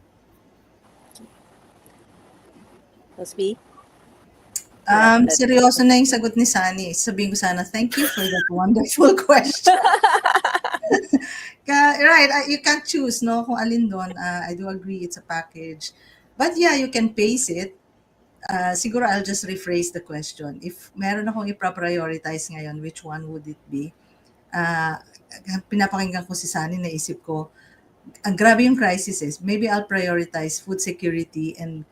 Rosby? Seryoso na yung sagot ni Sunny. Sabihin ko sana, thank you for that wonderful question. Right, you can't choose, no, kung alin doon. I do agree it's a package. But yeah, you can pace it. Siguro I'll just rephrase the question. If meron akong i-prioritize ngayon, which one would it be? Uh, Pinapakinggan ko si Sunny, naisip ko, ang grabe yung crisis is, maybe I'll prioritize food security and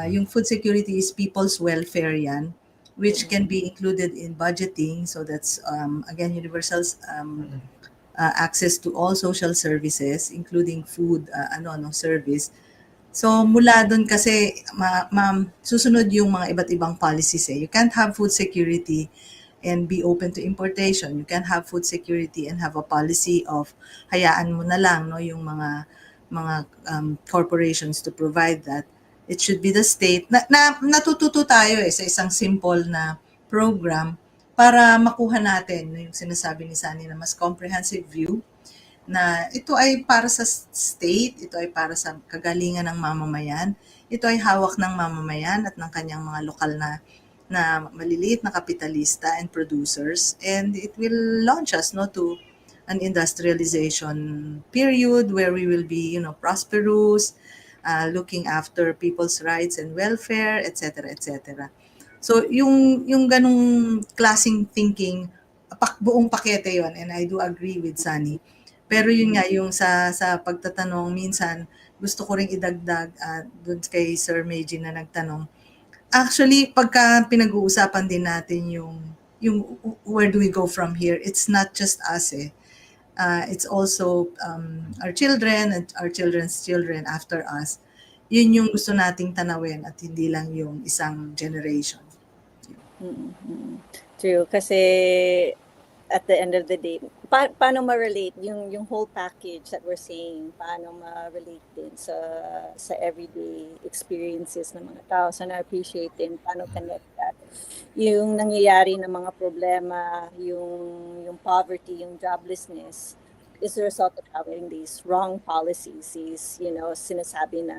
yung food security is people's welfare yan, which can be included in budgeting. So that's, again, universal access to all social services, including food service. So mula doon kasi susunod yung mga iba't ibang policies eh. You can't have food security and be open to importation. You can't have food security and have a policy of hayaan mo na lang no yung mga corporations to provide that. It should be the state na natututo tayo sa isang simple na program para makuha natin yung sinasabi ni Sunny na mas comprehensive view na ito ay para sa state, ito ay para sa kagalingan ng mamamayan, ito ay hawak ng mamamayan at ng kanyang mga lokal na maliliit na kapitalista and producers, and it will launch us to an industrialization period where we will be prosperous, looking after people's rights and welfare, etc., etc. So yung ganung klaseng thinking, buong pakete yon, and I do agree with Sunny. Pero yun nga, yung sa pagtatanong, minsan gusto ko ring idagdag doon kay Sir Meiji na nagtanong. Actually, pagka pinag-uusapan din natin yung where do we go from here, it's not just us eh. It's also our children and our children's children after us. Yun yung gusto nating tanawin at hindi lang yung isang generation. True, kasi at the end of the day, paano ma-relate yung whole package that we're saying, paano ma-relate din sa everyday experiences ng mga tao. So na-appreciate din paano connect that. Yung nangyayari ng mga problema, yung poverty, yung joblessness, is the result of having these wrong policies, these, sinasabi na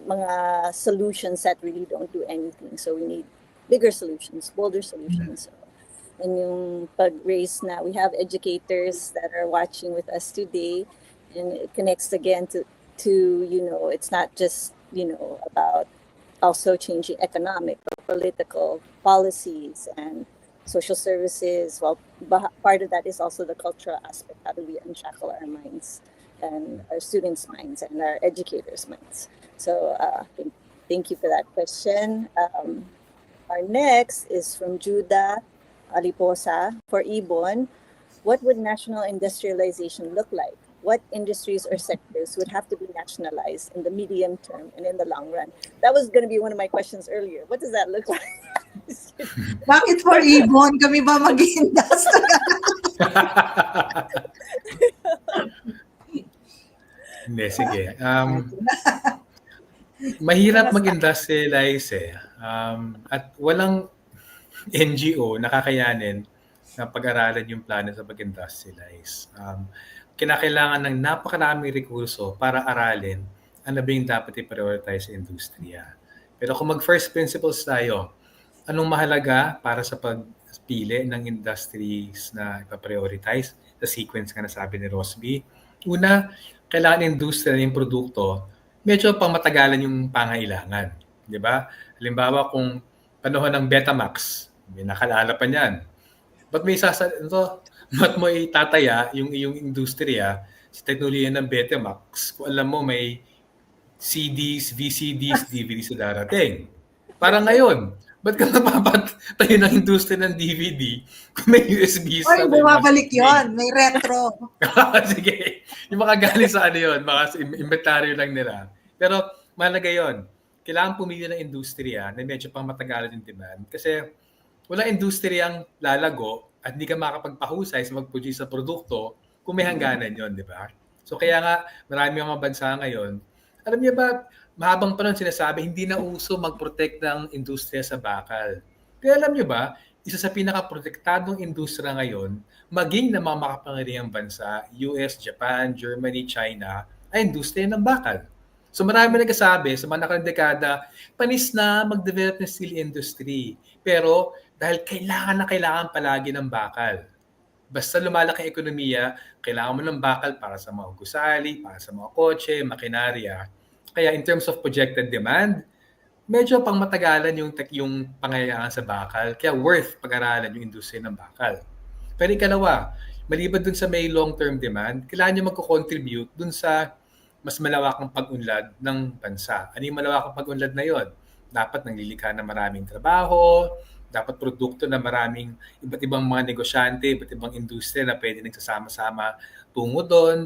mga solutions that really don't do anything. So we need bigger solutions, bolder solutions. And yung pag-raise na, we have educators that are watching with us today, and it connects again to it's not just, about also changing economic or political policies and social services. Well, part of that is also the cultural aspect. How do we unshackle our minds and our students' minds and our educators' minds? So thank you for that question. Our next is from Judah Aliposa for IBON. What would national industrialization look like? What industries or sectors would have to be nationalized in the medium term and in the long run? That was going to be one of my questions earlier. What does that look like? Bakit for IBON? Kami ba mag-industry? Hindi, sige. Mahirap mag-industrialize eh. At walang NGO nakakayanin na pag-aralan yung plano sa pag-industrialize. Kinakailangan ng napakaraming rekurso para aralin ano ba yung dapat i-prioritize sa industriya. Pero kung mag-first principles tayo, anong mahalaga para sa pagpili ng industries na ipa-prioritize? Sa sequence nga nasabi ni Rosby. Una, kailangan industriya yung produkto, medyo pang matagalan yung pangailangan. Di ba? Halimbawa, kung panahon ng Betamax, may nakalala pa niyan. Ba't mo itataya yung iyong industriya sa teknolohiya ng Betamax kung alam mo may CDs, VCDs, DVDs na darating? Parang ngayon, ba't ka napapatayo ng industriya ng DVD kung may USBs na? Bumabalik yun. May retro. Sige. Yung mga galing sa yun, mga inventaryo lang nila. Pero mahalaga yun. Kailangan pumili ng industriya na medyo pang matagalan yung demand. Kasi wala industriyang lalago at hindi ka makapagpahusay sa mag-produce sa produkto kung may hangganan yon, di ba? So kaya nga, marami mga bansa ngayon. Alam niyo ba, mahabang panahon sinasabi, hindi na uso mag-protect ng industriya sa bakal. Kaya alam niyo ba, isa sa pinaka-protektadong industriya ngayon, maging na mga makapangyarihang bansa, US, Japan, Germany, China, ay industriya ng bakal. So marami nagsasabi sa mga nakaraang dekada, panis na mag-develop ng steel industry. Pero dahil kailangan palagi ng bakal. Basta lumalaki ang ekonomiya, kailangan mo ng bakal para sa mga gusali, para sa mga kotse, makinarya. Kaya in terms of projected demand, medyo pang matagalan yung pangangailangan sa bakal. Kaya worth pag-aralan yung industriya ng bakal. Pero ikalawa, maliban dun sa may long-term demand, kailangan nyo magko-contribute dun sa mas malawakang pag-unlad ng bansa. Ano yung malawakang pag-unlad na yon? Dapat nanglilikha ng maraming trabaho, dapat produkto na maraming iba't ibang mga negosyante, iba't ibang industriya na pwede nagsasama-sama tungo doon.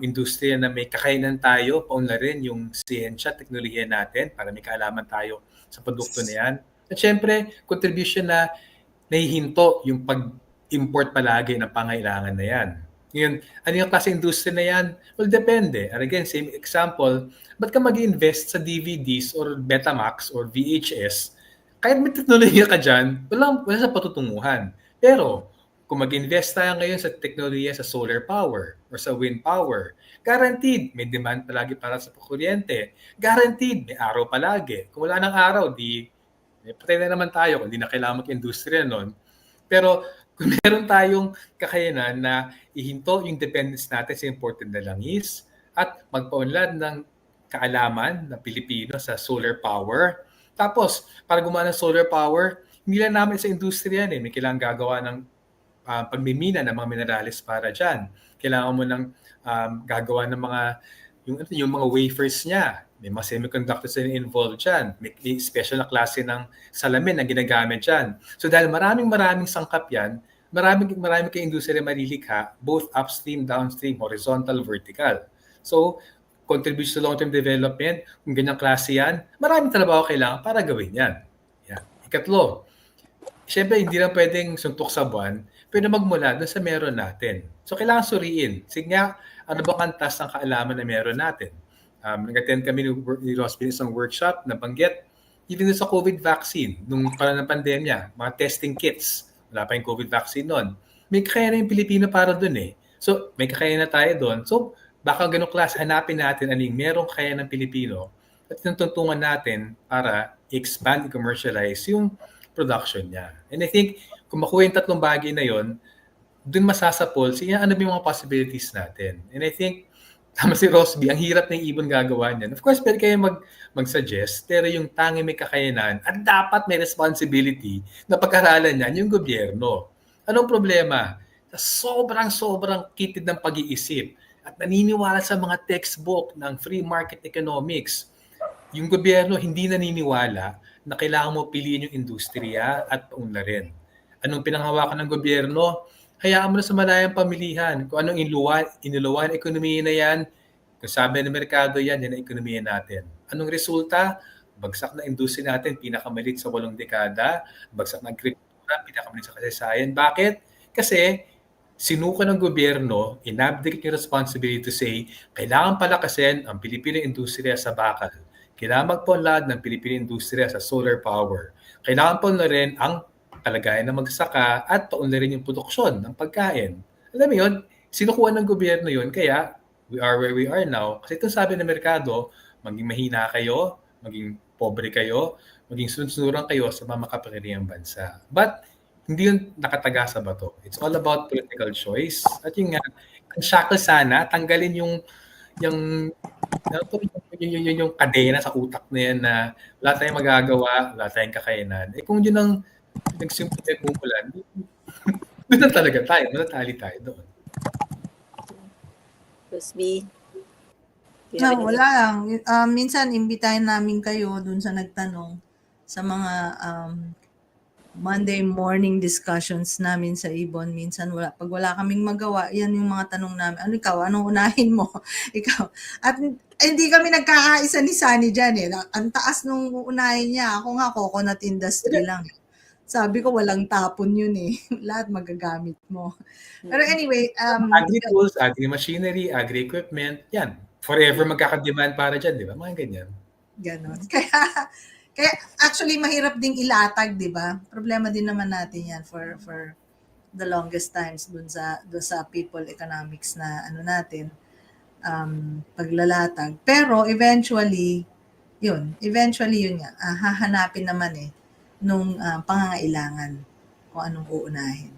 Industriya na may kakayanan tayo, paunlarin yung siyensya, teknolohiya natin para may kaalaman tayo sa produkto na yan. At syempre, contribution na nahihinto yung pag-import palagi ng pangailangan na yan. Ngayon, ano yung klase industriya na yan? Well, depende. And again, same example, ba't ka mag-invest sa DVDs or Betamax or VHS? Kahit may teknolohiya ka dyan, wala sa patutunguhan. Pero, kung mag-invest tayo ngayon sa teknolohiya sa solar power or sa wind power, guaranteed may demand palagi para sa kuryente. Guaranteed may araw palagi. Kung wala ng araw, patay na naman tayo kung hindi na kailangan mag-industriya nun. Pero kung meron tayong kakayanan na ihinto yung dependence natin sa imported na langis at magpaunlad ng kaalaman ng Pilipino sa solar power. Tapos, para gumawa ng solar power, hindi lang namin sa industriya yan. May kailangan gagawa ng pagmimina ng mga minerales para dyan. Kailangan mo ng gagawa ng yung mga wafers niya. May mga semiconductors na involved dyan. May special na klase ng salamin na ginagamit dyan. So dahil maraming sangkap yan, maraming kayong industriya marilikha, both upstream, downstream, horizontal, vertical. So, contributes to long-term development, kung ganyang klase yan, maraming trabaho kailangan para gawin yan. Yan. Ikatlo, syempre hindi lang pwedeng suntok sa buwan, pwede magmula doon sa meron natin. So kailangan suriin. Sige nga, ano bang antas ng kaalaman na meron natin? Nag-attend kami ni Rosby isang workshop na banggit, even sa COVID vaccine, nung parang ng pandemya, mga testing kits, wala pa yung COVID vaccine noon. May kakayanan yung Pilipino para doon eh. So may kakayanan tayo doon. So baka ganong klase, hanapin natin ano yung merong kaya ng Pilipino at tuntungan natin para i-expand, i-commercialize yung production niya. And I think, kung makuha yung tatlong bagay na yon, dun masasapol, sige, ano ba yung mga possibilities natin? And I think, tama si Rosby, ang hirap ng ibon gagawa niyan. Of course, pwede kayo mag-suggest, pero yung tangi may kakayanan at dapat may responsibility na pag-aralan niyan yung gobyerno. Anong problema? Sobrang kitid ng pag-iisip at naniniwala sa mga textbook ng free market economics. Yung gobyerno hindi naniniwala na kailangan mo piliin yung industriya at paunlarin. Anong pinanghawakan ng gobyerno? Hayaan mo na sa malayang pamilihan. Kung anong iniluwan ekonomiya na yan, kung sabi ng merkado yan ang ekonomiya natin. Anong resulta? Bagsak na industriya natin, pinakamalit sa 8 dekada. Bagsak na agrikultura, pinakamalit sa kasaysayan. Bakit? Kasi sinuko ng gobyerno, inabdicate yung responsibility to say, kailangan palakasin ang Pilipino industriya sa bakal. Kailangan magpaunlad ng Pilipino industriya sa solar power. Kailangan paunlarin ang kalagayan ng magsaka at paunlarin yung produksyon ng pagkain. Alam mo yun, sinukuha ng gobyerno yun, kaya we are where we are now. Kasi ito sabi ng merkado, maging mahina kayo, maging pobre kayo, maging sunod-sunuran kayo sa mga makapangyarihang bansa. But hindi yun nakataga sa bato. It's all about political choice. At yung nga, ang shackle sana, tanggalin yung kadena sa utak na yan na wala tayong magagawa, wala tayong kakayanan. Kung yun ang nagsimpulan kumpulan, doon na talaga tayo, matatali tayo doon. Rosby? Wala lang. Minsan, imbitahin namin kayo dun sa nagtanong sa mga Monday morning discussions namin sa IBON. Minsan pag wala kaming magawa, yan yung mga tanong namin. Ano ikaw? Anong unahin mo? Ikaw. At hindi kami nagkakaisa ni Sunny dyan eh. Ang taas nung unahin niya. Ako nga, coconut industry lang. Sabi ko, walang tapon yun eh. Lahat magagamit mo. Pero anyway. Agri-tools, agri-machinery, agri-equipment, yan. Forever magkakademand para dyan, di ba? Mga ganyan. Ganon. Kaya actually mahirap ding ilatag, 'di ba? Problema din naman natin 'yan for the longest times dun sa people economics na natin paglalatag. Pero eventually yun nga hahanapin naman nung pangangailangan kung anong uunahin.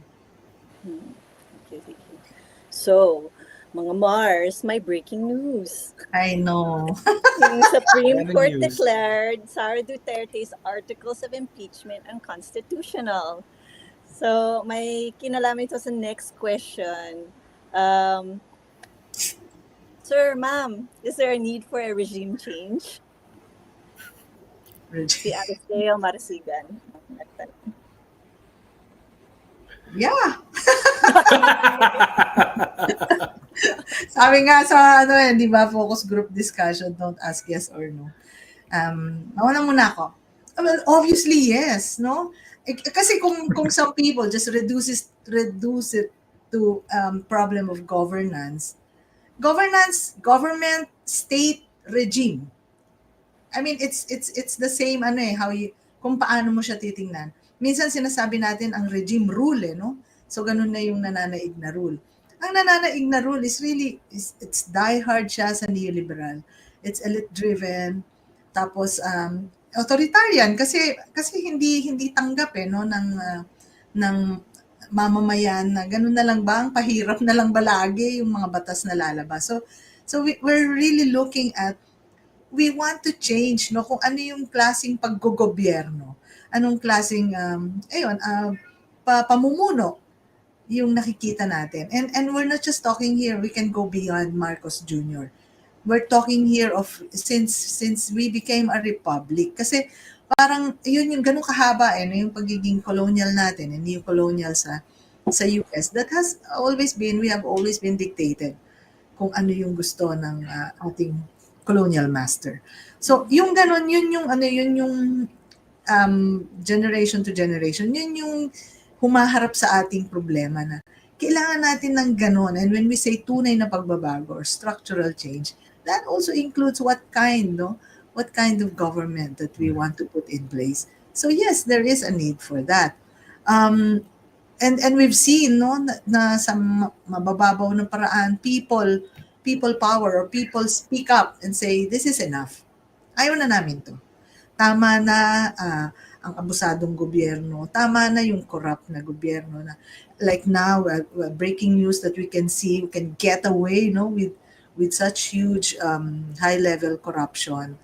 So, mga Mars, may breaking news. I know. Yung Supreme Ano Court news? declared Sara Duterte's articles of impeachment unconstitutional. So, may kinalaman ito sa next question. Sir, ma'am, is there a need for a regime change? Si Aristeo Marasigan. Yeah. Sabi nga sa di ba, focus group discussion, don't ask yes or no. Nauna muna ako. Well, obviously yes, no? Kasi kung some people just reduce it to problem of governance, government, state, regime. I mean, it's the same how kung paano mo siya titingnan. Minsan sinasabi natin ang regime rule, no? So ganun na yung nananaig na rule. Ang nananaig na rule is really it's die hard siya sa neoliberal. It's elite driven. Tapos authoritarian kasi hindi tanggap no ng mamamayan na ganun na lang ba ang pahirap na lang ba lagi yung mga batas na lalabas. So we're really looking at we want to change no kung ano yung klaseng paggogobyerno, anong klaseng pamumuno yung nakikita natin. And we're not just talking here, we can go beyond Marcos Jr. We're talking here of since we became a republic. Kasi parang yun yung ganun kahaba no, yung pagiging colonial natin and neo-colonial sa US. That has always been, we have always been dictated kung ano yung gusto ng ating colonial master. So, yung ganon, yun yung generation to generation, yun yung humaharap sa ating problema na kailangan natin ng ganon. And when we say tunay na pagbabago or structural change, that also includes what kind of government that we want to put in place. So yes, there is a need for that. And we've seen na sa mabababaw na paraan, people power or people speak up and say, this is enough. Ayaw na namin to. Tama na ang abusadong gobyerno. Tama na yung corrupt na gobyerno. Na, like now, breaking news that we can see, we can get away with such huge high-level corruption.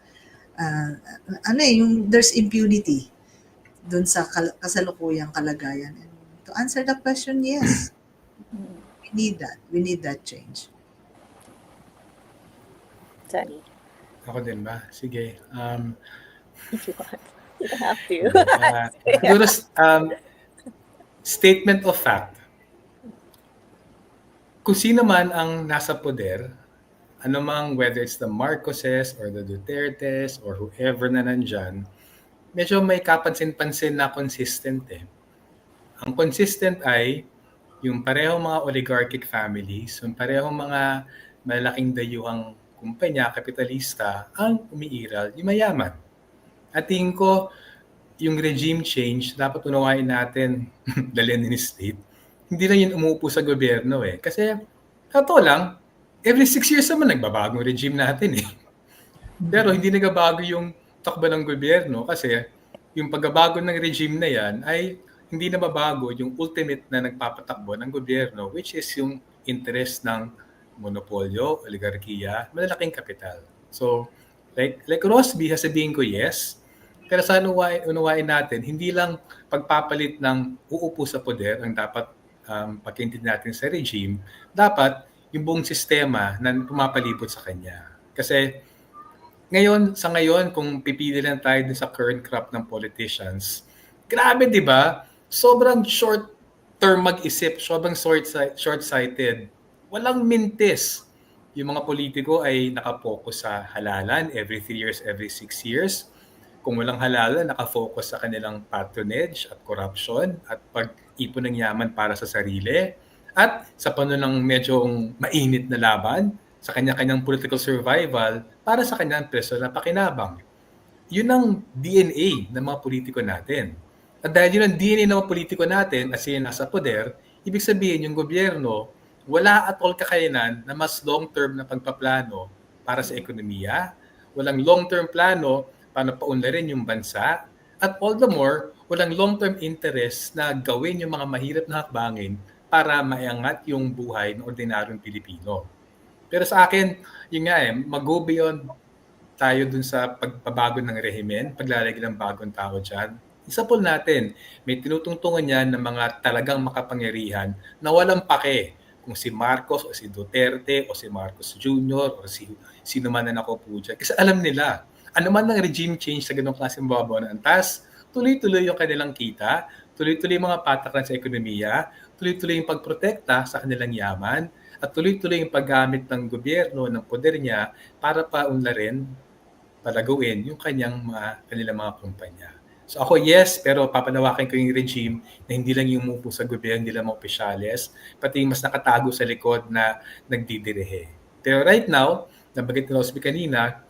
There's impunity dun sa kasalukuyang kalagayan. And to answer the question, yes. We need that. We need that change. Sorry. Ako din ba? Sige. If you want. You don't have to. Siguro, statement of fact. Kung sino man ang nasa poder, whether it's the Marcoses or the Dutertes or whoever na nandyan, medyo may kapansin-pansin na consistent eh. Ang consistent ay yung parehong mga oligarchic families, yung parehong mga malaking dayuhang kumpanya, kapitalista, ang umiiral, yung mayaman. At tingin ko, yung regime change, dapat unawain natin dalhin ni state. Hindi lang yun umuupo sa gobyerno eh. Kasi, totoo lang, every 6 years naman nagbabagong regime natin eh. Pero hindi nagbabago yung takbo ng gobyerno kasi yung pagbabago ng regime na yan ay hindi na mabago yung ultimate na nagpapatakbo ng gobyerno, which is yung interest ng monopolyo, oligarkiya, malalaking kapital. So, like Rosby, sasabihin ko yes, pero sana unawain natin, hindi lang pagpapalit ng uupo sa poder ang dapat pagkaintindi natin sa regime, dapat yung buong sistema na pumapalibot sa kanya. Kasi ngayon, kung pipili lang tayo sa current crop ng politicians, grabe di ba? Sobrang short term mag-isip, sobrang short-sighted. Walang mintis. Yung mga politiko ay nakapokus sa halalan every 3 years, every 6 years. Kung walang halalan, nakafocus sa kanilang patronage at corruption at pag-ipon ng yaman para sa sarili. At sa panunang medyo mainit na laban, sa kanya-kanyang political survival para sa kanyang personal na pakinabang. Yun ang DNA ng mga politiko natin. At dahil yun ang DNA ng mga politiko natin as in nasa poder, ibig sabihin yung gobyerno, wala at all kakayanan na mas long-term na pagpaplano para sa ekonomiya, walang long-term plano para paunlarin yung bansa, at all the more, walang long-term interest na gawin yung mga mahirap na hakbangin para maiangat yung buhay ng ordinaryong Pilipino. Pero sa akin, yun nga mag-go beyond tayo dun sa pagbabago ng rehimen, paglalagay ng bagong tao dyan. Example natin, may tinutungtungan yan ng mga talagang makapangyarihan na walang pake kung si Marcos o si Duterte o si Marcos Jr. o sino man na nakupo dyan. Kasi alam nila, ano man ang regime change sa ganong klaseng babaw na antas, tuloy-tuloy yung kanilang kita, tuloy-tuloy yung mga pataklan sa ekonomiya, tuloy-tuloy yung pagprotekta sa kanilang yaman, at tuloy-tuloy yung paggamit ng gobyerno, ng poder niya para paunlarin, palaguin yung kanilang mga kumpanya. So ako, yes, pero papanawakin ko yung regime na hindi lang yung umupo sa gobyerno, hindi lang mga opisyales, pati yung mas nakatago sa likod na nagdidirehe. Pero right now, nabanggit ni Rosby kanina,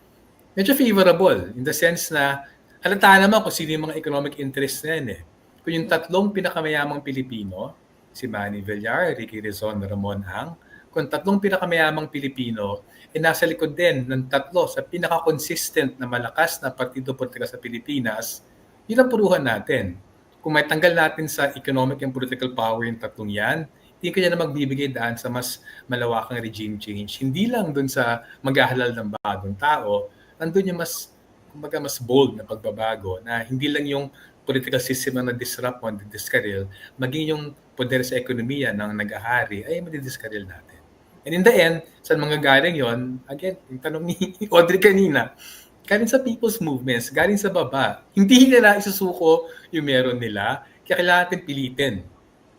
medyo favorable in the sense na halata naman kung sino yung mga economic interest na yan. Kung yung tatlong pinakamayamang Pilipino, si Manny Villar, Ricky Rizon, Ramon Ang, kung tatlong pinakamayamang Pilipino, nasa likod din ng tatlo sa pinaka-consistent na malakas na partido politika sa Pilipinas, yun ang puruhan natin. Kung may tanggal natin sa economic and political power yung tatlong yan, hindi kanya na magbibigay daan sa mas malawakang regime change. Hindi lang dun sa maghahalal ng bagong tao, nandun yung mas bold na pagbabago na hindi lang yung political system na na-disrupt o na-discarril, maging yung poder sa ekonomiya ng nag-ahari ay madidiscarril natin. And in the end, saan manggagaling yon? Again, yung tanong ni Audrey kanina, galing sa people's movements, galing sa baba. Hindi nila isusuko yung meron nila, kaya kailangan natin pilitin.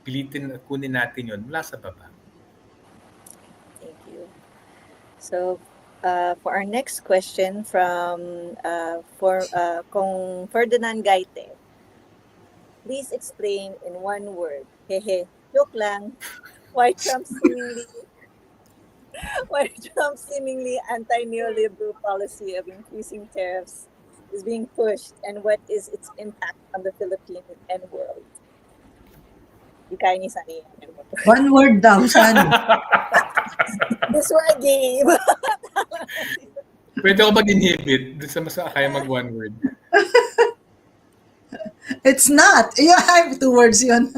Pilitin at kunin natin yon mula sa baba. Thank you. So, for our next question from Kong Ferdinand Gaite, please explain in one word, hehe, joke lang, why Trump's seemingly anti-neoliberal policy of increasing tariffs is being pushed, and what is its impact on the Philippines and world? Di kaya ni Sunny. One word daw, Sunny. This was a game. Pwede ako mag-inhibit dun sa mas kaya mag one word. It's not. You have 2 words yun.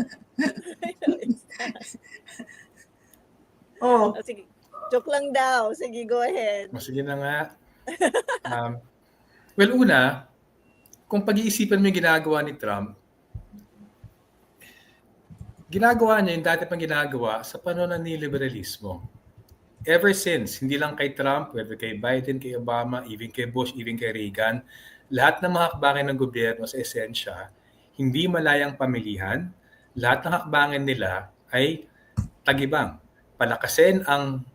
Oh, sige. Joke lang daw. Sige, go ahead. Sige na nga. Well, una, kung pag-iisipan mo yung ginagawa ni Trump, ginagawa niya yung dati pang ginagawa sa panahon ng neoliberalismo. Ever since, hindi lang kay Trump, whether kay Biden, kay Obama, even kay Bush, even kay Reagan, lahat ng mga hakbangin ng gobyerno sa esensya, hindi malayang pamilihan, lahat ng hakbangin nila ay tagibang. Palakasin ang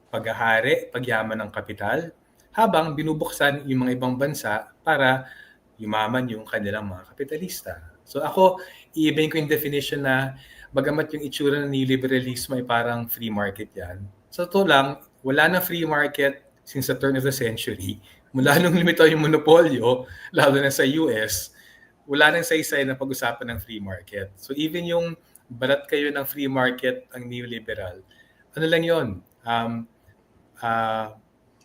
paghahari, pagyaman ng kapital, habang binubuksan yung mga ibang bansa para yumaman yung kanilang mga kapitalista. So ako, i-ibahin ko yung definition na bagamat yung itsura ng neoliberalismo ay parang free market yan. So ito lang, wala na free market since the turn of the century. Mula nung lumitaw yung monopolyo, lalo na sa US, wala nang saysay na pag-usapan ng free market. So even yung barat kayo ng free market ang neoliberal, ano lang yun?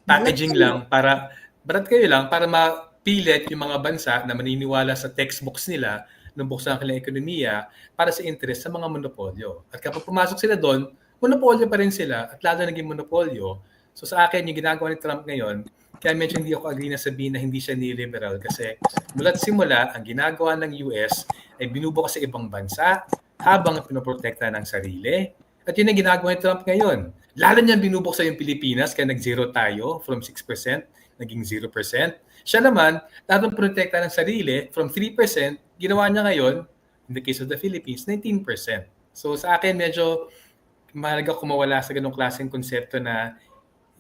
Packaging lang para barat kayo lang para mapilit yung mga bansa na maniniwala sa textbooks nila nung buksan ang kanilang ekonomiya para sa interest sa mga monopolyo. At kapag pumasok sila doon, monopolyo pa rin sila at lalo naging monopolyo. So sa akin, yung ginagawa ni Trump ngayon, kaya medyo hindi ako agree na sabihin na hindi siya neoliberal kasi mula't simula, ang ginagawa ng US ay binubukas sa ibang bansa habang pinoprotekta ng sarili. At yun ang ginagawa ni Trump ngayon. Lalo niya binubuksan yung Pilipinas kaya nag-zero tayo from 6%, naging 0%. Siya naman, lalong protekta ng sarili from 3%, ginawa niya ngayon, in the case of the Philippines, 19%. So sa akin, medyo mahalaga kumawala sa ganong klaseng konsepto na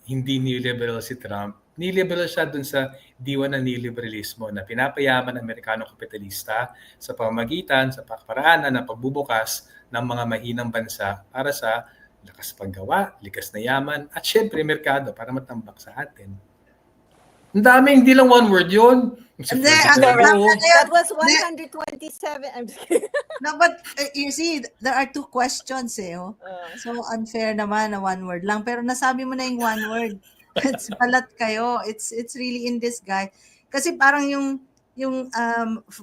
hindi neoliberal si Trump. Neoliberal siya dun sa diwa ng neoliberalismo na pinapayaman ng Amerikanong kapitalista sa pamamagitan, sa paraanan ng pagbubukas ng mga mahinang bansa para sa lakas paggawa, likas na yaman, at syempre merkado para matambak sa atin. Ang dami, hindi lang one word yun. That was 127. I'm just kidding. No, but you see, there are 2 questions oh. So unfair naman na one word lang. Pero nasabi mo na yung one word. It's balat kayo. It's really in disguise. Kasi parang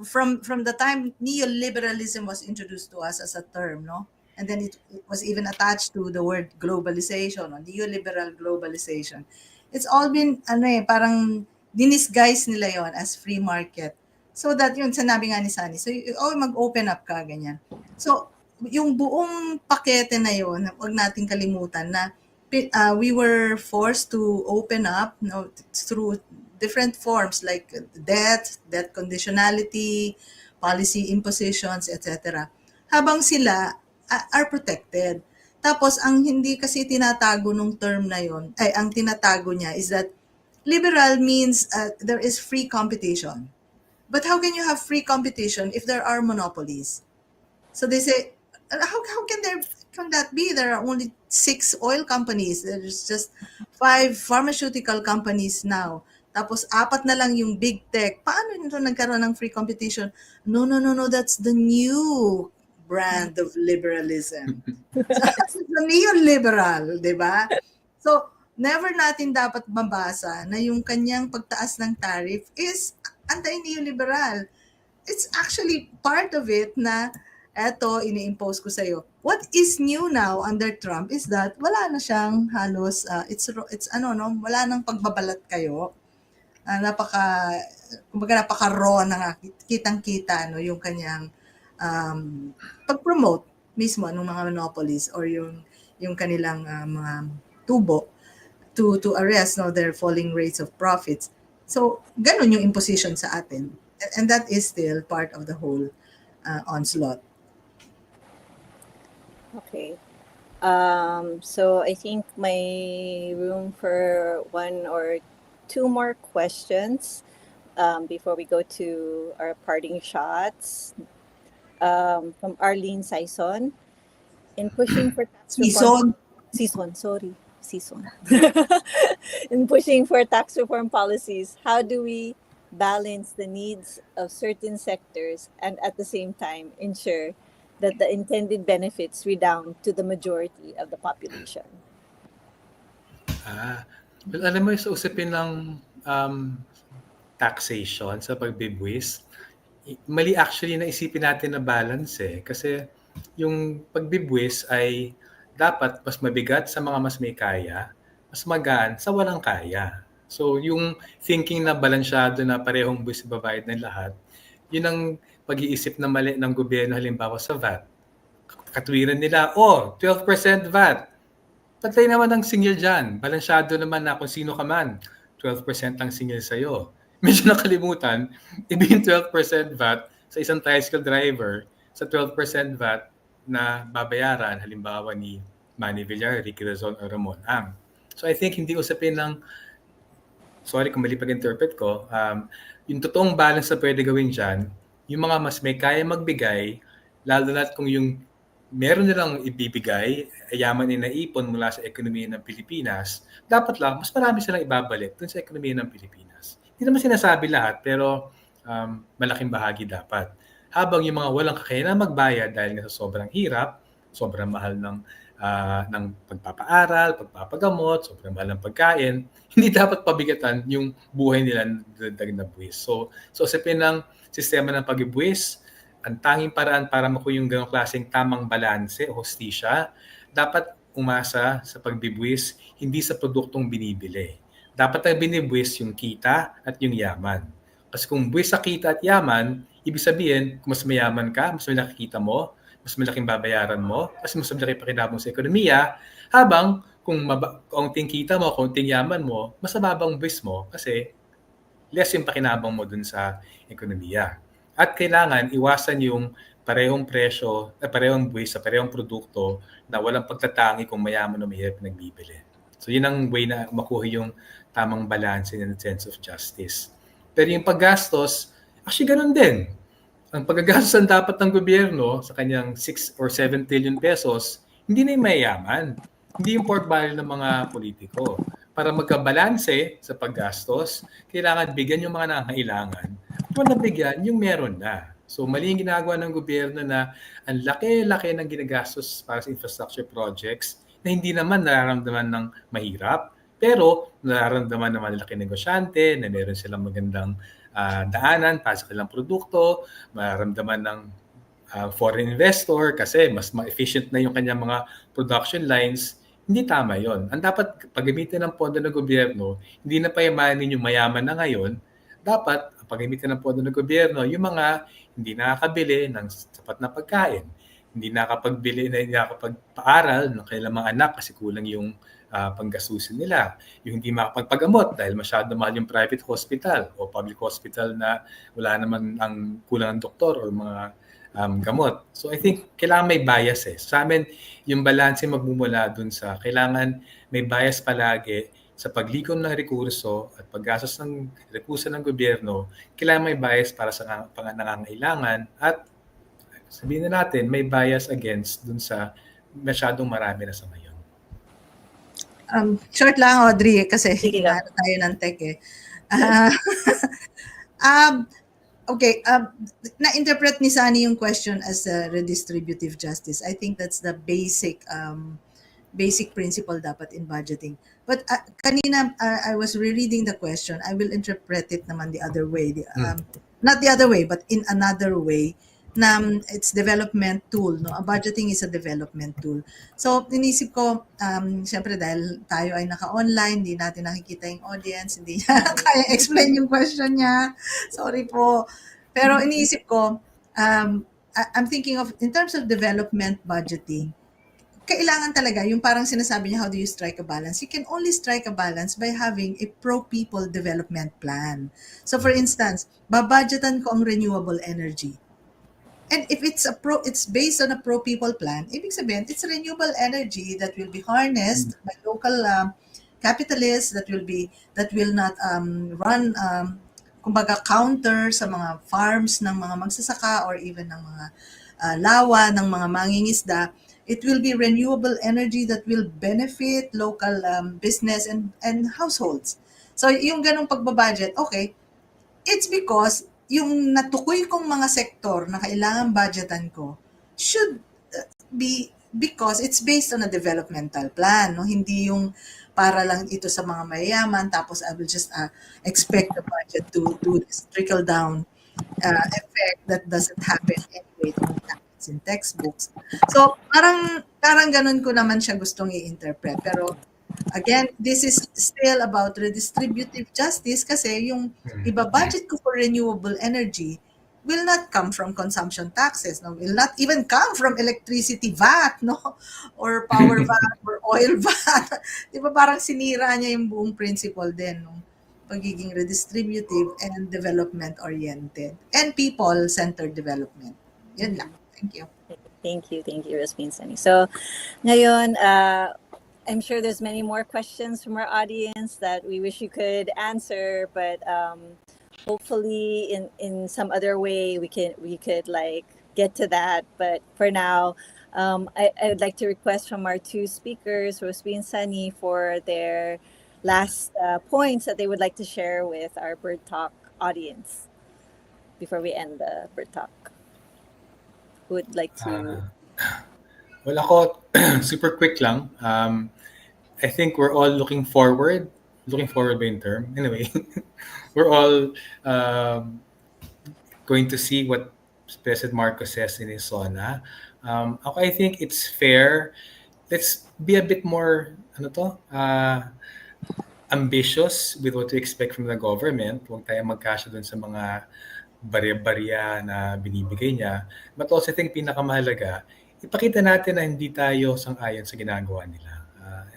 from the time neoliberalism was introduced to us as a term, no? and then it was even attached to the word globalization or neoliberal globalization. It's all been, parang dinisguise nila yon as free market. So that yun, sinabi nga ni Sunny, so mag-open up ka, ganyan. So, yung buong pakete na yon, wag nating kalimutan na we were forced to open up, through different forms like debt conditionality, policy impositions, etc. Habang sila are protected. Tapos, ang hindi kasi tinatago nung term na yon, ang tinatago niya is that liberal means there is free competition. But how can you have free competition if there are monopolies? So they say, how can that be? There are only 6 oil companies. There's just 5 pharmaceutical companies now. Tapos 4 na lang yung big tech. Paano nito nagkaroon ng free competition? No. That's the new brand of liberalism. So, the neoliberal, di ba? So, never natin dapat mabasa na yung kanyang pagtaas ng tariff is anti-neoliberal. It's actually part of it na eto, ini-impose ko sa'yo. What is new now under Trump is that wala na siyang halos, wala nang pagbabalat kayo. Napaka-raw na kitang-kita, yung kanyang pag-promote mismo ng mga monopolies or yung kanilang mga tubo to arrest their falling rates of profits. So, ganun yung imposition sa atin. And that is still part of the whole onslaught. Okay. So I think my room for 1 or 2 more questions before we go to our parting shots. From Arlene Saison. In pushing for tax reform... Season. In pushing for tax reform policies, how do we balance the needs of certain sectors and at the same time ensure that the intended benefits redound to the majority of the population? Well, alam mo, sa usapin ng taxation sa pagbibwis, mali actually na isipin natin na balance Kasi yung pagbibwis ay dapat mas mabigat sa mga mas may kaya, mas magaan sa walang kaya. So yung thinking na balansyado na parehong buwis babayad ng lahat, yun ang pag-iisip na mali ng gobyerno halimbawa sa VAT. Katwiran nila, 12% VAT. Patay naman ang singil dyan. Balansyado naman na kung sino ka man. 12% ang singil sa'yo. Medyo nakalimutan, ibigin 12% VAT sa isang tricycle driver sa 12% VAT na babayaran halimbawa ni Manny Villar, Ricky Razon, o Ramon Ang. So I think hindi usapin ng, sorry kung mali pag-interpret ko, yung totoong balance na pwede gawin dyan, yung mga mas may kaya magbigay, lalo na kung yung meron nilang ibibigay, yaman na naipon mula sa ekonomiya ng Pilipinas, dapat lang mas marami silang ibabalik dun sa ekonomiya ng Pilipinas. Hindi naman sinasabi lahat, pero malaking bahagi dapat. Habang yung mga walang kakayanan magbayad dahil nga sa sobrang hirap, sobrang mahal ng pagpapaaral, pagpapagamot, sobrang mahal ng pagkain, hindi dapat pabigatan yung buhay nila ng dagdag na buwis. So usapin ng sistema ng pag-ibuwis, ang tanging paraan para makuha yung ganong klaseng tamang balanse o hostisya, dapat umasa sa pagbibuwis, hindi sa produktong binibili. Dapat ang binibuwis yung kita at yung yaman. Kasi kung buwis sa kita at yaman, ibig sabihin, kung mas mayaman ka, mas malaki kita mo, mas malaking babayaran mo, kasi mas malaki pakinabang sa ekonomiya, habang kung kaunting kita mo, kaunting yaman mo, mas mababang buwis mo kasi less yung pakinabang mo dun sa ekonomiya. At kailangan iwasan yung parehong presyo, parehong buwis sa parehong produkto na walang pagtatangi kung mayaman o mahirap nagbibili. So yun ang way na makuha yung tamang balance in a sense of justice. Pero yung paggastos, actually ganun din. Ang paggagastos dapat ng gobyerno sa kanyang 6 or 7 trillion pesos, hindi na yung mayayaman. Hindi yung portfolio ng mga politiko. Para magkabalanse sa paggastos, kailangan bigyan yung mga nangangailangan. Kung nabigyan, yung meron na. So mali yung ginagawa ng gobyerno na ang laki-laki ng ginagastos para sa infrastructure projects na hindi naman nararamdaman ng mahirap, pero nararamdaman ng malaki negosyante na meron silang magandang daanan para sa kanilang produkto, mararamdaman ng foreign investor kasi mas ma-efficient na yung kanyang mga production lines, hindi tama yon. Ang dapat paggamitin ng pondo ng gobyerno, hindi na payamanin yung mayaman na ngayon, dapat ang paggamitin ng pondo ng gobyerno, yung mga hindi nakakabili ng sapat na pagkain, hindi nakakapagpaaral ng kanilang mga anak kasi kulang yung panggastusin nila, yung hindi makapagpagamot dahil masyado mahal yung private hospital o public hospital na wala naman ang kulang ng doktor o mga gamot. So I think kailangan may bias eh. Sa amin, yung balance magmumula dun sa kailangan may bias palagi sa paglikom ng rekurso at paggastos ng rekurso ng gobyerno, kailangan may bias para sa nangangailangan at sabihin na natin may bias against dun sa masyadong marami na sa ngayon. Short lang, Audrey, kasi hinahanap tayo ng tech eh. Okay, na-interpret ni Sunny yung question as redistributive justice. I think that's the basic principle dapat in budgeting. But kanina, I was rereading the question. I will interpret it naman the other way. Not the other way, but in another way na it's development tool. No? Budgeting is a development tool. So, inisip ko, syempre dahil tayo ay naka-online, hindi natin nakikita yung audience, hindi niya kaya explain yung question niya. Sorry po. Pero iniisip ko, I'm thinking of, in terms of development budgeting, kailangan talaga, yung parang sinasabi niya, how do you strike a balance? You can only strike a balance by having a pro-people development plan. So for instance, babudgetan ko ang renewable energy. And if it's based on a pro-people plan, ibig sabihin, it's renewable energy that will be harnessed by local capitalists that will not run kumbaga counter sa mga farms ng mga magsasaka or even ng mga lawa ng mga mangingisda. It will be renewable energy that will benefit local business and households. So yung ganong pagbabudget, okay, it's because yung natukoy kong mga sektor na kailangan budgetan ko should be because it's based on a developmental plan. No? Hindi yung para lang ito sa mga mayayaman tapos I will just expect the budget to do this trickle-down effect that doesn't happen anyway. It won't happen in textbooks. So parang ganun ko naman siya gustong i-interpret. Pero again, this is still about redistributive justice kasi yung iba-budget ko for renewable energy will not come from consumption taxes, no? Will not even come from electricity VAT, no? Or power VAT or oil VAT. Di ba parang sinira niya yung buong principle din, no? Pagiging redistributive and development-oriented and people-centered development. Yun lang. Thank you. Thank you, Rospin Sunny. So, ngayon, I'm sure there's many more questions from our audience that we wish you could answer, but hopefully in some other way we could like get to that. But for now, I would like to request from our two speakers, Rosby and Sunny, for their last points that they would like to share with our Bird Talk audience before we end the Bird Talk. Who would like to? Well, ako, super quick lang. I think we're all looking forward by in term. Anyway, we're all going to see what President Marcos says in his SONA. I think it's fair. Let's be a bit more, ambitious with what we expect from the government. Huwag tayo magkasya dun sa mga barya-barya na binibigay niya. But also, I think pinakamahalaga, ipakita natin na hindi tayo sang-ayon sa ginagawa nila.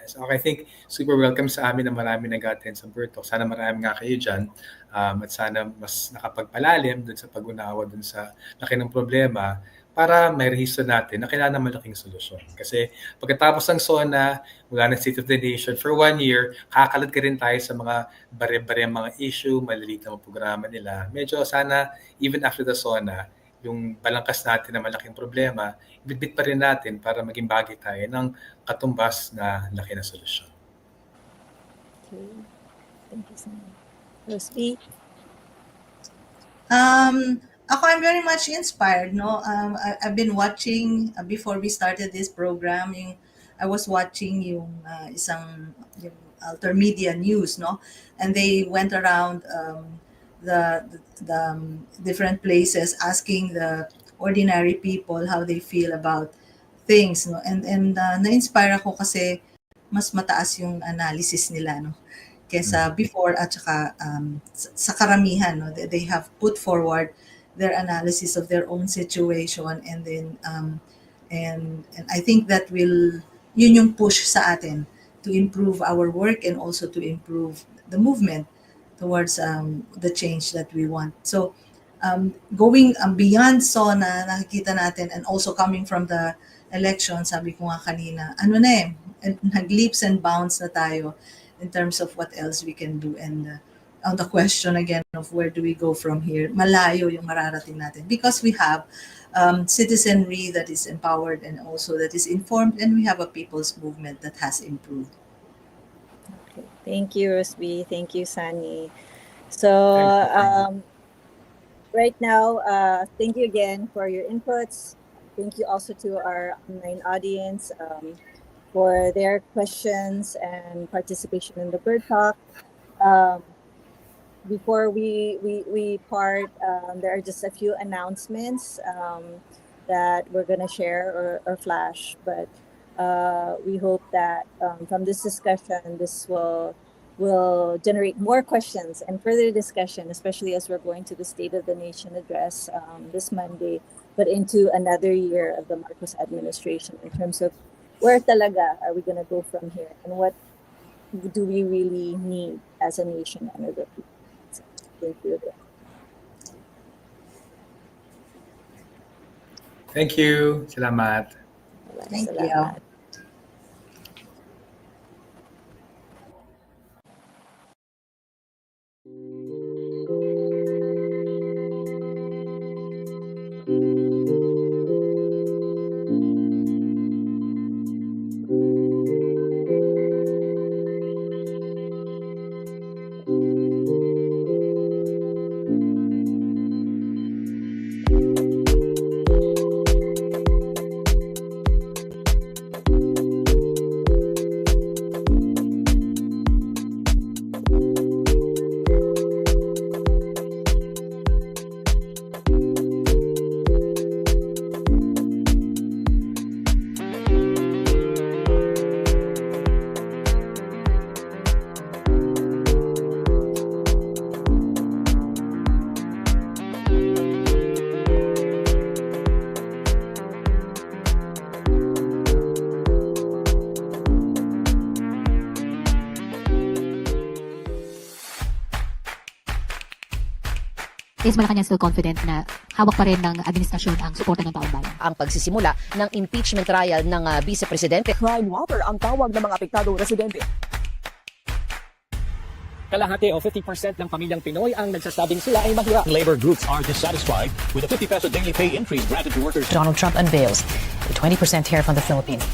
So I think super welcome sa amin na marami nag-attend sa Bird Talk. Sana marami nga kayo dyan. At sana mas nakapagpalalim dun sa pag-unawa dun sa laki ng problema para may rehisto natin na kailangan ng malaking solusyon. Kasi pagkatapos ng SONA, mula ng State of the Nation, for 1 year, kakakalad ka rin tayo sa mga bare-bare mga issue, maliliit na mga programa nila. Medyo sana, even after the SONA, yung balangkas natin na malaking problema, ibitbit pa rin natin para maging bagay tayo ng katumbas na laki na solusyon. Okay. Thank you so much. Rosby? I'm very much inspired, no? I've been watching before we started this program. I was watching yung Altermedia News, no? And they went around the different places asking the ordinary people, how they feel about things, no? And na-inspire ako kasi mas mataas yung analysis nila, no? Kesa before at saka sa karamihan, no? They have put forward their analysis of their own situation, and then and I think that yun yung push sa atin to improve our work and also to improve the movement towards the change that we want. So going beyond SONA, nakikita natin, and also coming from the election, sabi ko nga kanina, nag-leaps and bounds na tayo in terms of what else we can do. And on the question again of where do we go from here, malayo yung mararating natin because we have citizenry that is empowered and also that is informed, and we have a people's movement that has improved. Okay. Thank you, Rosby. Thank you, Sani. So right now, thank you again for your inputs. Thank you also to our online audience for their questions and participation in the Bird Talk. Before we part, there are just a few announcements that we're going to share or flash, but we hope that from this discussion, this will generate more questions and further discussion, especially as we're going to the State of the Nation address this Monday, but into another year of the Marcos administration in terms of where talaga are we going to go from here, and what do we really need as a nation and as a people. So, thank you again. Thank you. Salamat. Thank you. Is Malacanang still confident na hawak pa rin ng administrasyon ang suporta ng taong bayan? Ang pagsisimula ng impeachment trial ng Vice Presidente. Crime water ang tawag ng mga apektadong residente. Kalahati o 50% ng pamilyang Pinoy ang nagsasabing sila ay mahirap. Labor groups are dissatisfied with a 50 peso daily pay increase granted to workers. Donald Trump unveils a 20% tariff on the Philippines.